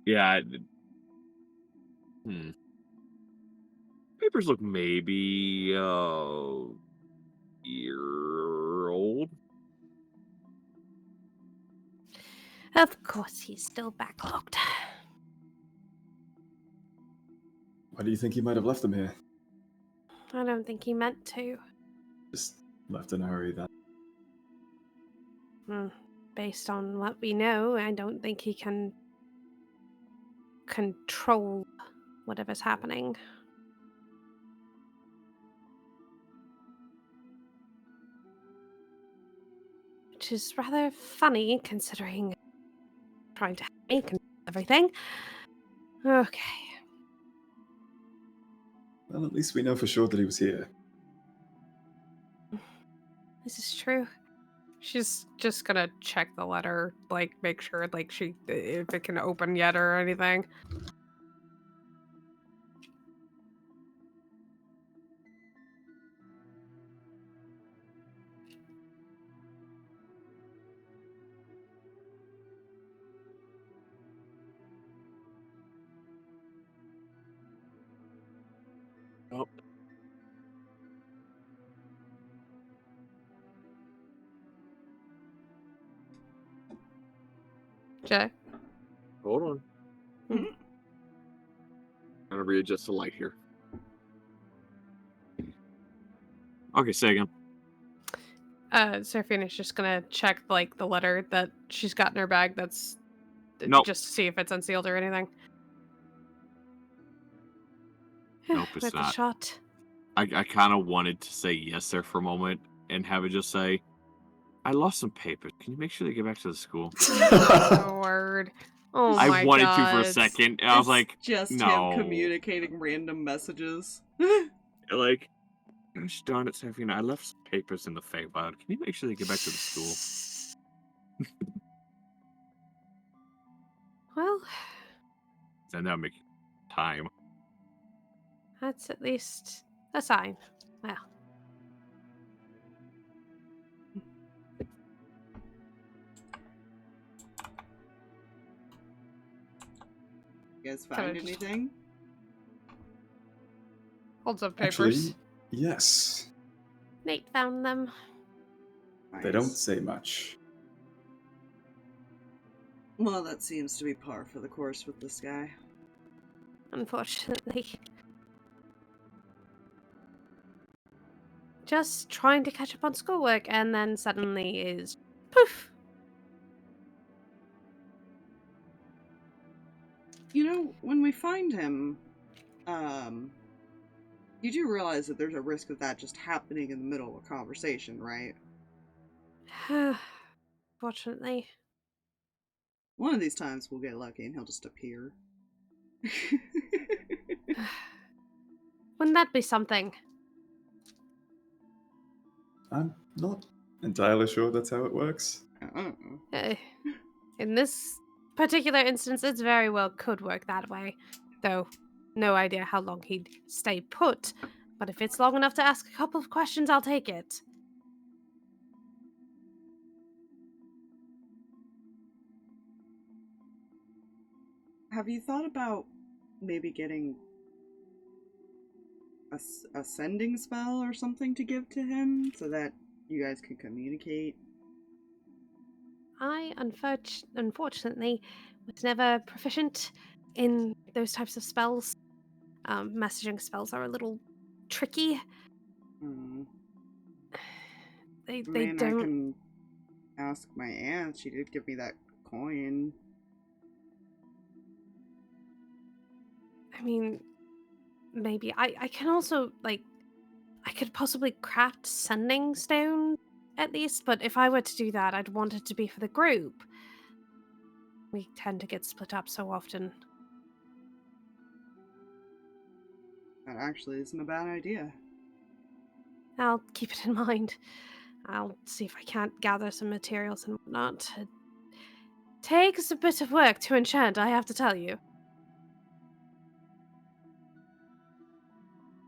yeah. Papers look maybe year old. Of course, he's still backlogged. Why do you think he might have left them here? I don't think he meant to. Just left in a hurry then. Based on what we know, I don't think he can control whatever's happening. Which is rather funny, considering trying to make everything. Okay. Well, at least we know for sure that he was here. This is true. She's just gonna check the letter, like make sure like if it can open yet or anything. Oh, Jay. hold on. Hmm. Gotta readjust the light here. Okay, say again. Seraphina's just gonna check like the letter that she's got in her bag. That's Nope. just to see if it's unsealed or anything. Nope, it's Worth a not. shot. I kind of wanted to say yes there for a moment and have it just say, I lost some papers. Can you make sure they get back to the school? Oh, word. Oh I my wanted God. to for a second. And I was It's like, just no. him communicating random messages. Like, gosh darn it, Seraphina, I left some papers in the Feywild. Can you make sure they get back to the school? Well, Then that'll make time. that's at least a sign. Well, You guys Can find I just- anything? Holds up papers. Actually, yes. Nate found them. They don't Nice. say much. Well, that seems to be par for the course with this guy. Unfortunately. just trying to catch up on schoolwork, and then suddenly is poof. You know, when we find him, you do realize that there's a risk of that just happening in the middle of a conversation, right? Fortunately. One of these times we'll get lucky and he'll just appear. Wouldn't that be something? I'm not entirely sure that's how it works. In this particular instance, it very well could work that way. Though, no idea how long he'd stay put. But if it's long enough to ask a couple of questions, I'll take it. Have you thought about maybe getting a sending spell or something to give to him so that you guys can communicate? I, unfortunately, was never proficient in those types of spells. Messaging spells are a little tricky. They don't. I can ask my aunt. She did give me that coin. I mean, maybe. I can also, like, I could possibly craft sending stone, at least, but if I were to do that, I'd want it to be for the group. We tend to get split up so often. That actually isn't a bad idea. I'll keep it in mind. I'll see if I can't gather some materials and whatnot. It takes a bit of work to enchant, I have to tell you.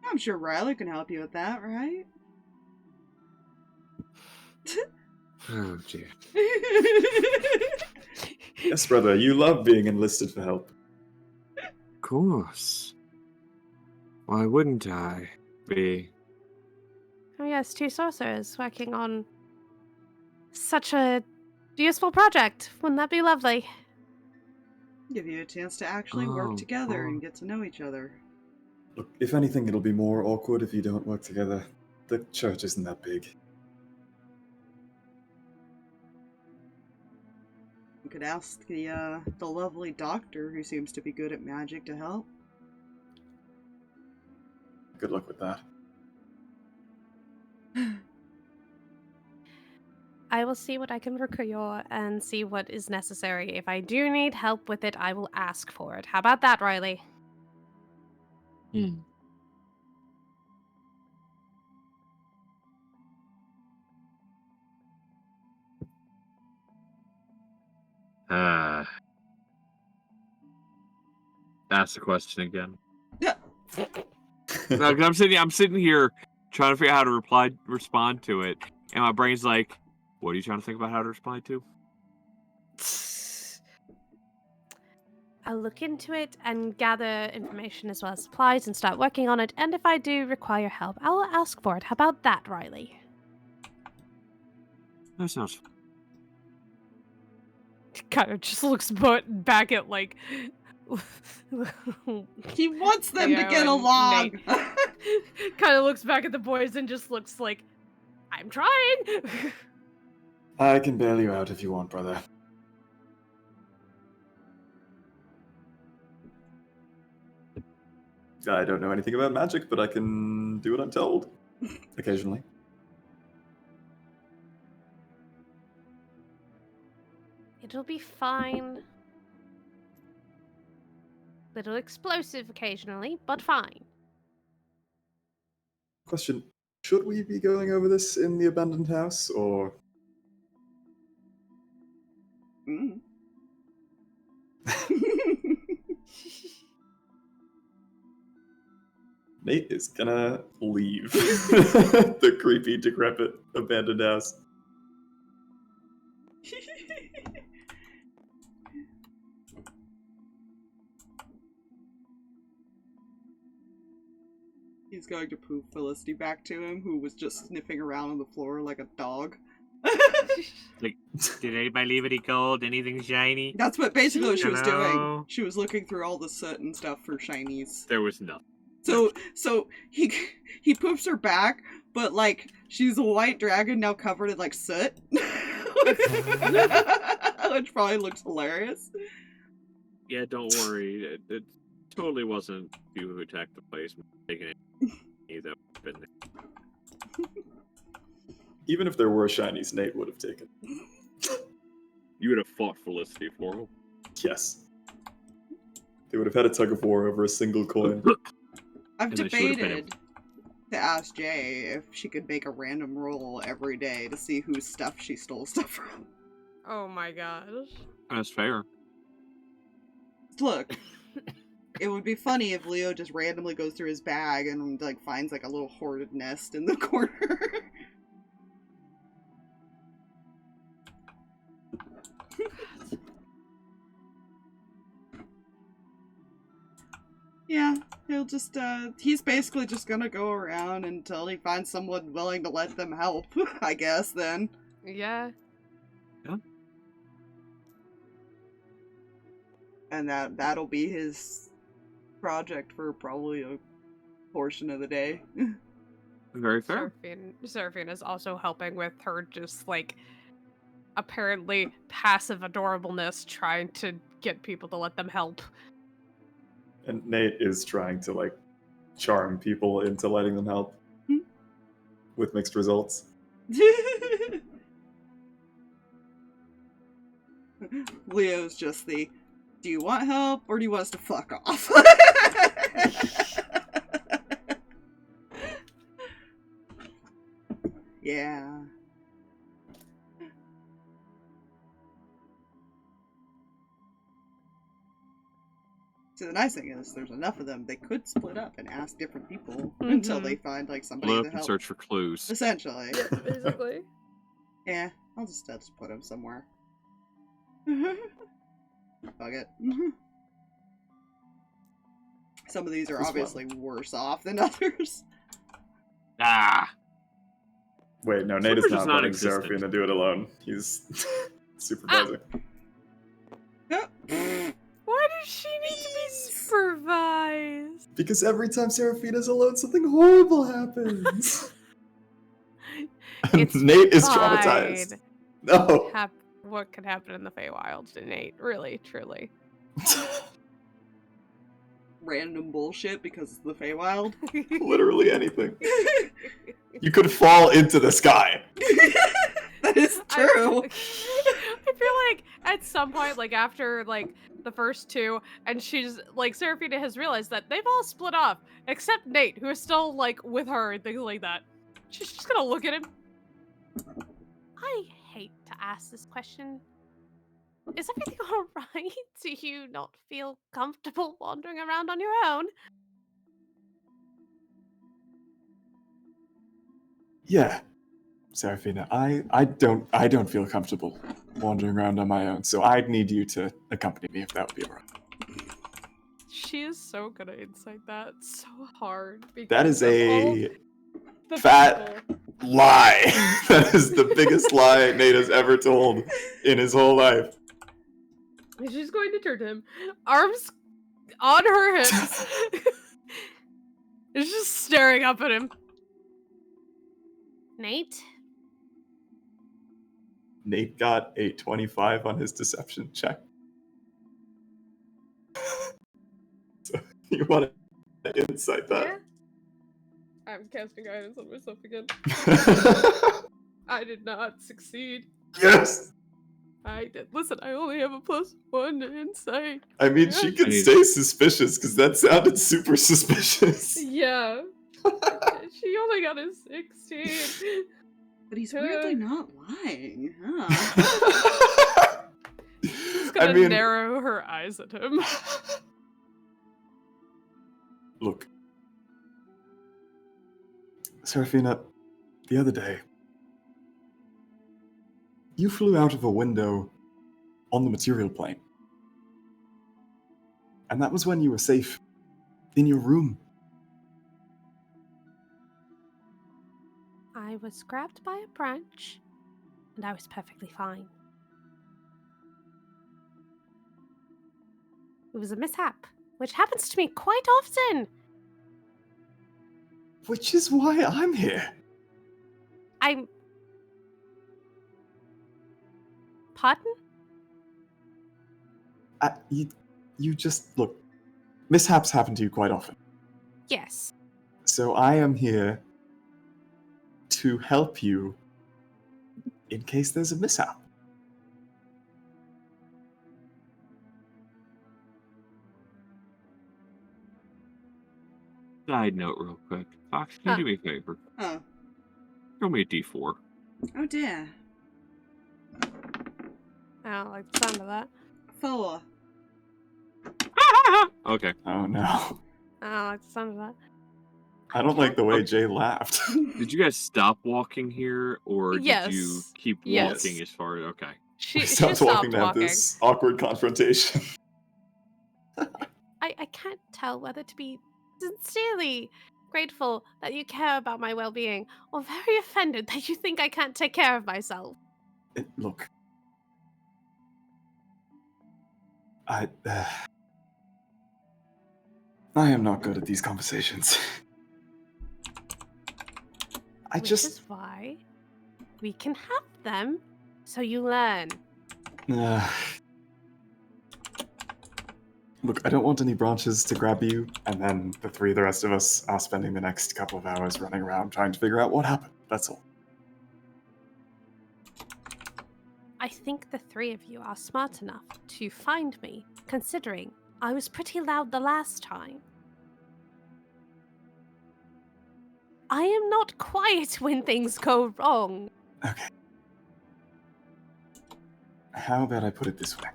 I'm sure Riley can help you with that, right? Oh, dear. Yes, brother, you love being enlisted for help. Of course. Why wouldn't I be? Oh yes, 2 sorcerers working on such a useful project. Wouldn't that be lovely? Give you a chance to actually work together and get to know each other. Look, if anything, it'll be more awkward if you don't work together. The church isn't that big. You could ask the lovely doctor who seems to be good at magic to help. Good luck with that. I will see what I can procure and see what is necessary. If I do need help with it, I will ask for it. How about that, Riley? Ask the question again. No, 'cause I'm sitting here trying to figure out how to respond to it, and my brain's like, "What are you trying to think about how to respond to?" I'll look into it and gather information as well as supplies and start working on it. And if I do require help, I'll ask for it. How about that, Riley? That sounds fun. Kind of just looks back at like. He wants them to Theo get and along. Kind of looks back at the boys and just looks like, I'm trying. I can bail you out if you want, brother. I don't know anything about magic, but I can do what I'm told. Occasionally. It'll be fine. Little explosive occasionally, but fine. Question, should we be going over this in the abandoned house, or... Nate is gonna leave the creepy, decrepit, abandoned house. He's going to poof Felicity back to him, who was just sniffing around on the floor like a dog. Like, did anybody leave any gold? Anything shiny? That's what basically what she was doing. Hello? She was looking through all the soot and stuff for shinies. There was nothing. So he poops her back, but like she's a white dragon now covered in like soot, which probably looks hilarious. Yeah, don't worry. It totally wasn't you who attacked the place. Taking it that been there. Even if there were shinies, Nate would have taken. You would have fought Felicity for him. Yes. They would have had a tug of war over a single coin. I've And then she would've been debated to ask Jay if she could make a random roll every day to see whose stuff she stole stuff from. Oh my gosh. That's fair. Look, it would be funny if Leo just randomly goes through his bag and like finds like a little hoarded nest in the corner. Yeah, he'll just, he's basically just gonna go around until he finds someone willing to let them help, I guess, then. Yeah. And that'll be his project for probably a portion of the day. Very fair. Seraphina is also helping with her just, like, apparently passive adorableness, trying to get people to let them help. And Nate is trying to, like, charm people into letting them help. With mixed results. Leo's just the, do you want help or do you want us to fuck off? Yeah. So the nice thing is, there's enough of them, they could split up and ask different people until they find, like, somebody Blow to up and help. search for clues. Essentially. Yeah, basically. Yeah, I'll just put them somewhere. Fuck it. Some of these are This obviously worse off than others. Ah! Wait, no, Nate is Super's not just letting non-existent. Seraphina do it alone. He's supervising. Why does she need to be supervised? Because every time Seraphina's alone, something horrible happens. And It's Nate is fine. traumatized. No. What could happen in the Feywild to Nate? Really, truly. Random bullshit because it's the Feywild. Literally anything. You could fall into the sky. That is true. I feel like at some point, like after like the first two, and she's like Seraphina has realized that they've all split off, except Nate, who is still like with her and things like that. She's just gonna look at him. I hate to ask this question. Is everything alright? Do you not feel comfortable wandering around on your own? Yeah, Seraphina, I don't feel comfortable wandering around on my own, so I'd need you to accompany me if that would be alright. She is so gonna incite that so hard. That is because of all a the fat people. lie. That is the biggest lie Nate has ever told in his whole life. She's going to turn to him, arms on her hips. Is just staring up at him. Nate? Nate got a 25 on his deception check. So you want to insight that? I'm casting guidance on myself again. I did not succeed. Yes! I did. Listen, I only have a +1 to insight. I mean, she could stay suspicious, because that sounded super suspicious. Yeah. She only got a 16. But he's weirdly not lying, huh? She's gonna narrow her eyes at him. Look. Seraphina, the other day, you flew out of a window on the material plane. And that was when you were safe in your room. I was grabbed by a branch, and I was perfectly fine. It was a mishap, which happens to me quite often. Which is why I'm here. I'm. Pardon? You just look. Mishaps happen to you quite often. Yes. So I am here to help you in case there's a mishap. Side note, real quick. Fox, can you do me a favor? Oh. Throw me a D4. Oh dear. I don't like the sound of that. 4. Okay. Oh no. I don't like the sound of that. I don't like the way Jay laughed. Did you guys stop walking here, or did you Yes. keep Yes. walking as far as... Okay. She Stopped stopped walking to have this awkward confrontation. I can't tell whether to be sincerely grateful that you care about my well being or very offended that you think I can't take care of myself. Look. I am not good at these conversations. Which is why we can have them so you learn. Look, I don't want any branches to grab you, and then the rest of us are spending the next couple of hours running around trying to figure out what happened. That's all. I think the three of you are smart enough to find me, considering I was pretty loud the last time. I am not quiet when things go wrong. Okay. How about I put it this way?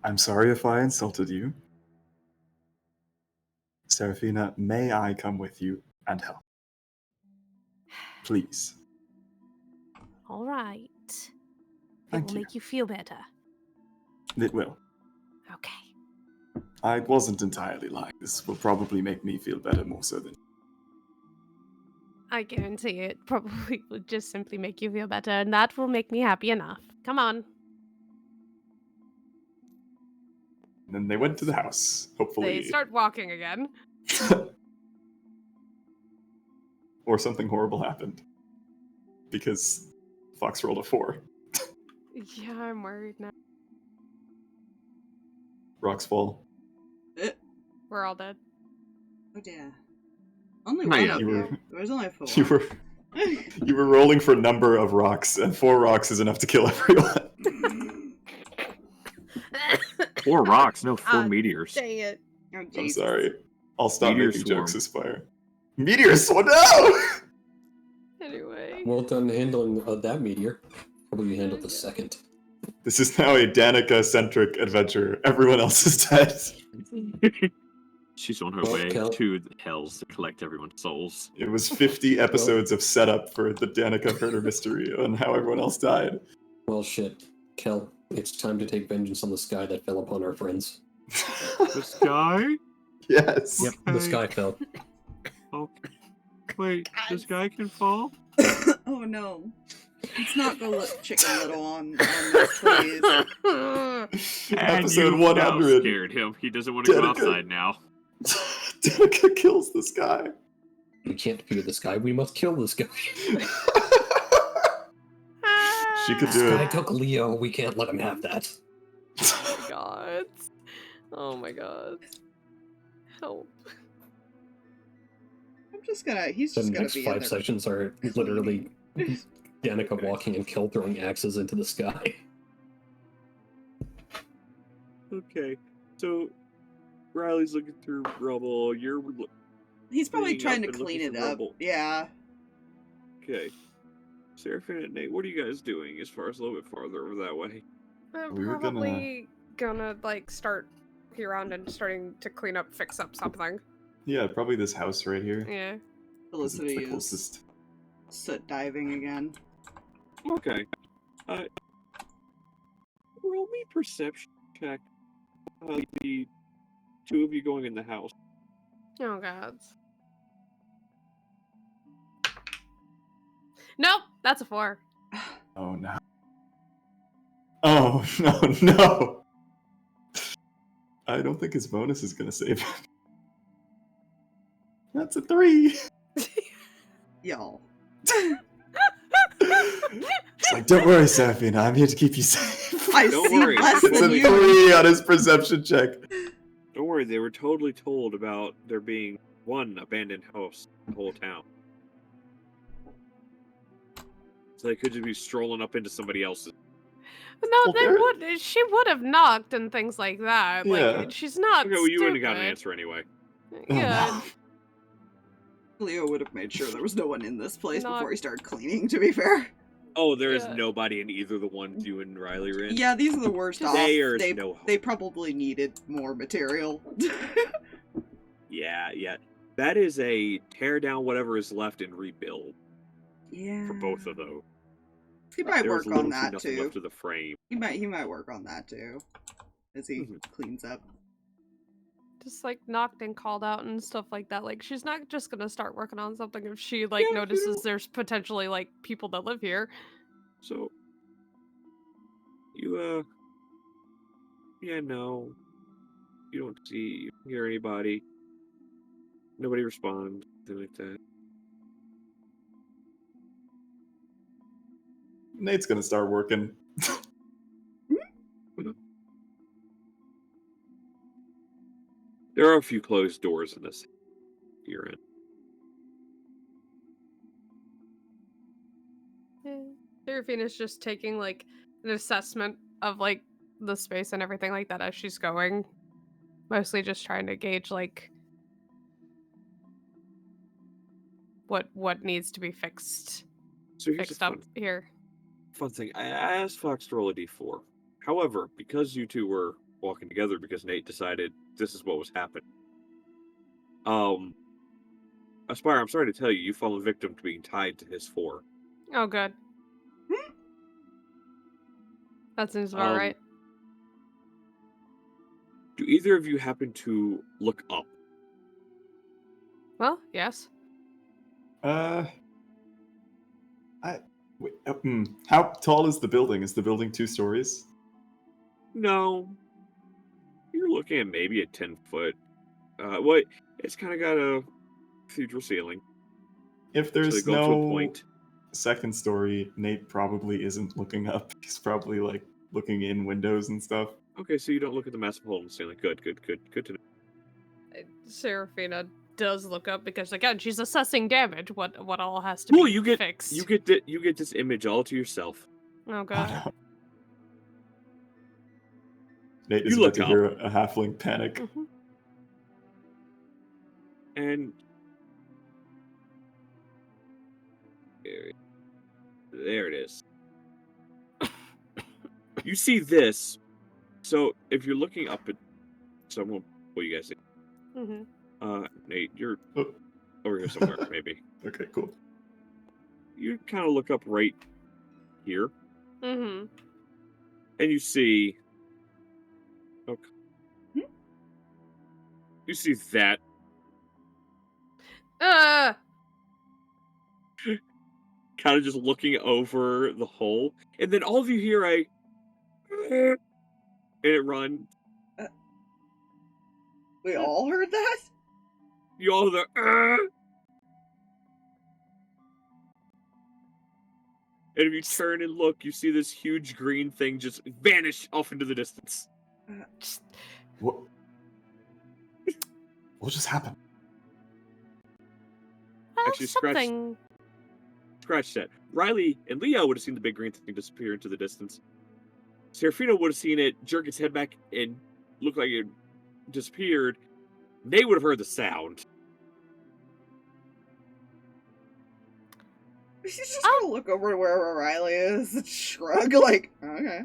I'm sorry if I insulted you. Seraphina, may I come with you and help? Please. All right. Thank It will you. make you feel better. It will. Okay. I wasn't entirely lying. This will probably make me feel better more so than... I guarantee it probably will just simply make you feel better, and that will make me happy enough. Come on. And then they went to the house, hopefully. They start walking again. Or something horrible happened. Because Fox rolled a 4. Yeah, I'm worried now. Rocks fall. We're all dead. Oh dear. Only Not one yet. of You you. were- There was only 4. You were rolling for number of rocks, and 4 rocks is enough to kill everyone. 4 rocks, no, 4 Ah, meteors. Dang it. Oh, I'm Jesus. sorry. I'll stop Meteor making swarm. jokes, Aspire. Meteor swarm! No! Anyway. Well done handling that meteor. How will you handle the second? This is now a Danika-centric adventure. Everyone else is dead. She's on her Well, way Cal- to the hells to collect everyone's souls. It was 50 episodes of setup for the Danika murder mystery and how everyone else died. Well, shit. Kel, it's time to take vengeance on the sky that fell upon our friends. The sky? Yes. Yep, the sky fell. Oh, wait, the sky can fall? Oh no. Let's not go look Chicken Little on this, please. And Episode you've now 100. scared him. He doesn't want to go Danica. outside now. Danika kills the sky. We can't fear the sky, we must kill the sky. She could The do sky it. took Leo, we can't let him have that. Oh my god. Oh my god. Help. He's The just gonna next be in 5 there. sections are literally Danica walking and Kel throwing axes into the sky. Okay, so Riley's looking through rubble. You're He's probably cleaning trying up to and clean looking it for up. rubble. Yeah. Okay. Seraphina and Nate, what are you guys doing as far as a little bit farther over that way? I'm We were probably gonna like start looking around and starting to clean up, fix up something. Yeah, probably this house right here. Yeah. 'Cause it's Felicity the is closest. soot diving again. Okay. Roll me perception check. The 2 of you going in the house. Oh god. Nope, that's a 4. Oh no. Oh no, no! I don't think his bonus is gonna save him. That's a 3. Y'all. It's like, don't worry, Seraphina, I'm here to keep you safe. I Don't see worry. less It's a than you. 3 on his perception check. Don't worry, they were totally told about there being one abandoned house in the whole town. So they could just be strolling up into somebody else's. No, Well, they there- would. She would have knocked and things like that. Yeah. Like she's not. Okay, well, you wouldn't have got an stupid. answer anyway. Yeah. Oh, Leo would have made sure there was no one in this place Not- before he started cleaning, to be fair. Oh, there is Yeah. nobody in either of the ones you and Riley are in? Yeah, these are the worst off. There's They, no hope. they probably needed more material. Yeah. That is a tear down whatever is left and rebuild Yeah. for both of those. He might There's work on little to that nothing too. left of the frame. He might work on that too. As he Mhm. cleans up. Just like knocked and called out and stuff like that. Like she's not just gonna start working on something if she like Yeah, notices there's potentially like people that live here. So, no. You don't see, hear anybody. Nobody responds, anything like that. Nate's gonna start working. There are a few closed doors in this you're in. Seraphina's just taking like an assessment of like the space and everything like that as she's going. Mostly just trying to gauge like what needs to be fixed So here's fixed a up here. fun thing. I asked Fox to roll a d4. However, because you two were walking together because Nate decided this is what was happening. Aspire, I'm sorry to tell you, you've fallen victim to being tied to his 4. Oh good. That seems about right. Do either of you happen to look up? Well, yes. How tall is the building? Is the building 2 stories? No. You're looking at maybe a 10-foot. Well, it's kind of got a cathedral ceiling. If So they there's go to a no point. second story, Nate probably isn't looking up. He's probably like looking in windows and stuff. Okay, so you don't look at the massive hole in the ceiling. Good to know. Seraphina does look up because again she's assessing damage. What all has to Cool, be fixed. you get this image all to yourself. Oh Oh, god. no. Nate is You about look to up. hear a halfling panic. Mhm. And there it is. You see this. So if you're looking up at someone, what you guys see? Mhm. Nate, you're Oh. over here somewhere, maybe. Okay, cool. You kind of look up right here, Mhm. and you see. Okay. You see that. Kind of just looking over the hole, and then all of you hear a, and it runs. We all heard that? You all hear the, and if you turn and look, you see this huge green thing just vanish off into the distance. What? What just happened? Well, Actually, scratch- something. Scratch that. Riley and Leo would have seen the big green thing disappear into the distance. Seraphina would have seen it jerk its head back and look like it disappeared. They would have heard the sound. She's just gonna look over to where Riley is and shrug, like, okay.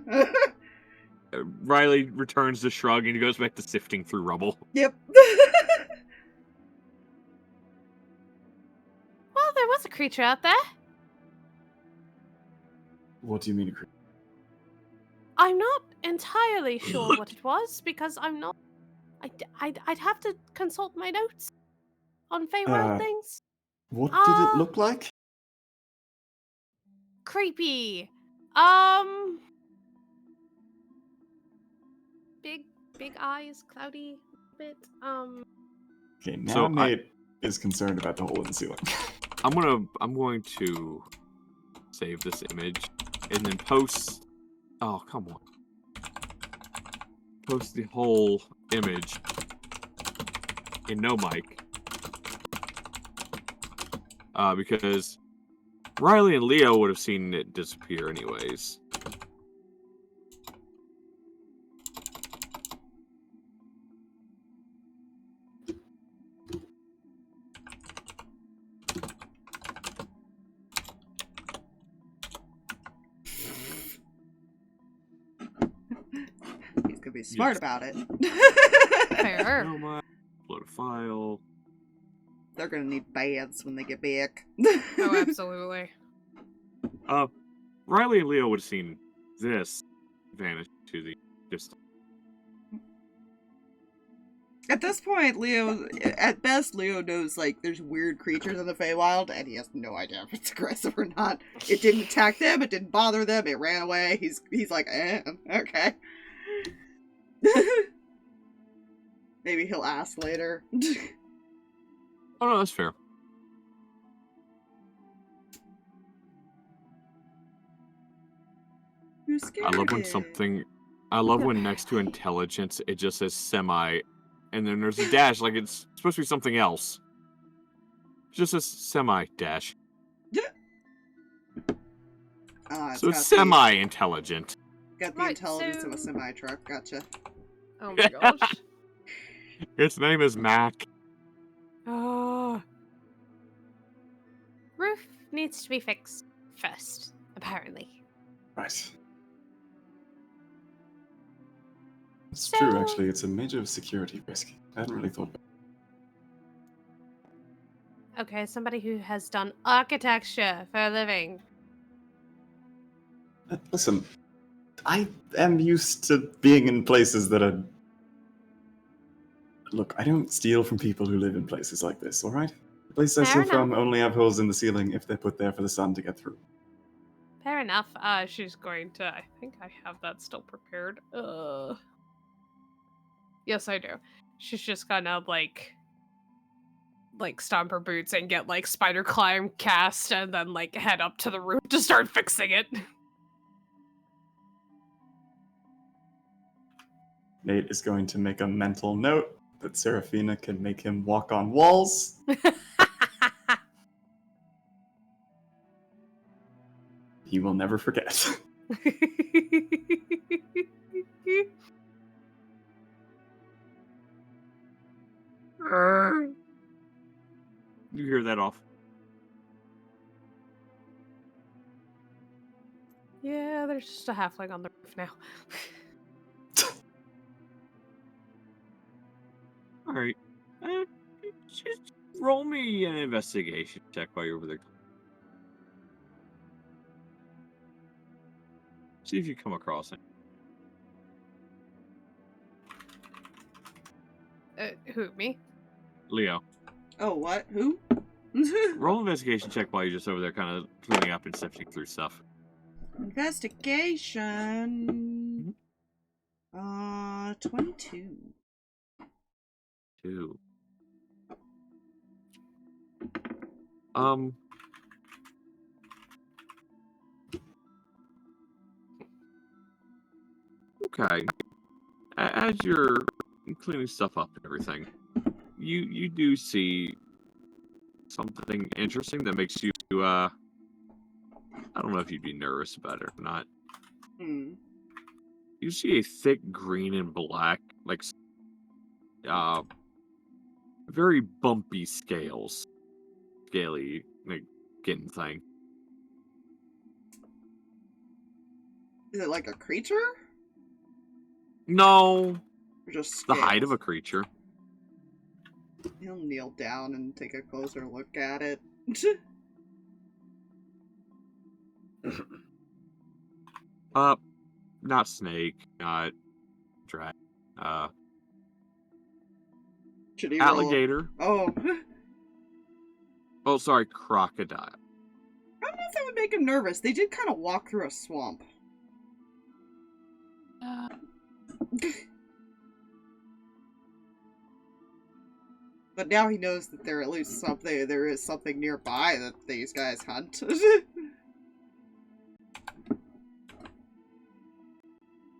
Riley returns the shrug and he goes back to sifting through rubble. Yep. Well, there was a creature out there. What do you mean? I'm not entirely sure what it was because I'm not. I'd have to consult my notes on Feywild things. What did it look like? Creepy. Big big eyes, cloudy bit. Okay, now So Nate is concerned about the hole in the ceiling. I'm going to save this image and then post. Oh, come on. Post the whole image in no mic. Because Riley and Leo would have seen it disappear anyways. He's gonna be smart about it. Fair. No mic. Upload a file. They're gonna need baths when they get back. Oh, absolutely. Riley and Leo would have seen this vanish to the distance. At this point, at best, Leo knows, like, there's weird creatures in the Feywild, and he has no idea if it's aggressive or not. It didn't attack them, it didn't bother them, it ran away. He's like, okay. Maybe he'll ask later. Oh no, that's fair. Who's scared? I love when next to intelligence it just says semi, and then there's a dash like it's supposed to be something else. It just says semi dash. So it's semi-intelligent. Got the Right, intelligence of a so- semi-truck, gotcha. Oh my gosh. Its name is Mac. Roof needs to be fixed first, apparently. Right. It's true, So- actually. It's a major security risk. I hadn't really thought about Okay, somebody who has done architecture for a living. it. Listen, I am used to being in places that are... Look, I don't steal from people who live in places like this, alright? The places I Fair steal from enough. only have holes in the ceiling if they're put there for the sun to get through. Fair enough. She's going to. I think I have that still prepared. Yes, I do. She's just gonna like stomp her boots and get like spider climb cast, and then like head up to the roof to start fixing it. Nate is going to make a mental note that Seraphina can make him walk on walls. He will never forget. You hear that off? Yeah, there's just a halfling on the roof now. All right. Just roll me an investigation check while you're over there. See if you come across it. Who, me? Leo, Oh, what? Who? roll an investigation check while you're just over there kind of cleaning up and sifting through stuff. Investigation. 22. 2. Okay. As you're cleaning stuff up and everything, you do see something interesting that makes you I don't know if you'd be nervous about it or not. Hmm. You see a thick green and black, like very bumpy scales. Scaly, like, getting thing. Is it like a creature? No, Or just the height of scales? a creature. He'll kneel down and take a closer look at it. Not snake, not dragon. Should he roll? Alligator. Oh. Oh, sorry, crocodile. I don't know if that would make him nervous. They did kind of walk through a swamp. But now he knows that there is something nearby that these guys hunt.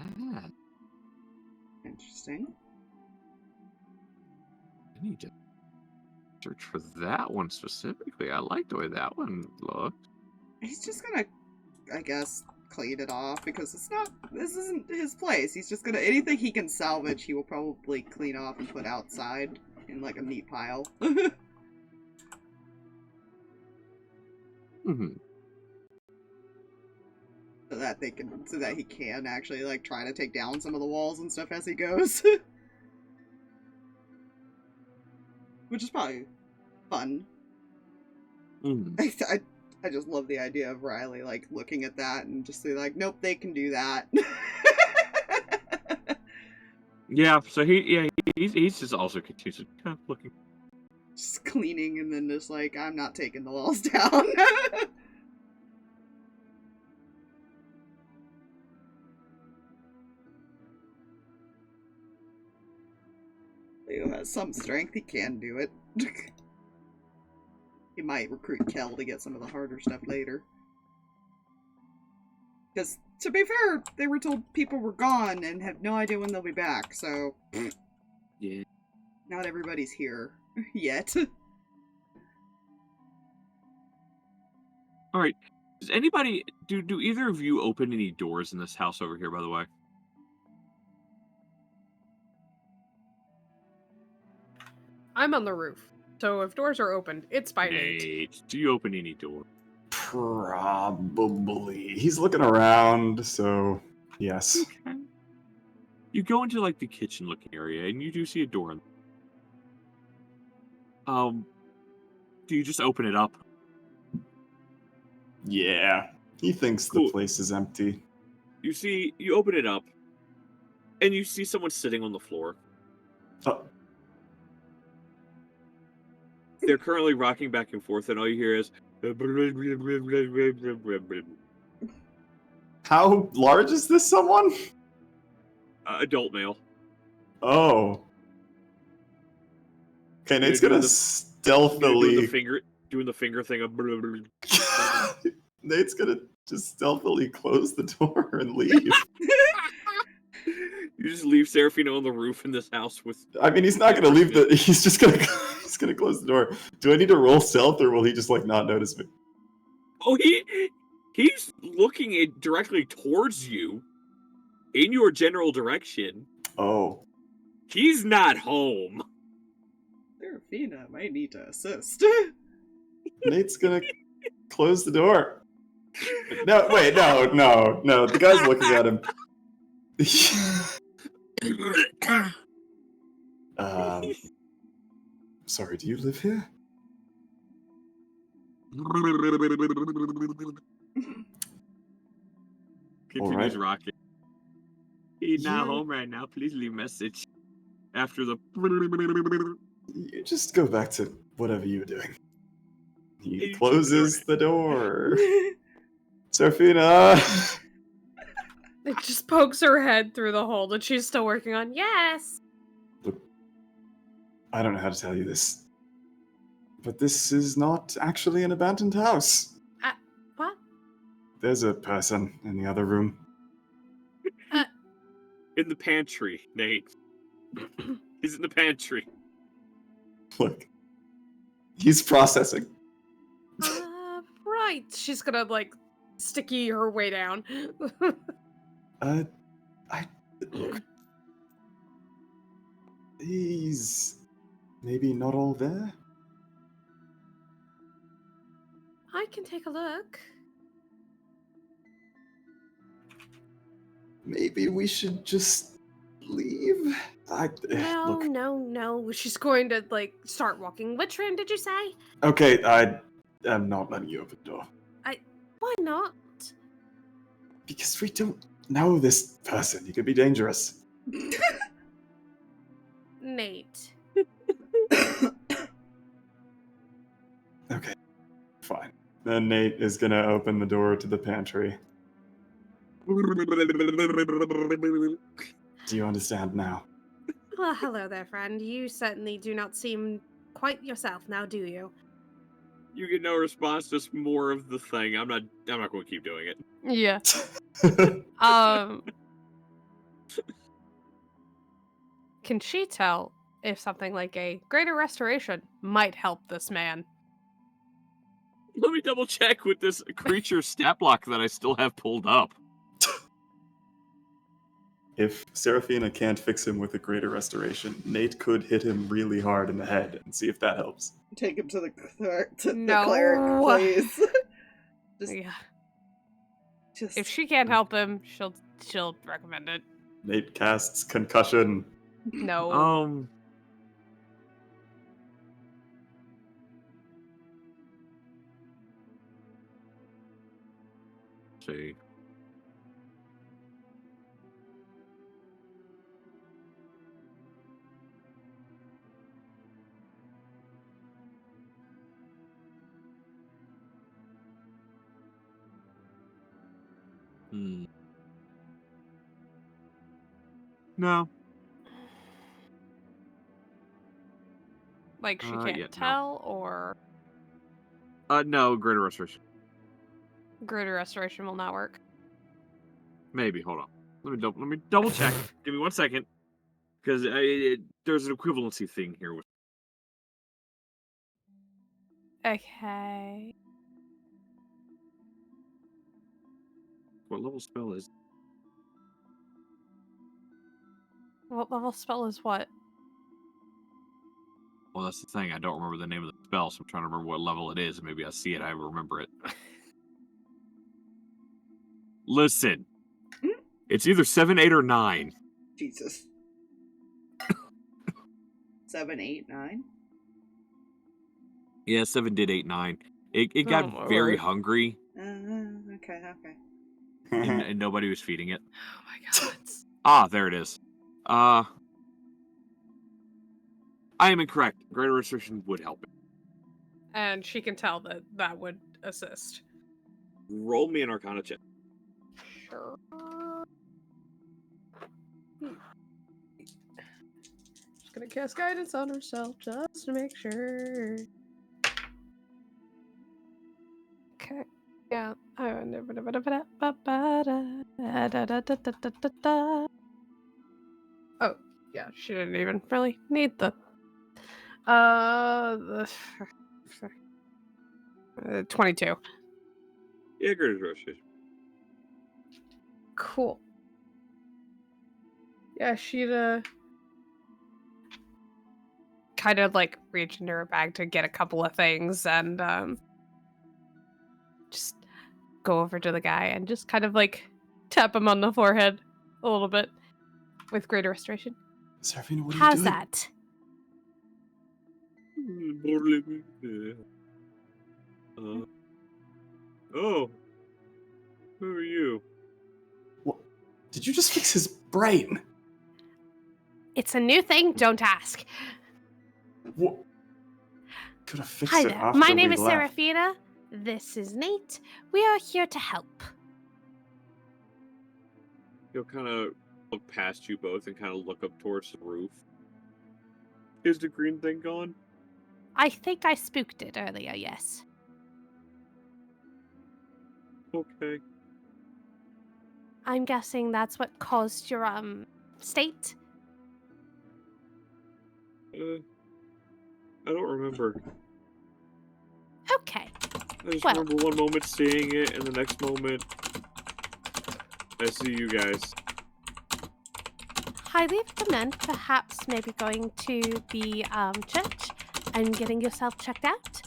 Ah, Interesting. I need to search for that one specifically. I like the way that one looked. He's just gonna, I guess, clean it off because this isn't his place. He's just gonna, anything he can salvage, he will probably clean off and put outside in like a neat pile. Mm-hmm. so that he can actually like try to take down some of the walls and stuff as he goes. Which is probably fun. Mm-hmm. I just love the idea of Riley like looking at that and just say like, nope, they can do that. Yeah, so he's just also confused, kind of looking. Just cleaning and then just like, I'm not taking the walls down. Leo has some strength, he can do it. He might recruit Kel to get some of the harder stuff later. Because, to be fair, they were told people were gone and have no idea when they'll be back, so... Yeah. Not everybody's here. Yet. Alright. Does anybody... Do either of you open any doors in this house over here, by the way? I'm on the roof, so if doors are opened, it's by Nate. Nate, do you open any door? Probably. He's looking around, so yes. Okay. You go into like the kitchen looking area and you do see a door. Do you just open it up? Yeah. He thinks Cool. the place is empty. You open it up and you see someone sitting on the floor. Oh, They're currently rocking back and forth and all you hear is how large is this someone? adult male. Oh. Okay, Nate's Doing gonna the- stealthily... doing the finger thing of Nate's gonna just stealthily close the door and leave. You just leave Seraphina on the roof in this house with... I mean, he's not gonna leave the... He's just gonna... He's gonna close the door. Do I need to roll stealth, or will he just, like, not notice me? Oh, he's looking directly towards you in your general direction. Oh. He's not home. Seraphina might need to assist. Nate's gonna close the door. No, wait, no. The guy's looking at him. Sorry, do you live here? Continues rocking. He's not Yeah. home right now. Please leave message. After the... You just go back to whatever you were doing. He Hey, closes the door. Seraphina! It just pokes her head through the hole that she's still working on. Yes! Look, I don't know how to tell you this, but this is not actually an abandoned house. What? There's a person in the other room. In the pantry, Nate. He's in the pantry. Look, he's processing. Right. She's gonna, like, sticky her way down. Look. He's maybe not all there? I can take a look. Maybe we should just leave? No, Look. no. She's going to, like, start walking. Which room did you say? Okay, I'm not letting you open the door. Why not? Because we don't know this person. He could be dangerous. Nate. Okay, fine. Then Nate is gonna open the door to the pantry. Do you understand now? Well, hello there, friend. You certainly do not seem quite yourself now, do you? You get no response, just more of the thing. I'm not going to keep doing it. Yeah. Can she tell if something like a greater restoration might help this man? Let me double check with this creature stat block that I still have pulled up. If Seraphina can't fix him with a greater restoration, Nate could hit him really hard in the head and see if that helps. Take him to the cleric, No. please. Yeah. Just If she can't help him, she'll recommend it. Nate casts concussion. No. See. No. Like she Yeah, can't no. tell, or No, greater restoration. greater restoration will not work. Maybe. Hold on. Let me double check. Give me 1 second, because there's an equivalency thing here with. Okay. What level spell is? What level spell is what? Well, that's the thing. I don't remember the name of the spell, so I'm trying to remember what level it is. And maybe I see it, I remember it. Listen, it's either 7, 8, or 9. Jesus. 7, 8, 9? Yeah, 7 did 8, 9. It got my very word. Okay. hungry, and nobody was feeding it. Oh my god. Ah, there it is. I am incorrect. Greater restriction would help it. And she can tell that that would assist. Roll me an Arcana check. Sure. Just gonna cast guidance on herself just to make sure. Okay. Yeah. Oh, yeah. She didn't even really need the 22. Yeah, greater restriction. Cool. Yeah, she'd kind of like reach into her bag to get a couple of things and just go over to the guy and just kind of like tap him on the forehead a little bit with greater restoration. Seraphina, what are How's you doing? that? Oh, who are you? What? Did you just fix his brain? It's a new thing, don't ask. What? Could have fixed Hi it there, after my name we is left. Seraphina. This is Nate. We are here to help. He'll kind of look past you both and kind of look up towards the roof. Is the green thing gone? I think I spooked it earlier, yes. Okay. I'm guessing that's what caused your, state? I don't remember. Okay. I just Well- remember one moment seeing it, and the next moment, I see you guys. Highly recommend perhaps maybe going to the, church and getting yourself checked out,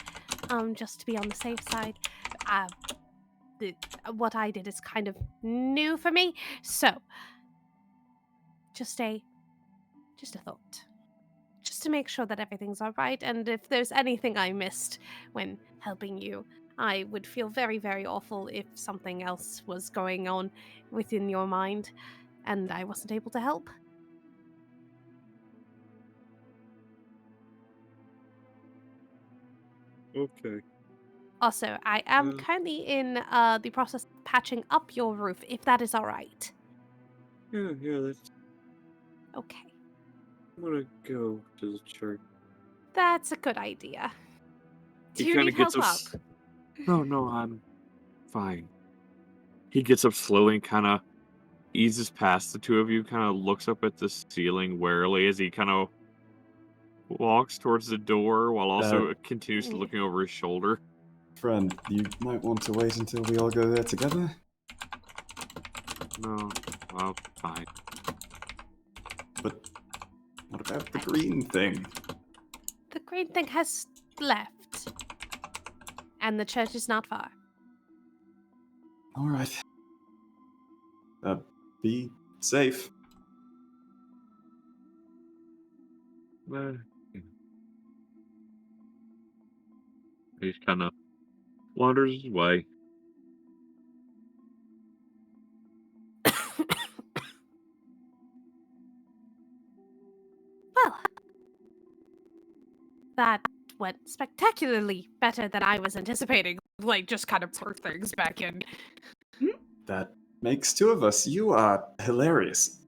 just to be on the safe side. What I did is kind of new for me, so just a thought. Just to make sure that everything's all right, and if there's anything I missed when helping you, I would feel very, very awful if something else was going on within your mind and I wasn't able to help. Okay. Also, I am Mm. currently in the process of patching up your roof, if that is all right. Yeah, that's... Okay. I'm gonna go to the church. That's a good idea. Do He you kind need of gets help up. up? No, I'm fine. He gets up slowly and kind of eases past the two of you, kind of looks up at the ceiling warily as he kind of walks towards the door while also continuously looking over his shoulder. Friend, you might want to wait until we all go there together. No, well, fine. But what about the green thing? The green thing has left. And the church is not far. Alright. Be safe. He kind of wanders his way. Well, that went spectacularly better than I was anticipating. Like, just kind of pour things back in. That makes two of us. You are hilarious.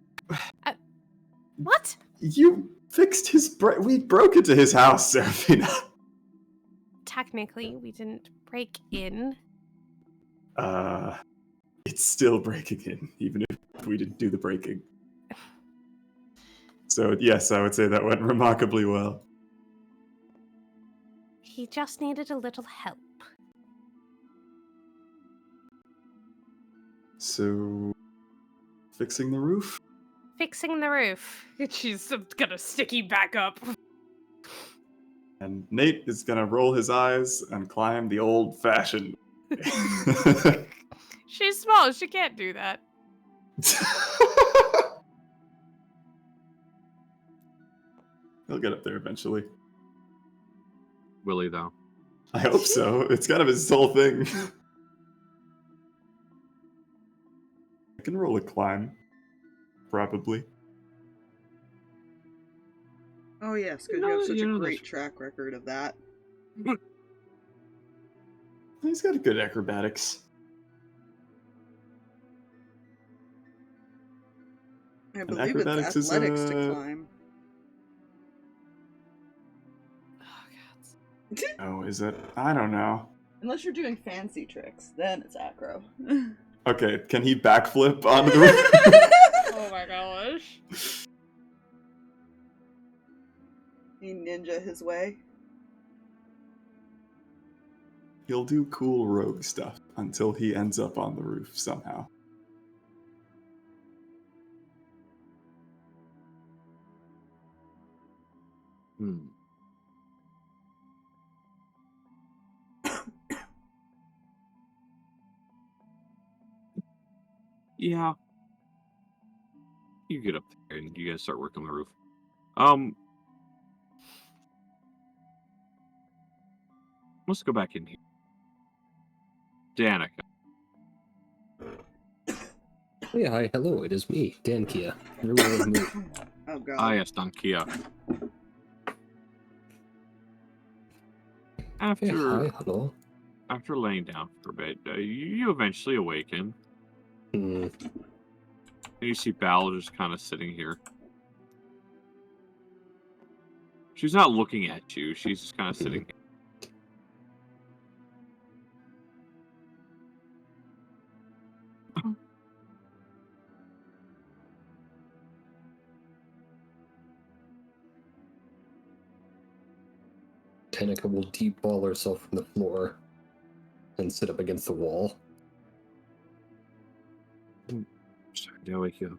What? You fixed his we broke into his house, Seraphina. Technically, we didn't break in. It's still breaking in, even if we didn't do the breaking. So, yes, I would say that went remarkably well. He just needed a little help. So, fixing the roof? Fixing the roof. She's gonna sticky back up. And Nate is gonna roll his eyes and climb the old-fashioned. She's small. She can't do that. He'll get up there eventually. Will he, though? I hope so. It's kind of his whole thing. I can roll a climb. Probably. Oh yes, because No, you have such you a know great that's- track record of that. He's got a good acrobatics. I And believe acrobatics it's is, athletics to climb. Oh, God. Oh, is it? I don't know. Unless you're doing fancy tricks, then it's acro. Okay, can he backflip onto the roof? Oh my gosh. He ninja his way. He'll do cool rogue stuff until he ends up on the roof somehow. Yeah. You get up there and you guys start working on the roof. Let's go back in here. Danika. Yeah, hi, hello, it is me, Danika. Everyone move. Oh god. Ah, yes, Dankia. Yeah, hi, hello. After laying down for a bit, you eventually awaken. Hmm. And you see Bal just kind of sitting here. She's not looking at you. She's just kind of sitting here. Danika will deep ball herself from the floor and sit up against the wall. Sorry, did I wake you up?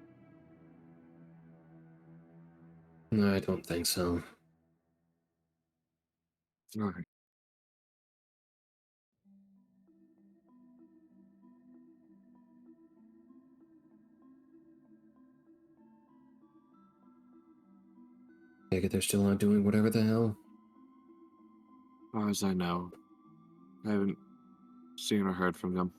No, I don't think so. Alright. Maybe they're still not doing whatever the hell. As far as I know, I haven't seen or heard from them.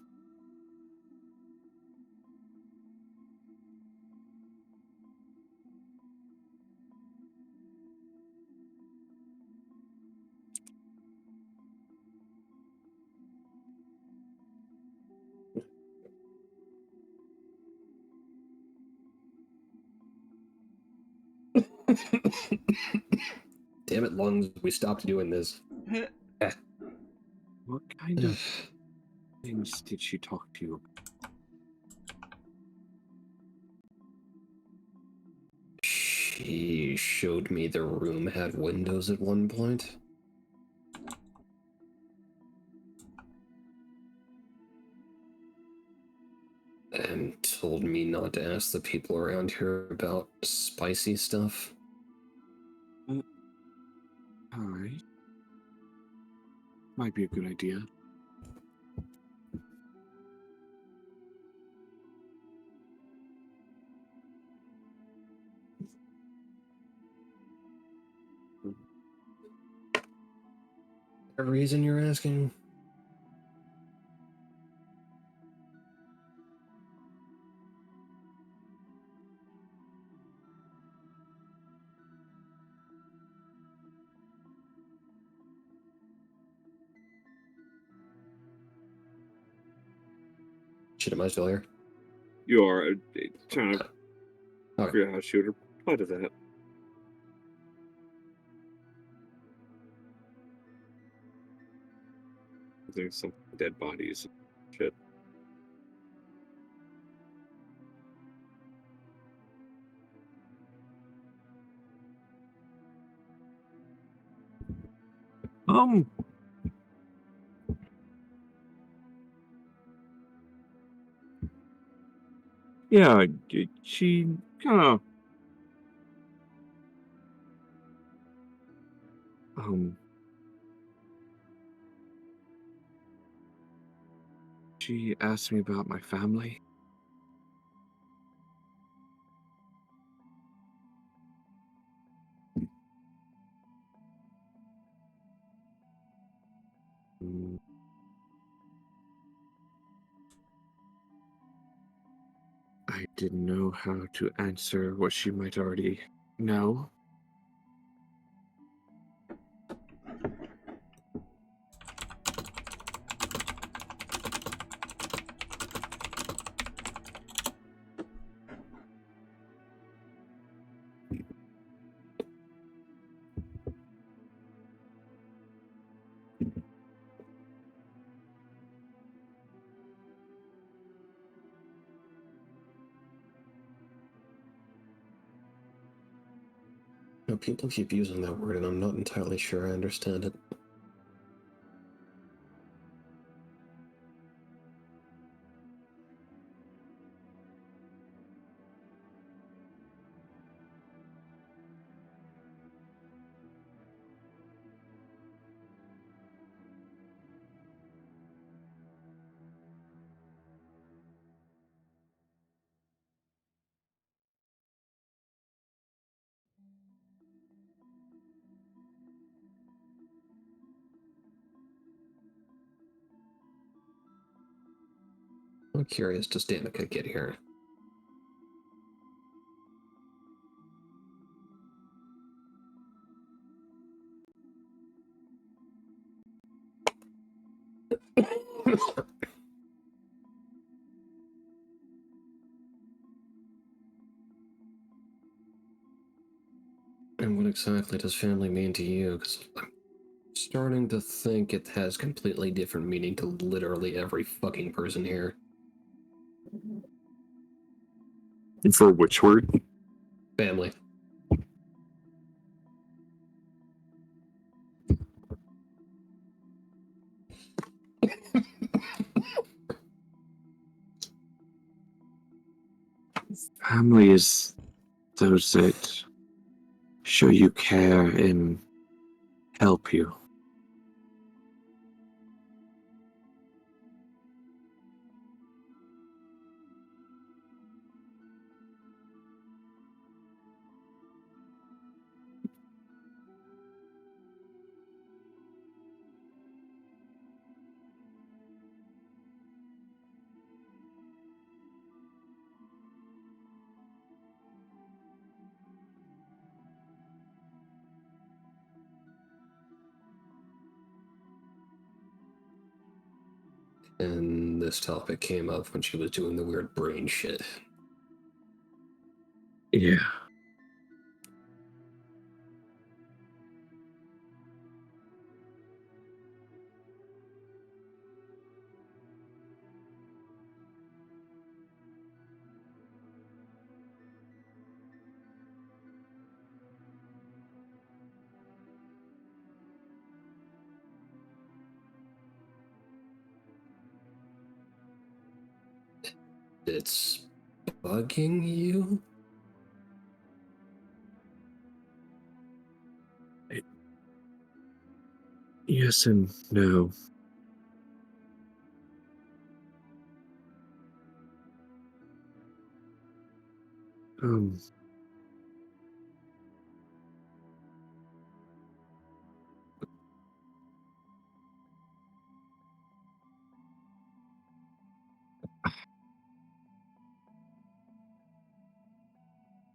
Damn it, lungs, we stopped doing this. What kind of things did she talk to you about? She showed me the room had windows at one point. And told me not to ask the people around here about spicy stuff. Alright. Might be a good idea. A reason you're asking? Shit, am I still here? You are trying to Okay. figure out how to shoot her. Part of that. There's some dead bodies and shit. Yeah, she kind of she asked me about my family. I didn't know how to answer what she might already know. No, people keep using that word, and I'm not entirely sure I understand it. I'm curious, does Danika get here? And what exactly does family mean to you? Because I'm starting to think it has completely different meaning to literally every fucking person here. For which word? Family. Family is those that show you care and help you. And this topic came up when she was doing the weird brain shit. Yeah. It's bugging you? Yes and no. Um,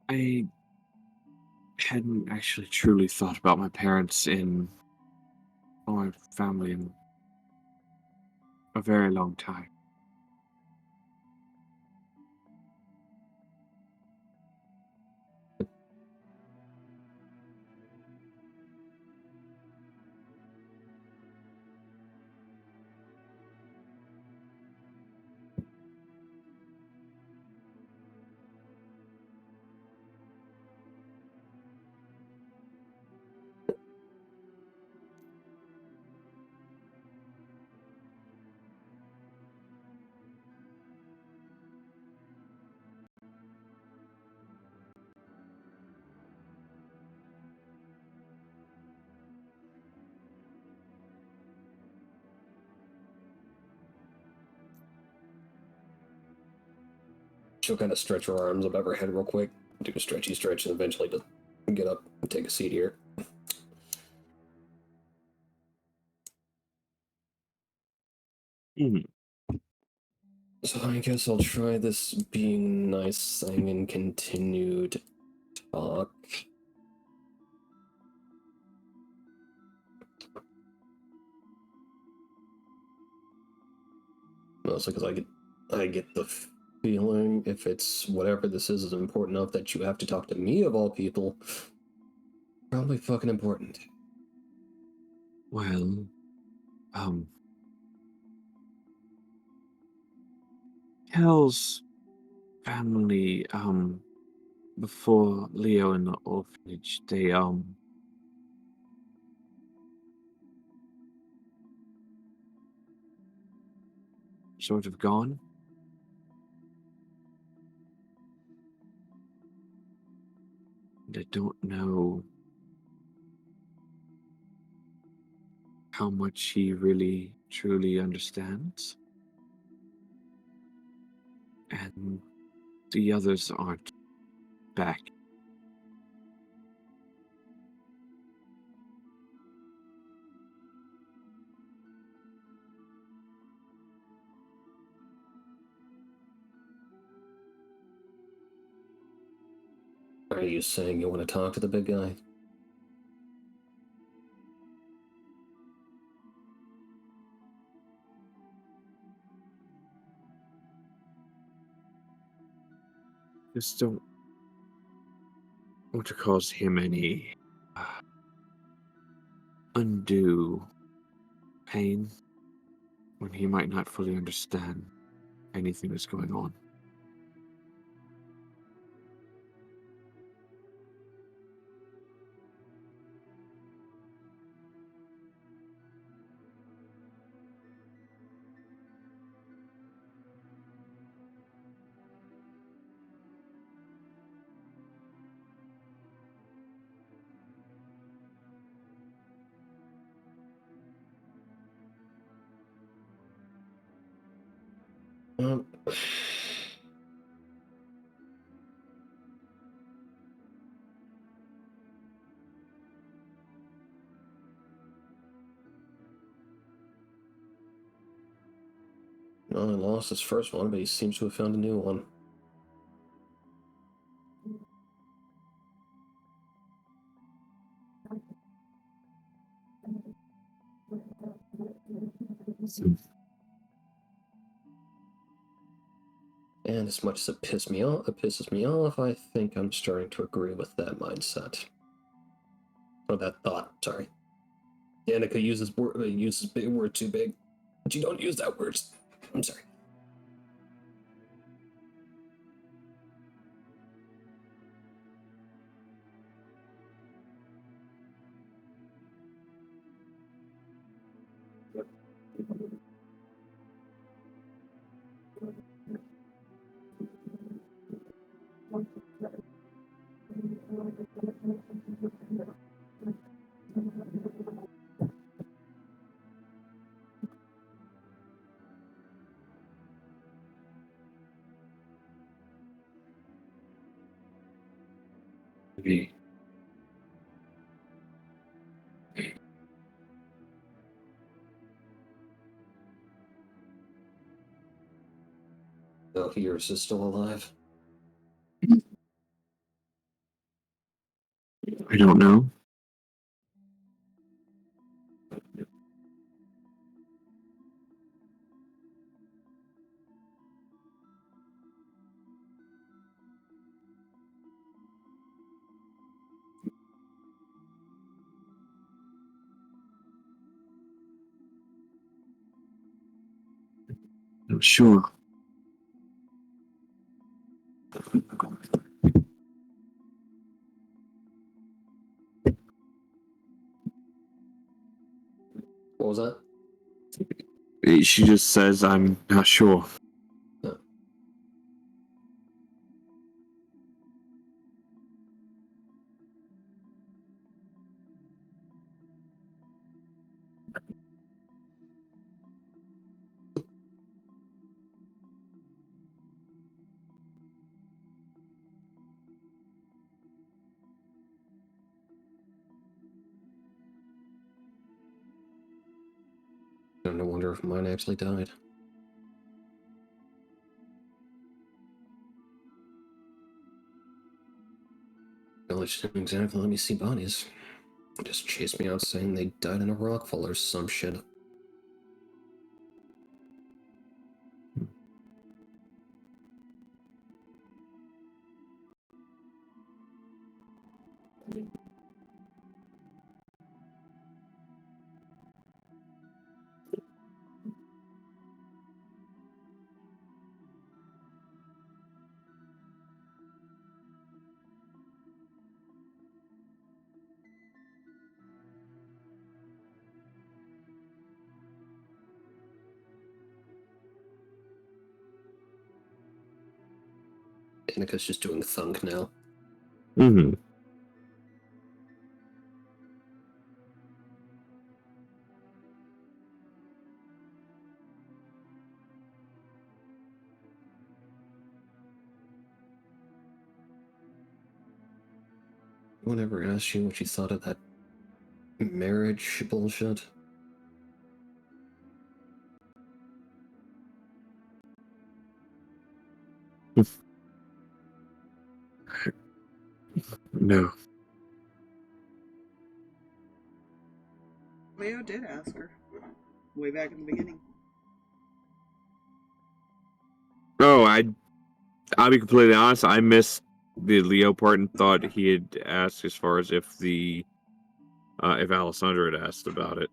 I hadn't actually truly thought about my parents or my family in a very long time. She'll kind of stretch her arms above her head real quick, do a stretchy stretch, and eventually just get up and take a seat here. Mm. So I guess I'll try this being nice thing and continue to talk. Mostly because I get the feeling if it's whatever this is important enough that you have to talk to me of all people. Probably fucking important. Well, Kel's family, before Leo in the orphanage, they, sort of gone. And I don't know how much he really, truly understands. And the others aren't back. Are you saying you want to talk to the big guy? Just don't want to cause him any undue pain when he might not fully understand anything that's going on. Um, well, he lost his first one, but he seems to have found a new one. And as much as it pisses me off, I think I'm starting to agree with that mindset. Or that thought, sorry. Danika uses big word too big, but you don't use that word. I'm sorry. Maybe. Oh, yours is still alive. I don't know. I'm sure. What was that? She just says, I'm not sure. No. I wonder if mine actually died. Village didn't exactly let me see bodies. They just chased me out saying they died in a rockfall or some shit. Danika's just doing thunk now. Mm-hmm. Anyone ever asked you what you thought of that marriage bullshit? No. Leo did ask her way back in the beginning. Oh, I'll be completely honest, I missed the Leo part and thought he had asked as far as if if Alessandra had asked about it.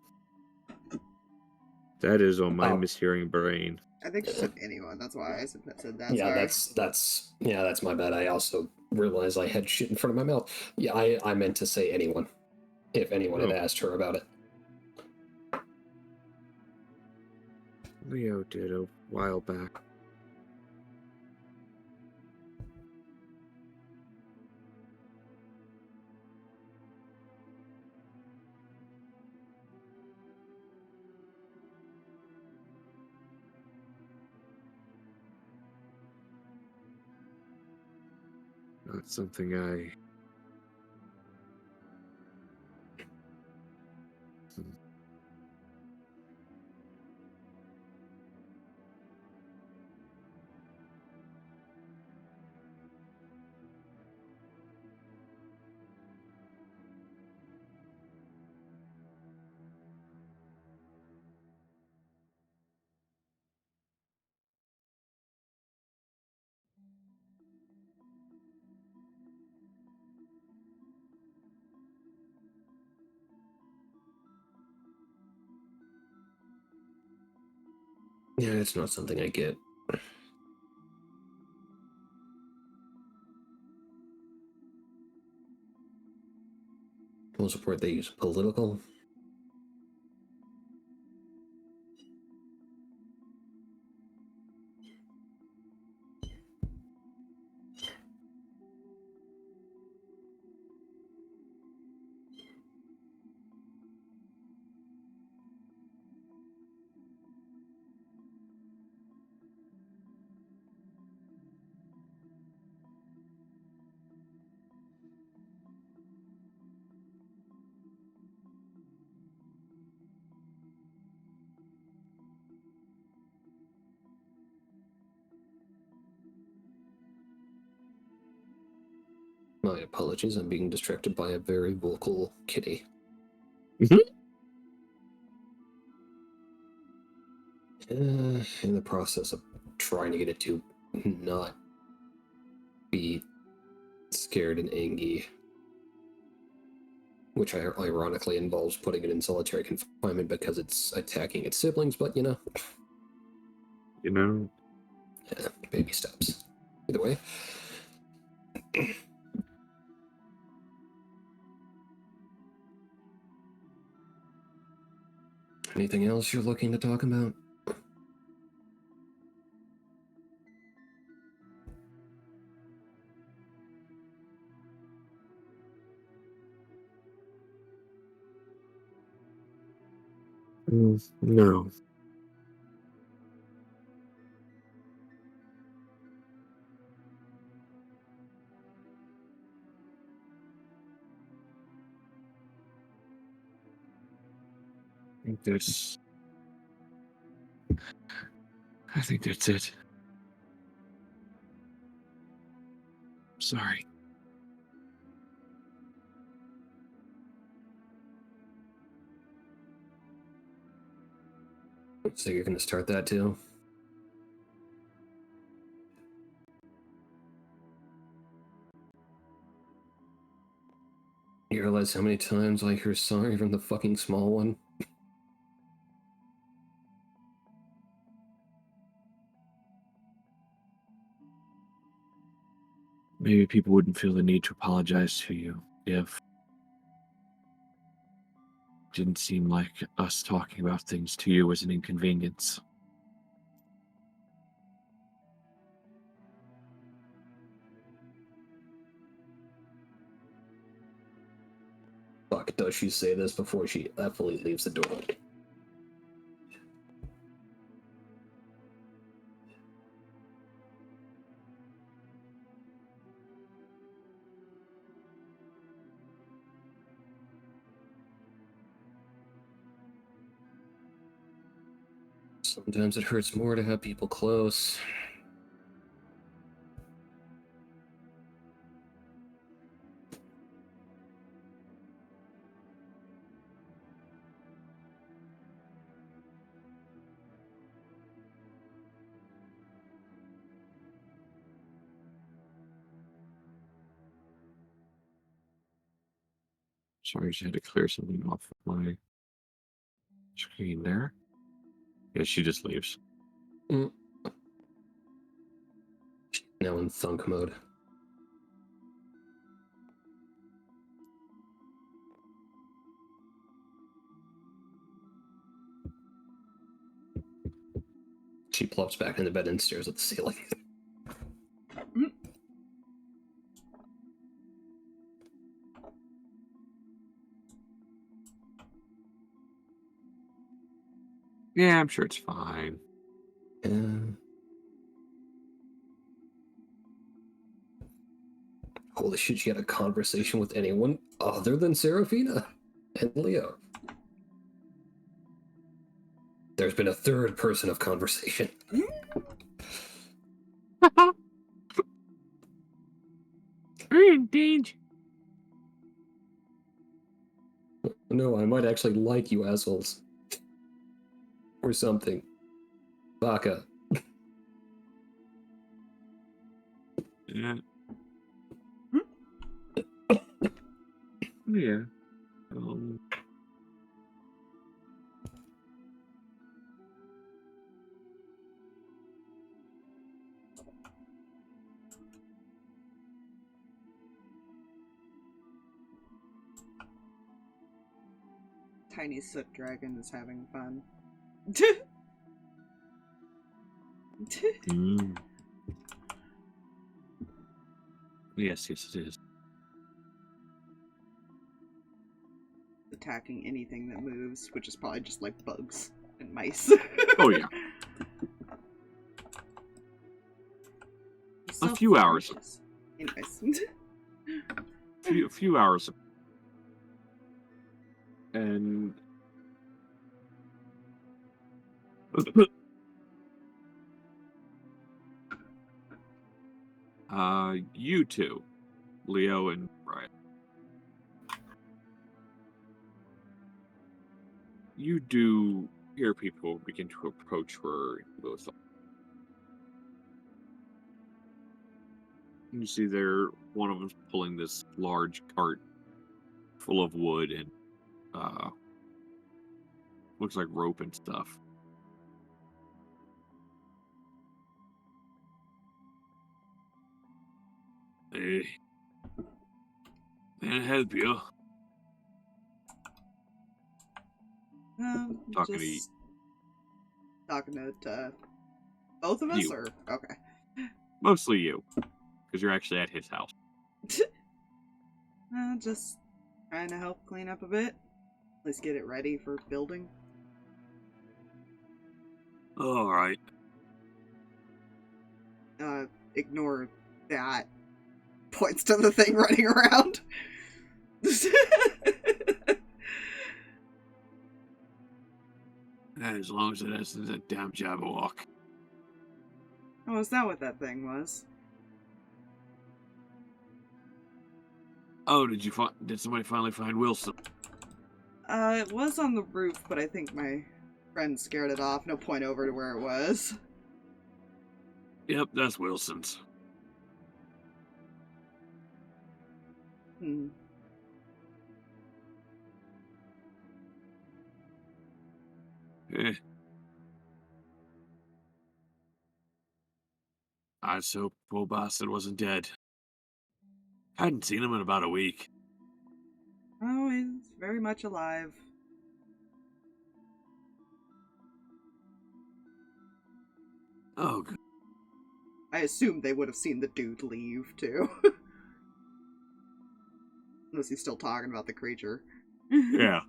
That is on my mishearing brain. I think she said anyone. That's why I said that. Yeah, Sorry. that's my bad. I also realized I had shit in front of my mouth. Yeah, I meant to say anyone. If anyone had asked her about it. Leo did a while back. Not something I... Yeah, it's not something I get. Full support they use political. My apologies, I'm being distracted by a very vocal kitty. Mhm. In the process of trying to get it to not be scared and angry, which ironically involves putting it in solitary confinement because it's attacking its siblings, but You know, baby steps. Either way. Anything else you're looking to talk about? no. I think that's it. Sorry. So you're gonna start that too? You realize how many times I hear sorry from the fucking small one? Maybe people wouldn't feel the need to apologize to you if it didn't seem like us talking about things to you was an inconvenience. Fuck, does she say this before she absolutely leaves the door? Sometimes it hurts more to have people close. Sorry, I just had to clear something off of my screen there. Yeah, she just leaves. Mm. Now in thunk mode. She plops back into bed and stares at the ceiling. Yeah, I'm sure it's fine. Holy shit, she had a conversation with anyone other than Seraphina and Leo. There's been a third person of conversation. We're in danger. No, I might actually like you assholes. Or something. Baka. Yeah. Yeah. Tiny soot dragon is having fun. Yes, it is. Attacking anything that moves, which is probably just like bugs and mice. Oh yeah. So A few hours. ferocious. Anyways. A few hours. And you two Leo and Brian. You do hear people begin to approach where you both are. You see one of them's pulling this large cart full of wood and looks like rope and stuff. Hey, can I help you? Talking to you. Just talking to both of us, You. or okay. Mostly you, because you're actually at his house. Just trying to help clean up a bit. At least get it ready for building. All right. Ignore that. Points to the thing running around. As long as it isn't a damn Jabberwock. Oh, is that what that thing was? Oh, did somebody finally find Wilson? It was on the roof, but I think my friend scared it off. No point over to where it was. Yep, that's Wilson's. Eh. I just hope poor bastard wasn't dead. Hadn't seen him in about a week. Oh, he's very much alive. Oh, good. I assumed they would have seen the dude leave, too. Unless he's still talking about the creature. Yeah.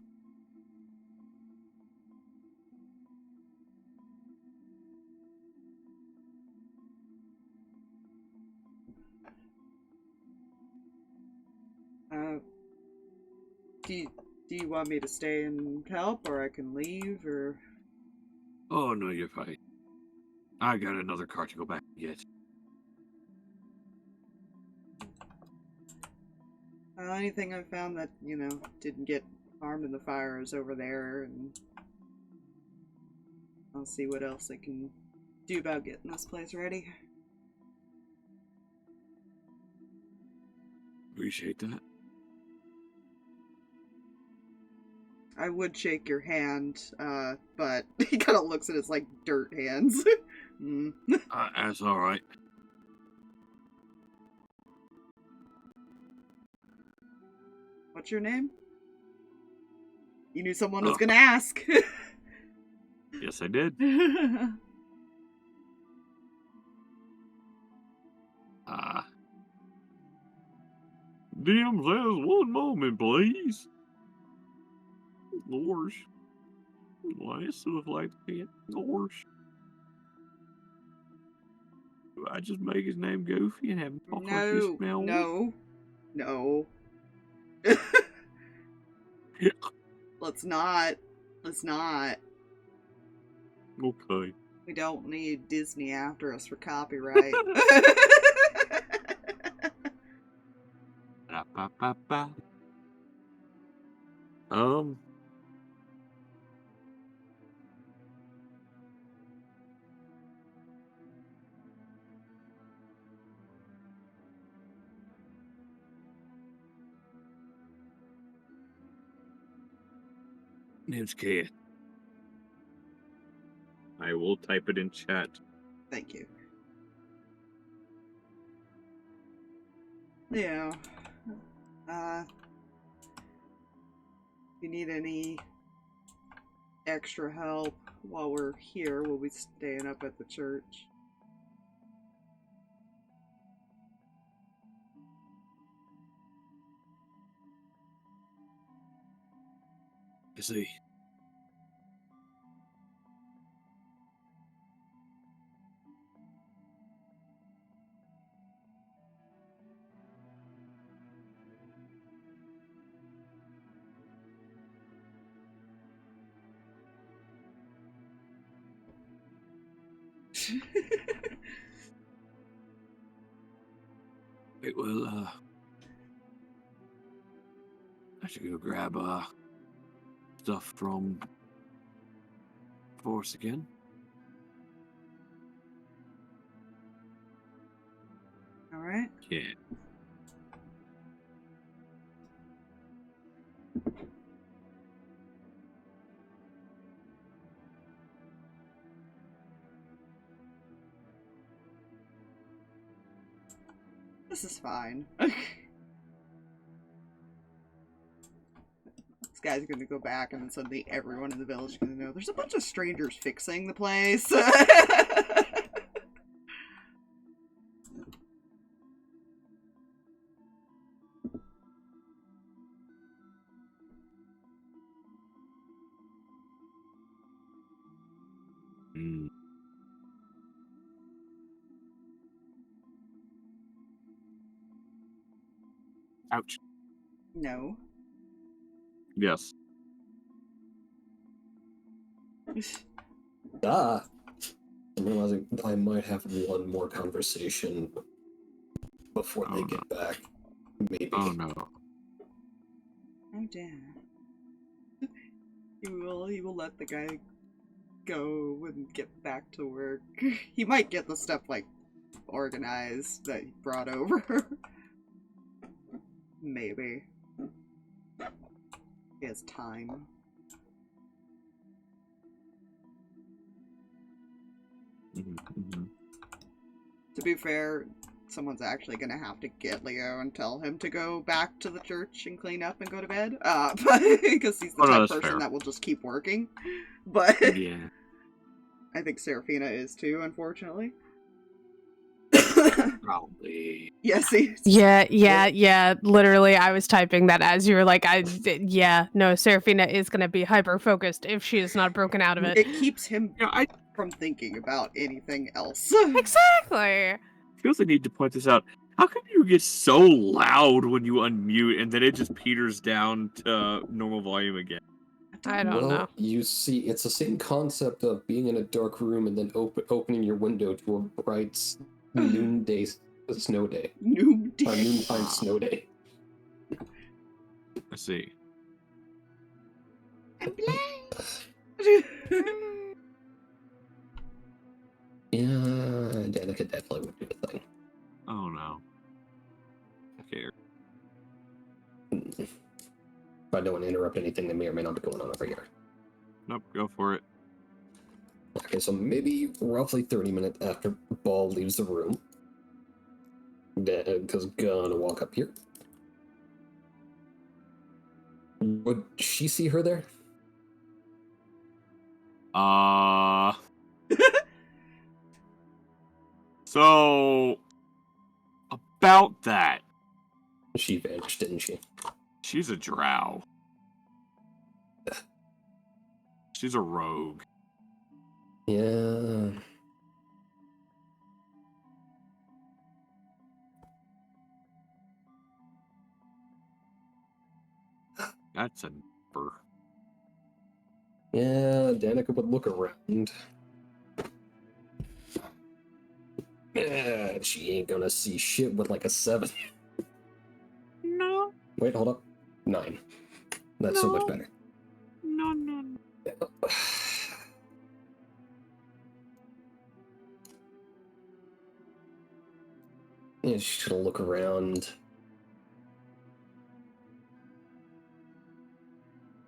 Do you want me to stay and help, or I can leave, or... Oh, no, you're fine. I got another cart to go back and get. Anything I found that, didn't get harmed in the fire is over there, and I'll see what else I can do about getting this place ready. Appreciate that. I would shake your hand, but he kind of looks at his, dirt hands. That's alright. What's your name? You knew someone was gonna ask. Yes, I did. DM says 1 moment, please. Lorsh. Why is so like that? Lorsh. Do I just make his name Goofy and have him talk like this now? No. Let's not. Okay. We don't need Disney after us for copyright. Ba-ba-ba-ba. Name's Kate. I will type it in chat. Thank you. Yeah. If you need any extra help while we're here, we'll be staying up at the church. I see. Right, well, should go grab stuff from Force again. All right. Yeah. This is fine. This guy's gonna go back, and then suddenly everyone in the village is gonna know there's a bunch of strangers fixing the place. Ouch. No. Yes. I'm realizing I might have one more conversation before they get back. Maybe. Oh no. Oh damn. He will let the guy go and get back to work. He might get the stuff like organized that he brought over. Maybe. He has time. To be fair, someone's actually gonna have to get Leo and tell him to go back to the church and clean up and go to bed. Because he's the type of person that will just keep working. But yeah. I think Seraphina is too, unfortunately. Probably. Yes, Yeah. Literally, I was typing that as you were like, no, Seraphina is going to be hyper-focused if she is not broken out of it. It keeps him from thinking about anything else. Exactly. I feel like I need to point this out. How come you get so loud when you unmute and then it just peters down to normal volume again? I don't know. You see, it's the same concept of being in a dark room and then opening your window to a bright noonday snow day. Noontime snow day. I see. I'm blind. Yeah, Danika definitely would do the thing. Oh no. Okay. If I don't want to interrupt anything that may or may not be going on over here. Nope, go for it. Okay, so maybe roughly 30 minutes after Ball leaves the room. Because gonna walk up here. Would she see her there? So about that. She vanished, didn't she? She's a drow. She's a rogue. Yeah. That's a number. Yeah, Danika would look around. She ain't gonna see shit with like a 7. No. Wait, hold up. 9. That's so much better. No. Yeah, she's gonna look around.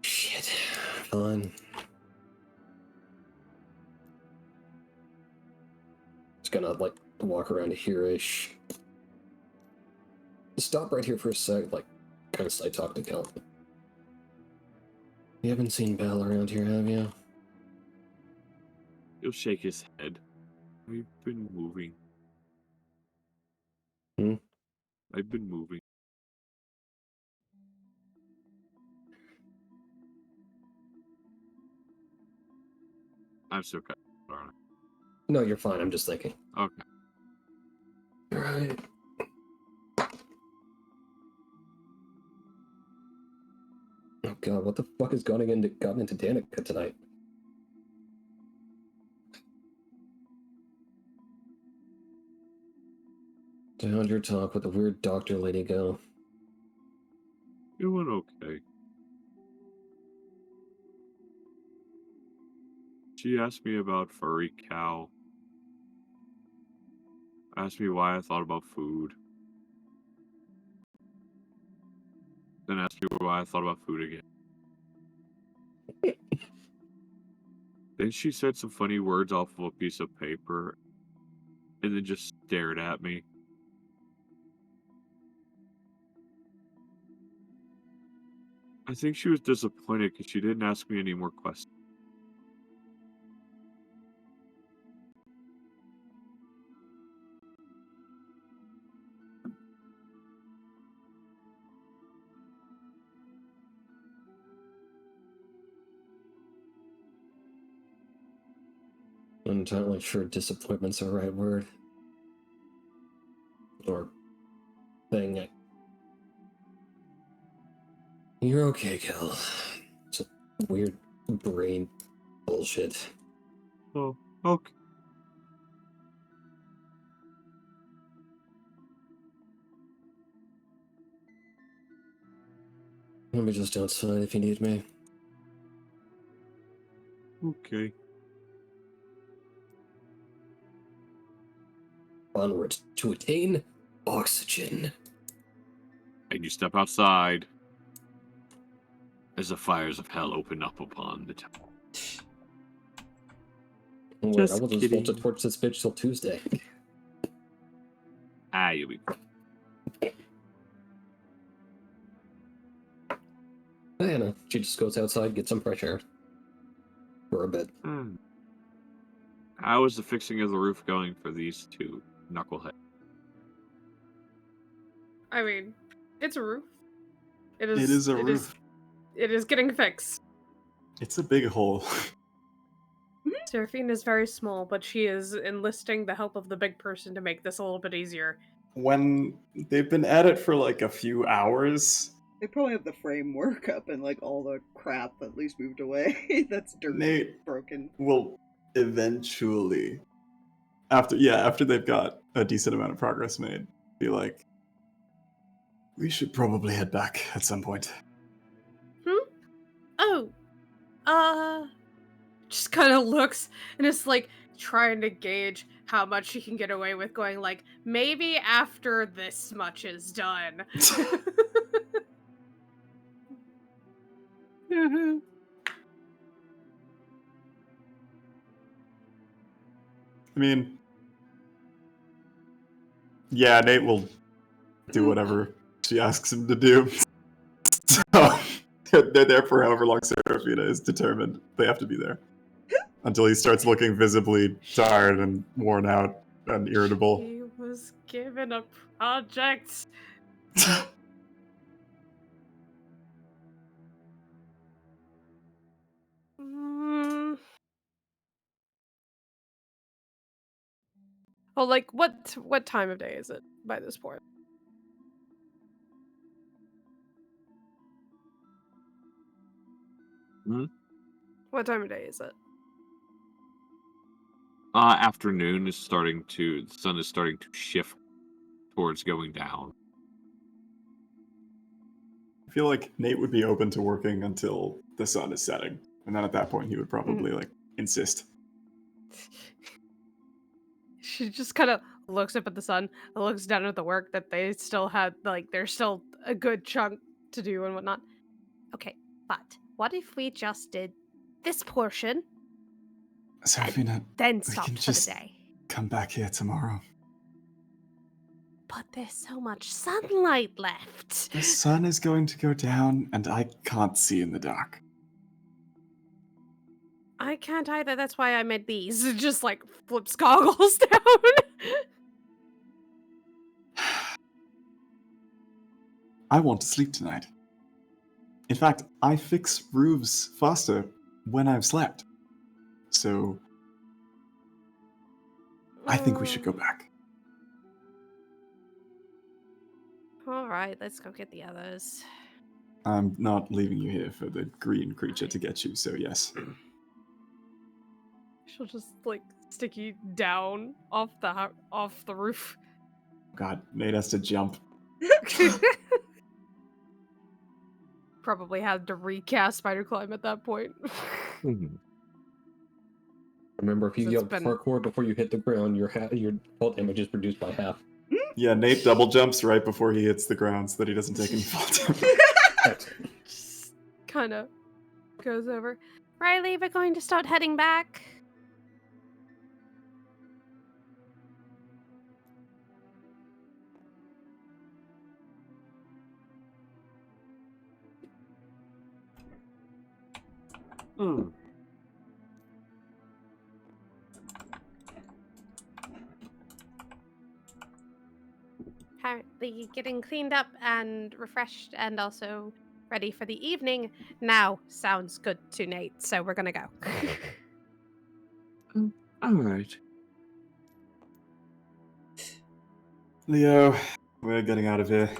Shit. Fine. Just gonna, like, walk around here-ish. Stop right here for a sec, like, kind of side talk to Kel. You haven't seen Belle around here, have you? He'll shake his head. We've been moving. I've been moving. I'm so cut, aren't I? No, you're fine, I'm just thinking. Okay. Alright. Oh god, what the fuck has gotten into Danika tonight? How'd your talk with the weird doctor lady go? It went okay. She asked me about furry cow. Asked me why I thought about food. Then asked me why I thought about food again. Then she said some funny words off of a piece of paper, and then just stared at me. I think she was disappointed because she didn't ask me any more questions. I'm not entirely sure disappointment's the right word. Or thing. You're okay, Kel. It's a weird brain bullshit. Oh, okay. Let me just outside if you need me. Okay. Onward to attain oxygen. And you step outside as the fires of hell open up upon the temple. Wait, Just I will just want to kidding. torch this bitch till Tuesday. You'll be Diana, she just goes outside, gets some fresh air. For a bit. How is the fixing of the roof going for these two knuckleheads? I mean, it's a roof. It is a roof. It is getting fixed. It's a big hole. Seraphina is very small, but she is enlisting the help of the big person to make this a little bit easier. When they've been at it for like a few hours, They probably have the framework up and like all the crap at least moved away. That's dirty, Nate broken. will eventually, after they've got a decent amount of progress made, be like, we should probably head back at some point. Oh, just kind of looks and is like trying to gauge how much she can get away with going like, maybe after this much is done. I mean, yeah, Nate will do whatever she asks him to do. So they're there for however long Seraphina is determined. They have to be there until he starts looking visibly tired and worn out and irritable. He was given a project. Well, like, what time of day is it by this point? What time of day is it? Afternoon is starting to, the sun is starting to shift towards going down. I feel like Nate would be open to working until the sun is setting, and then at that point he would probably like insist. She just kind of looks up at the sun, looks down at the work that they still had, like, there's still a good chunk to do and whatnot. Okay, but what if we just did this portion, Seraphina, then we stopped can for just the day? come back here tomorrow. But there's so much sunlight left. The sun is going to go down, and I can't see in the dark. I can't either, that's why I made these. Just, like, flips goggles down. I want to sleep tonight. In fact, I fix roofs faster when I've slept. So, I think we should go back. Alright, let's go get the others. I'm not leaving you here for the green creature to get you, so yes. She'll just, like, stick you down off the roof. God, Nate has to jump. Probably had to recast Spider Climb at that point. Remember, if you So it's yell been- parkour before you hit the ground, your fall damage is reduced by half. Yeah, Nate double jumps right before he hits the ground so that he doesn't take any fall damage. Excellent. Just kind of goes over. Riley, we're going to start heading back. Hmm. Apparently getting cleaned up and refreshed and also ready for the evening now sounds good to Nate, so we're gonna go. All right. Leo, we're getting out of here.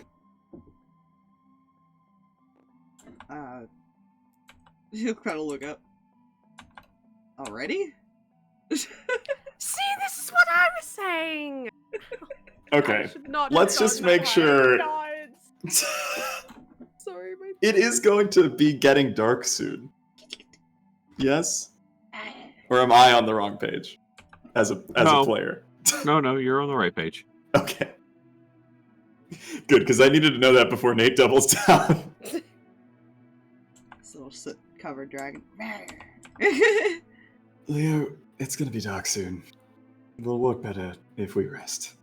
He'll kind of look up. Already? See, this is what I was saying. Okay, I should not have let's just gone that make high. sure. God. Sorry, my It is going to be getting dark soon. Yes? Or am I on the wrong page? As a No. player. No, you're on the right page. Okay. Good, because I needed to know that before Nate doubles down. This little covered dragon. Leo, it's gonna be dark soon. We'll work better if we rest.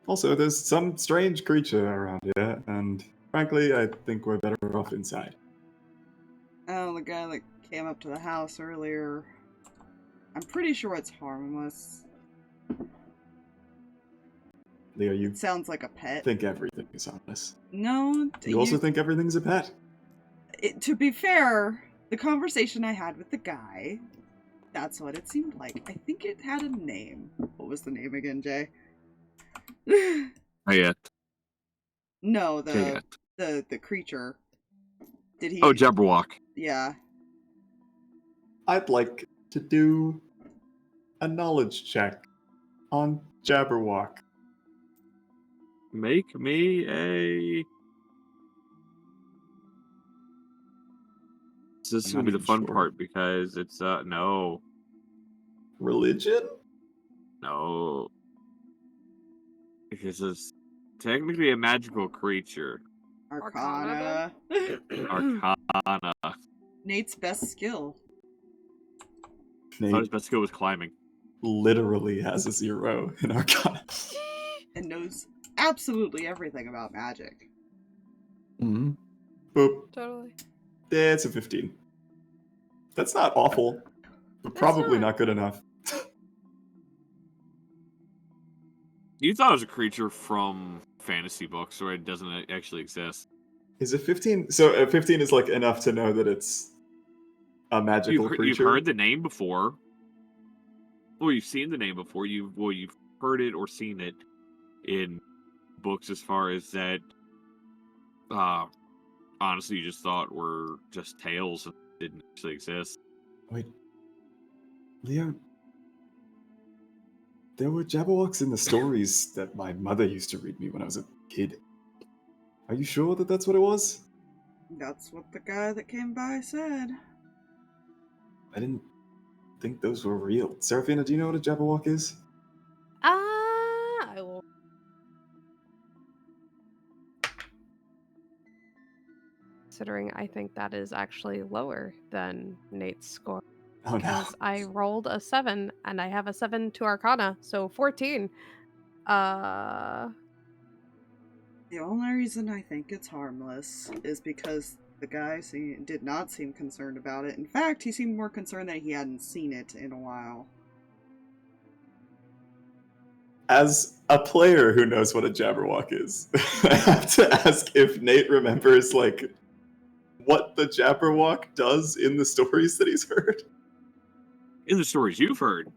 Also, there's some strange creature around here, and frankly, I think we're better off inside. Oh, the guy that came up to the house earlier. I'm pretty sure it's harmless. Leo, you It sounds like a pet. think everything is harmless. No, You also think everything's a pet. to be fair, the conversation I had with the guy, that's what it seemed like. I think it had a name. What was the name again, Jay? Hayet. No, Hayet. the creature. Did he? Oh, Jabberwock. Yeah. I'd like to do a knowledge check on Jabberwock. Make me a. So this is I'm gonna be not the even fun sure. part because it's no, Religion? because it's technically a magical creature. Arcana. Arcana. Nate's best skill. I thought Nate his best skill was climbing. literally has a 0 in Arcana. And knows absolutely everything about magic. Mm-hmm. Boop. Totally. Yeah, it's a 15. That's not awful, but It's probably not. not good enough. You thought it was a creature from fantasy books, or it doesn't actually exist. Is it 15? So 15 is like enough to know that it's a magical creature. You've heard the name before. Well, you've seen the name before. You've heard it or seen it in books. As far as that, honestly, you just thought were just tales and didn't actually exist. Wait, Leo, there were Jabberwocks in the stories that my mother used to read me when I was a kid. Are you sure that that's what it was? That's what the guy that came by said. I didn't think those were real. Seraphina, do you know what a Jabberwock is? I will. Considering I think that is actually lower than Nate's score. Oh no. Because I rolled a 7 and I have a 7 to Arcana, so 14. The only reason I think it's harmless is because the guy did not seem concerned about it. In fact, he seemed more concerned that he hadn't seen it in a while. As a player who knows what a Jabberwock is, I have to ask if Nate remembers, like, what the Jabberwock does in the stories that he's heard. In the stories you've heard,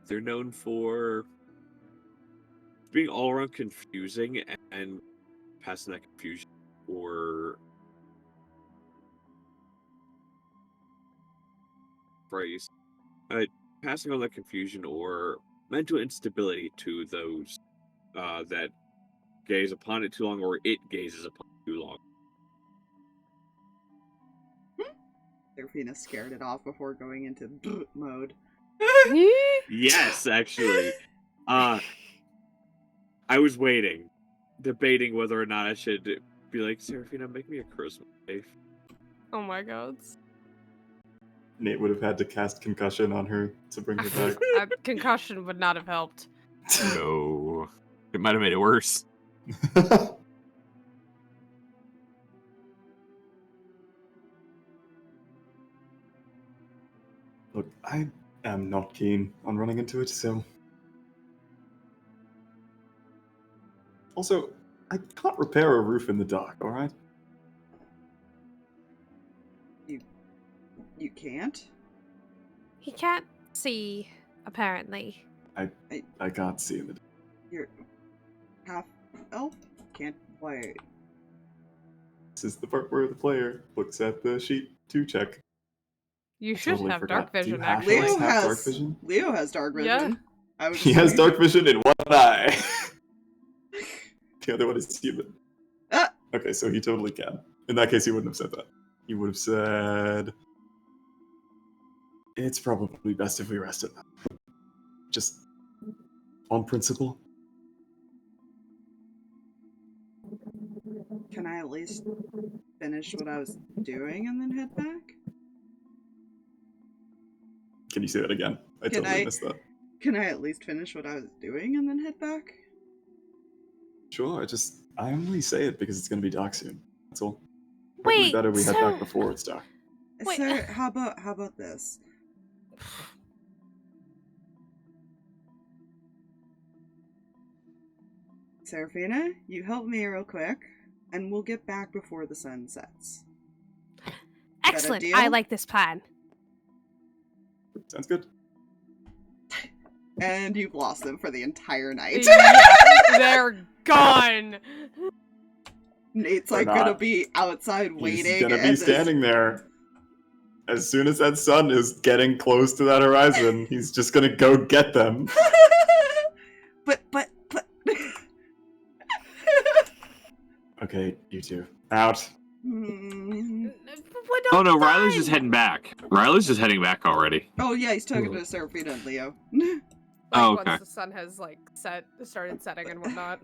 they're known for being all around confusing and passing that confusion or phrase, passing on that confusion or mental instability to those that gaze upon it too long, or it gazes upon it too long. Seraphina scared it off before going into mode. Yes, actually. I was waiting, debating whether or not I should be like, Seraphina, make me a Christmas safe. Oh my god. Nate would have had to cast concussion on her to bring her back. Concussion would not have helped. No. It might have made it worse. Look, I am not keen on running into it, so... Also, I can't repair a roof in the dark, alright? You can't? He can't see, apparently. I can't see in the dark. You're half elf? Can't play. This is the part where the player looks at the sheet to check. You should Totally have forgot. dark Do you vision, have actually. Leo Leo dark vision? has dark vision. Yeah. I was He just has thinking- dark vision in one eye. The other one is human. Ah! Okay, so he totally can. In that case, he wouldn't have said that. He would have said... It's probably best if we rest it now. Just on principle. Can I at least finish what I was doing and then head back? Can you say that again? I Can totally I- missed that. Can I at least finish what I was doing and then head back? Sure, I only say it because it's gonna be dark soon. That's all. Probably Wait, better we head so- back before it's dark. Wait. So how about this? Seraphina, you help me real quick, and we'll get back before the sun sets. Excellent. deal? I like this plan. Sounds good. And you've lost them for the entire night. Yeah, they're gone. Nate's They're like gonna not. be outside waiting. He's gonna be and this- standing there. As soon as that sun is getting close to that horizon, he's just gonna go get them. but. Okay, you two. Out. Hmm. We're not Oh no, Riley's done. just heading back. Riley's just heading back already. Oh yeah, he's talking to Seraphina and Leo. Like, Oh, okay. once the sun has started setting and whatnot.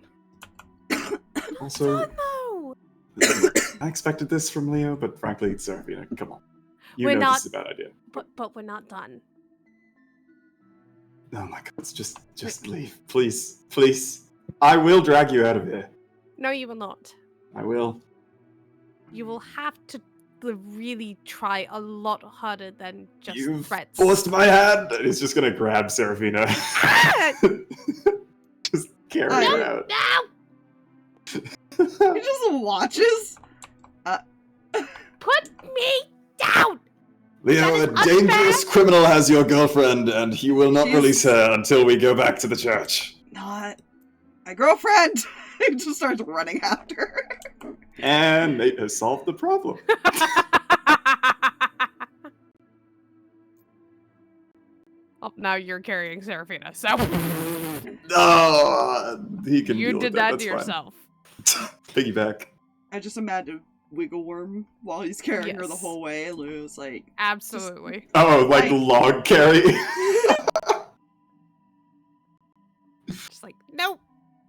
Also, Oh I expected this from Leo, but frankly, it's Seraphina. Come on. You We're know not- this is a bad idea. no, but we're not done. Oh my god, just leave. Please. Please. I will drag you out of here. No, you will not. I will. You will have to really try a lot harder than just You've threats. forced my hand! And he's just gonna grab Seraphina. Ah! Just carry I- her out. No! He just watches. Put me down! Leo, That a is unfair. dangerous criminal has your girlfriend, and he will not She's- release her until we go back to the church. Not my girlfriend. He just starts running after her. And Nate has solved the problem. Oh, now you're carrying Seraphina, so No, he can you deal did with that That's to fine. yourself. Piggyback. I just imagine wiggle worm while he's carrying her the Yes. whole way. And Lou's like, Absolutely. Oh, like I- log carry. Just like, no!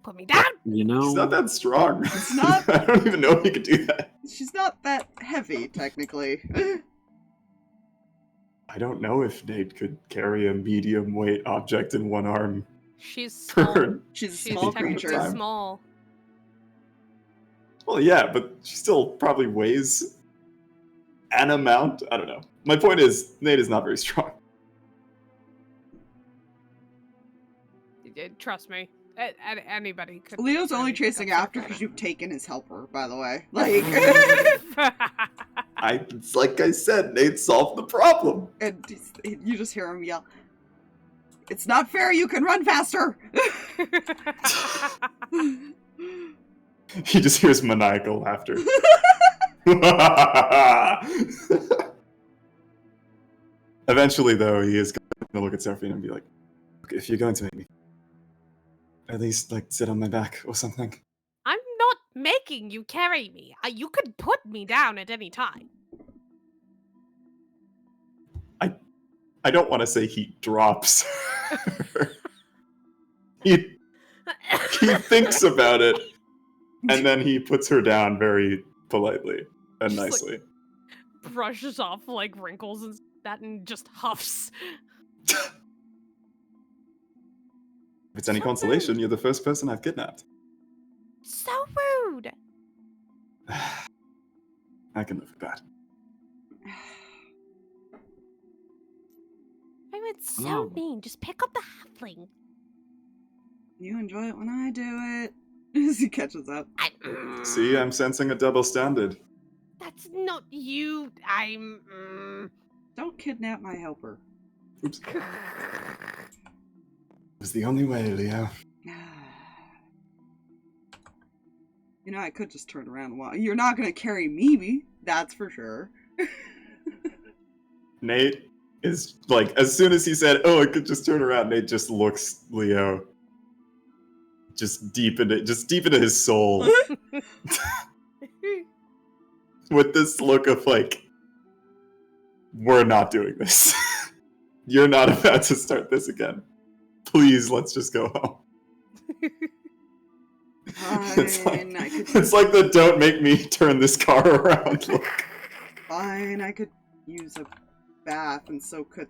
Put me down! You know, He's not that strong. It's not- I don't even know if he could do that. she's not that heavy, technically. I don't know if Nate could carry a medium weight object in one arm. She's small. For... She's a She's small technically creature. small. Well, yeah, but she still probably weighs an amount. I don't know. My point is, Nate is not very strong. Trust me. Anybody could. Leo's only barely pick chasing up after because Seraphina. you've taken his helper, by the way. Like, It's like I said, Nate solved the problem. and you just hear him yell, "It's not fair, you can run faster!" He just hears maniacal laughter. Eventually, though, he is going to look at Seraphina and be like, "Okay, if you're going to make me, at least, like, sit on my back or something." I'm not making you carry me. You could put me down at any time. I don't want to say he drops her. he thinks about it, and then he puts her down very politely and Just, like, nicely. brushes off like wrinkles and that and just huffs. If it's any So consolation, rude. you're the first person I've kidnapped. So rude. I can live with that. I would so Oh. mean. Just pick up the halfling. You enjoy it when I do it. As he catches up. See, I'm sensing a double standard. That's not you. I'm. Don't kidnap my helper. Oops. It was the only way, Leo. You know, I could just turn around and walk. You're not gonna carry me, that's for sure. Nate is like, as soon as he said, "Oh, I could just turn around," Nate just looks Leo just deep into his soul with this look of like, "We're not doing this. You're not about to start this again. Please, let's just go home." It's like, Fine, I could. it's like the "don't make me turn this car around" look. Fine, I could use a bath, and so could.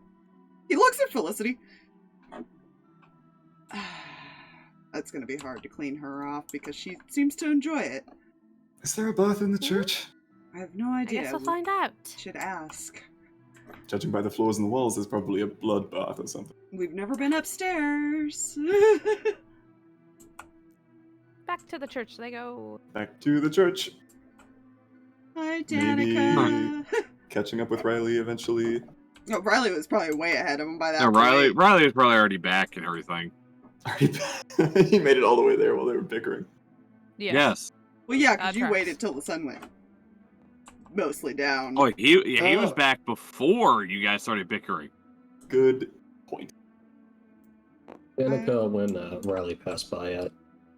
He looks at Felicity. That's gonna be hard to clean her off because she seems to enjoy it. Is there a bath in the church? I have no I idea. guess we'll We find out. should ask. Judging by the floors and the walls, there's probably a blood bath or something. We've never been upstairs. Back to the church they go. Back to the church. Hi, Maybe- Danika. Catching up with Riley eventually. Oh, Riley was probably way ahead of him by that Yeah, Riley point. was probably already back and everything. He made it all the way there while they were bickering. Yeah. Yes. Well, yeah, because That you tracks. waited till the sun went mostly down. Oh, he was Oh. back before you guys started bickering. Good point. Danika, when Riley passed by,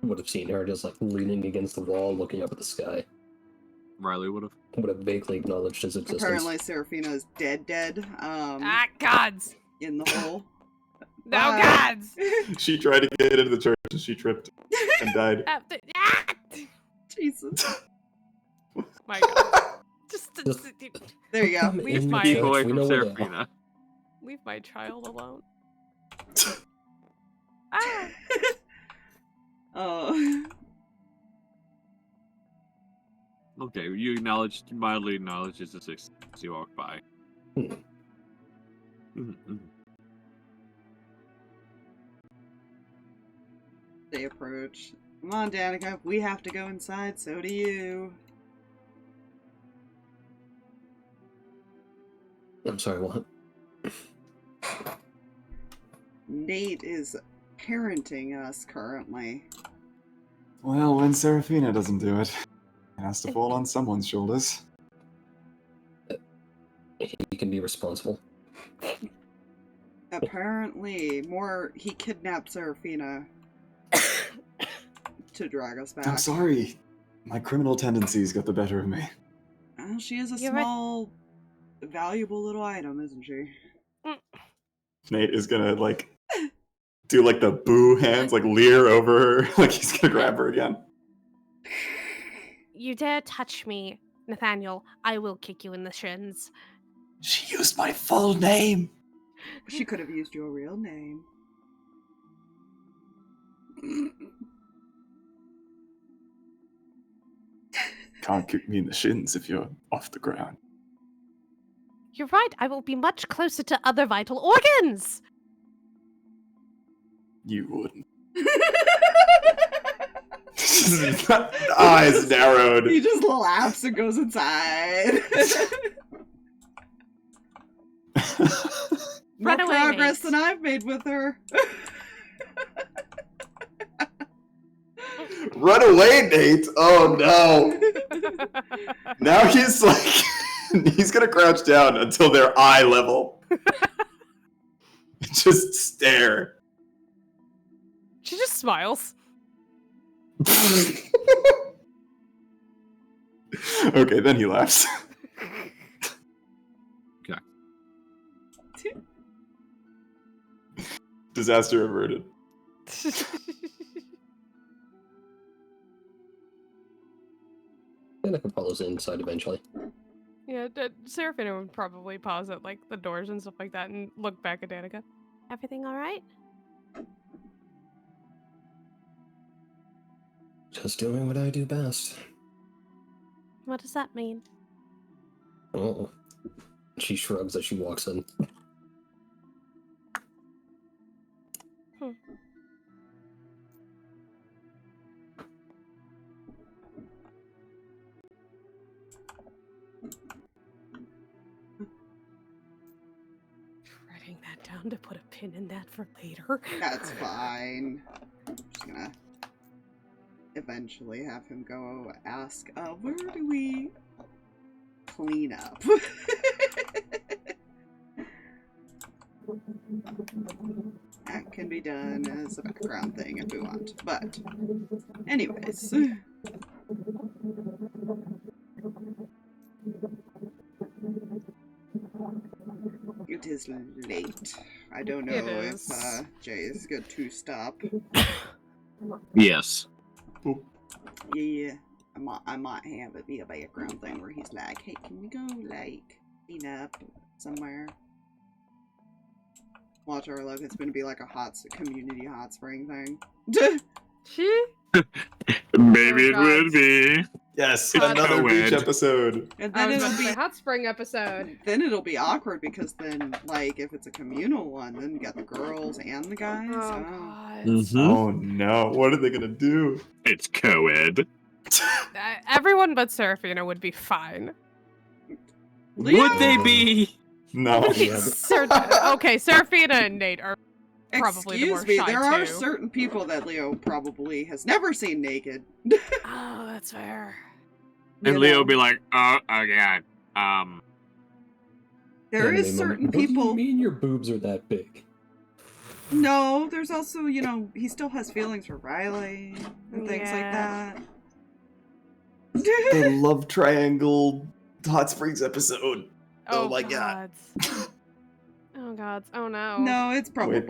would have seen her just like leaning against the wall, looking up at the sky. Riley would have. Would have vaguely acknowledged his existence. Apparently, Seraphina is dead. Gods! In the hole. No Bye. gods! She tried to get into the church and she tripped and died. Jesus. My god. Just There you go. Come Leave in my- the Keep away church, we from know where they are. Seraphina. leave my child alone. Oh. Okay, you mildly acknowledge his existence as you walk by. Hmm. Mhm. They approach. Come on, Danika. We have to go inside, so do you. I'm sorry, what? Nate is parenting us currently. Well, when Seraphina doesn't do it, it has to fall on someone's shoulders. He can be responsible. Apparently, he kidnapped Seraphina to drag us back. I'm sorry. My criminal tendencies got the better of me. Well, she is a You're right. small, valuable little item, isn't she? Nate is gonna, like, do, like, the boo hands, like, leer over her, like he's gonna grab her again. You dare touch me, Nathaniel, I will kick you in the shins. She used my full name! She could have used your real name. Can't kick me in the shins if you're off the ground. You're right, I will be much closer to other vital organs! You wouldn't. Eyes narrowed. He just laughs and goes inside. More Run away, progress Nate. than I've made with her. Run away, Nate! Oh no! Now he's like, he's gonna crouch down until they're eye level. Just stare. She just smiles. Okay, then he laughs. Disaster averted. Danika follows inside eventually. Yeah, Seraphina would probably pause at like the doors and stuff like that and look back at Danika. Everything all right? Just doing what I do best. What does that mean? Oh. She shrugs as she walks in. Writing that down to put a pin in that for later. That's fine. I'm just gonna eventually have him go ask, where do we clean up? That can be done as a background thing if we want. But, anyways. It is late. I don't know if Jay is good to stop. Yes. Yeah, I might have it be a background thing where he's like, hey, can we go, like, clean up somewhere? Watch our luck, it's gonna be like a community hot spring thing. She? Maybe it would be. Yes, Hot another beach co-ed. episode. And I then was about it'll to say be hot spring episode. then it'll be awkward because then, like, if it's a communal one, then you got the girls and the guys. Oh Oh. god. Oh no, what are they gonna do? It's co-ed. Everyone but Seraphina would be fine. Leo? Would they be? No. Okay, Seraphina and Nate are probably the more Excuse me, shy there are too. certain people that Leo probably has never seen naked. Oh, that's fair. And You Leo know? would be like, oh yeah, There Anime is certain moment. What do you people. mean your boobs are that big? No, there's also, you know, he still has feelings for Riley and things like Yeah. that. The love triangle hot springs episode. Oh my god. Oh gods. Oh no. No, it's probably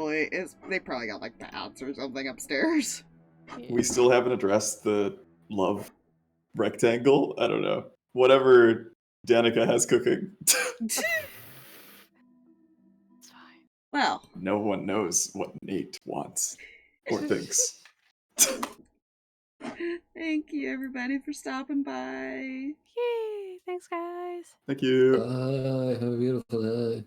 they probably got like bats or something upstairs. We still haven't addressed the love rectangle. I don't know. Whatever Danika has cooking. It's fine. Well, No one knows what Nate wants or thinks. thank you everybody for stopping by. Yay! Thanks, guys. Thank you. Bye. Have a beautiful day.